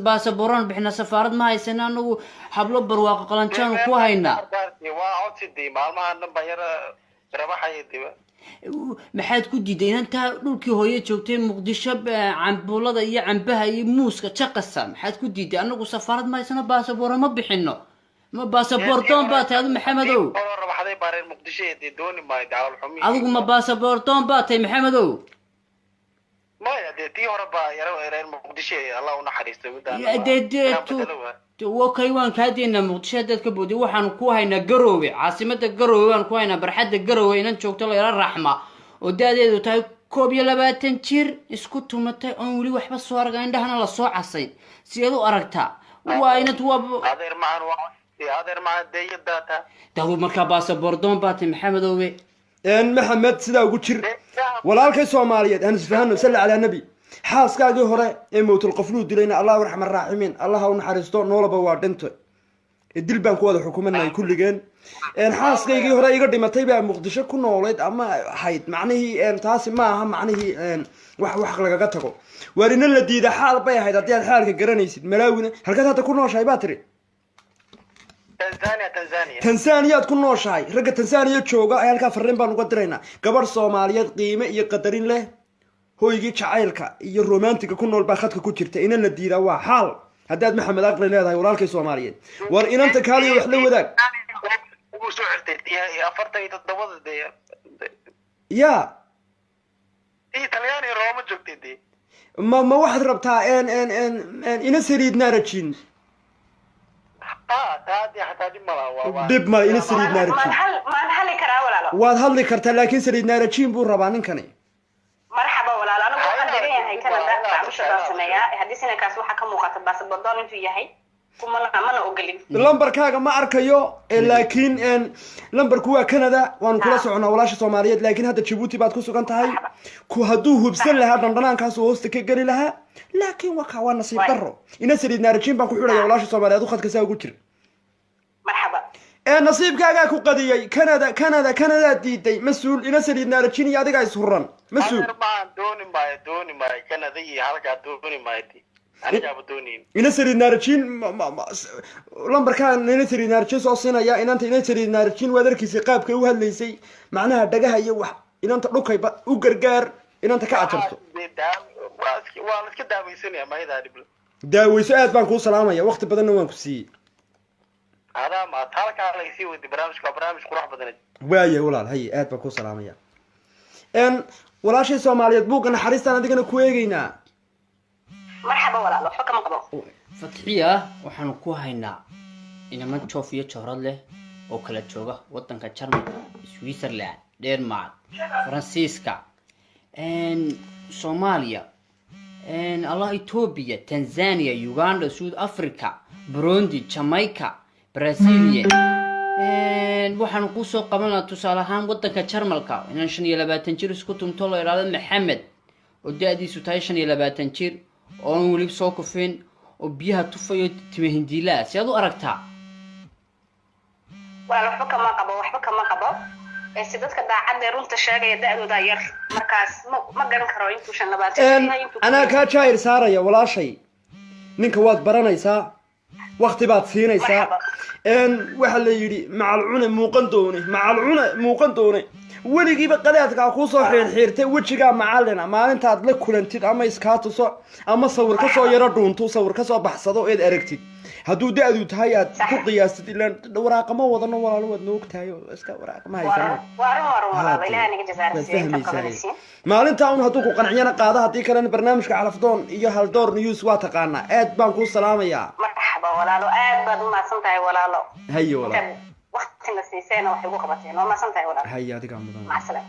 baasabooraan bixina safaarad ma haysano anagu hablo barwaaqo qalanjaan ku haynaa waa codsidii maalmaha dhanba yar rabaxayay maxaad ku diiday inta dhulkii hooyo joogtay Muqdisho cambuulada iyo cambaha iyo muuska jaqasa maxaad ku diiday anagu safaarad ma haysano baasaboor ma bixino ma baasaboor doon baa tahay Maxamedow rabaxday baareen Muqdisho ee dooni ma daalal xumi adigu ma baasaboor doon baa tahay Maxamedow ma ya tii hore baa yar reer Muqdisho Allah u naxariisto وكاي وان كادينا مقدشة dadka boodi waxaan ku haynaa Garowe caasimada Garowe waan ku haynaa barxadda Garowe inaan joogto la raxma oo daadeedu tahay 22 jir isku tumatay oo wali waxba soo aragay indhahana la soo casay sideedu aragtaa waa inad adeer ma deeyada dawo marka baasaboor doon baatay Maxamedowe محمد sida ugu jir walaalkay Soomaaliyeed aan isfahanno sallallahu alayhi nabi xaaskaagii hore ee mootul qoflu dilayna Allah yarxam arraahimin Allah ha u naxariisto noolaba waa dhinto dil baan ku wada xukumanay kulligeen xaaskaygii hore iga dhimatay baa Muqdisho ku nooleed ama hayd macnaheedu taasi ma aha macnaheedu wax lagaga tago warina la diiday xaal bay ahayd hadii aad xaalka garanaysid Malaawina halkaas hada ku nooshahay baa tiri Tansaaniya ku nooshahay raga Tansaaniya jooga ay halka fariin baan uga diraynaa gabar Soomaaliyeed qiime iyo qadarin leh hooyigii jacaylka iyo romantiga ku nool baa khadka ku jirta in la diidaa waa xaal haddaad Maxamed aqri leedahay walaalkay Soomaaliyeed war inanta kaaliyo wax la wadaag ugu soo xirtay afarta iyo todobada ya Talyaani Roma joogtay ma waxaad rabtaa ina sariid naarajin taadi hataa dib ma ina sariid naarajin ma hali karaa walaalo waad hadli kartaa laakiin sariid naarajin buu rabaa ninkani marxaba walaalo anigu waxaan leeyahay Canada baamusha sameeyaa hadii sanadkaas waxa ka muuqata baasaboor doon intuu yahay kuma mana ogolin lambarkaaga ma arkayo laakiin lambarku waa Canada waan kula soconaa walaasha Soomaaliyeed laakiin hadda Djibouti baad ku sugan tahay ku haduu hubsan lahaa dhandhanaankaas oo hoosta ka gali lahaa laakiin waxa waa nasiib daro ina sariid naarajin baan ku xidhay walaasha Soomaaliyeed u khadka saa ugu jir marxaba nasiibkaaga ku qadiyay Canada diiday mas'uul ina sariid naarajin iyo adiga is huran mas'uul dooni ma Canada iyo halka dooni ma aniga dooni ina sariid naarajin lambarkaan ina sariid naarajin soo siinaya inanta ina sariid naarajin wadarkiisa qaabka u hadlaysay macnaha dhagaha iyo wax inanta dhukay u gargaar inanta ka ajarto waa la iska daawaysanaya ma ida dib daawayso aad baan ku salaamaya waqti badanna waan ku siiyay هذا ما تالك على يسوي برامج قروح بدنا وايه ولا هي aad baan ku salaamaya walaashay Soomaaliyeed buuqana xariistan adigana ku eegayna marxaba walaalo xukam qabo Fatxiya waxaan ku haynaa inama joofiyo johrad leh oo kala jooga wadanka Jarmalka Switzerland Denmark Faransiiska Soomaaliya Allah Ethiopia Tanzania Uganda South Africa Burundi Jamaica Brazil waxaan ku soo qabanaa tusaale ahaan wadanka Jarmalka inaan 25 jir isku tunto la yiraahdo Maxamed oo da'diisu tahay 25 jir oo wali soo kufin oo biyaha tufayo timo hindiila si aad u aragtaa waxba kama qabo si dadka daacad runta sheegaya da'dooda yar markaas ma garan karo intuu 25 ana ka jaayir saaraya walaashay ninka waad baranaysaa waqti baad siinaysaa waxa la yiri macalcuna muuqan doone weligiiba qadaadka ku soo xirxirtay wajiga macalina maalintaad la kulantid ama iska tuso ama sawir ka soo yara dhuunto sawir ka soo baxsado eed aragtid hadduu da'du tahay aad ku qiyaastid ilaan waraaqama wadano walaalo wad noogtahay iska waraaqama haysan maalinta uu hadduu ku qanciyana qaada hadii kale barnaamijka calafdoon iyo hal door news waa taqaana aad baan ku salaamayaa marxaba walaalo aad baad u maasantahay walaalo hayo walaalo waqtiga siisayna waxay ugu qabatay noo maasantahay walaalo hayo adiga mudan macasalaam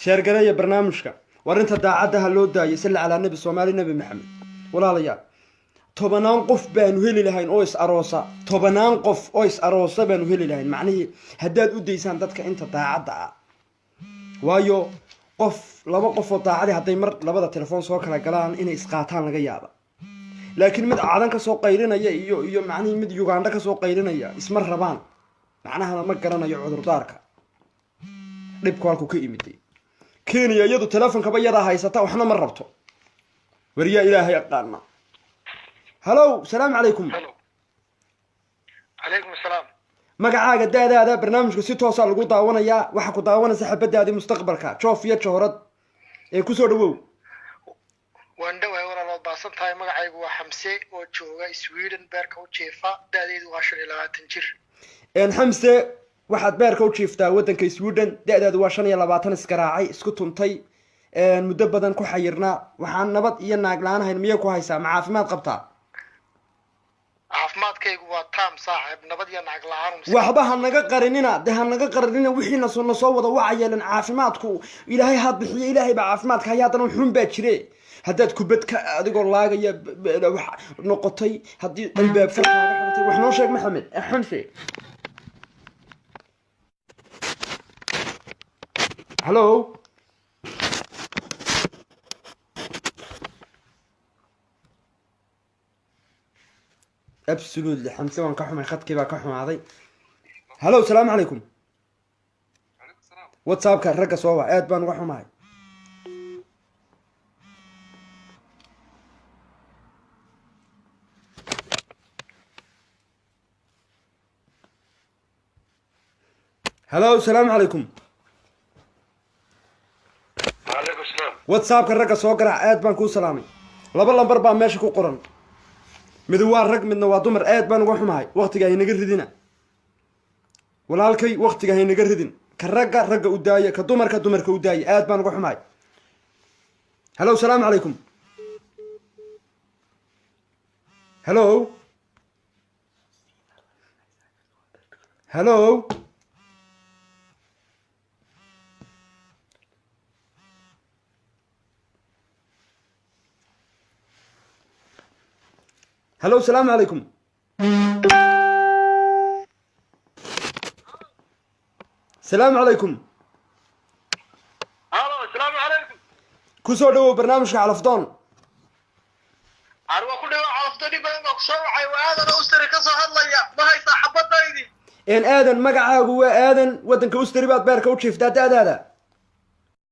sheer galaya barnaamijka warinta daacadaha loo daayay salla ala nabi Soomaali nabi Maxamed walaalayaal tobanaan qof baanu heli lahayn oo is aroosa tobanaan qof oo is aroosa baanu heli lahayn macnaheedu haddaad u deysaan dadka inta daacada ah waayo qof laba qof oo daacad ah haday mar labada telefoon soo kala galaan inay isqaataan laga yaabo laakiin mid aadan ka soo qaylinaya iyo macnaheedu mid Uganda ka soo qaylinaya isma rabaan macnaha ma garanayo cudurdaarka dhibku halku ka imiday Kenya iyadu telefoonka bayada haysata waxna ma rabto wariya ilaahay aqaana هلو السلام عليكم عليكم السلام magacaaga daadaada barnaamijka si toos ah lagu daawanaya waxa ku daawanaysa xabadaadi mustaqbalka joof iyo joorad ee ku soo dhawow waan dhawahay walaal baasan tahay magacaygu waa Xamse oo jooga Sweden beerka u jeefa da'deedu waa 25 jir Xamse waxaad beerka u jeeftaa wadanka Sweden da'deedu waa 25 iskaraacay isku tuntay muddo badan ku xayirna waxaan nabad iyo naag la'aan miya ku haysaa ma caafimaad qabtaa caafimaadkaygu waa taam saaxiib nabad iyo naag la'aan waxba hanaga qarinina wixiina soo wada wacayeelan caafimaadku ilaahay ha bixiyo ilaahay baa caafimaadka hayaadana xun baa jire haddaad kubad ka adigoo laagaya wax noqotay haddii albaab farkaaga xirtay wax noo sheeg Maxamed Xamse hello absolutely حمسة وان كحوم خد كيبا كحوم عادي هلو السلام عليكم واتساب كان رقص صوبا اد بان وحوم هاي هلو السلام عليكم وعليكم السلام واتساب كان رقص وقرع اد بان كو سلامي لبا لمبر بان ماشي كو قرن midwaa rag midna waa dumar aad baan uga xumahay waqtiga ay naga ridina walaalkay waqtiga ay naga ridin ka ragga u daaya ka dumarka u daaya aad baan uga xumahay hello salaamu calaykum hello hello هلو السلام عليكم السلام عليكم هلو السلام عليكم كسو دو برنامج على فضون أروى كل يوم على فضوني بانك صوحي وآذن أستري كسو هدليا ما هي صاحبة دايدي إن آذن مقعاق هو آذن ودنك أستري بات بارك وتشيف داد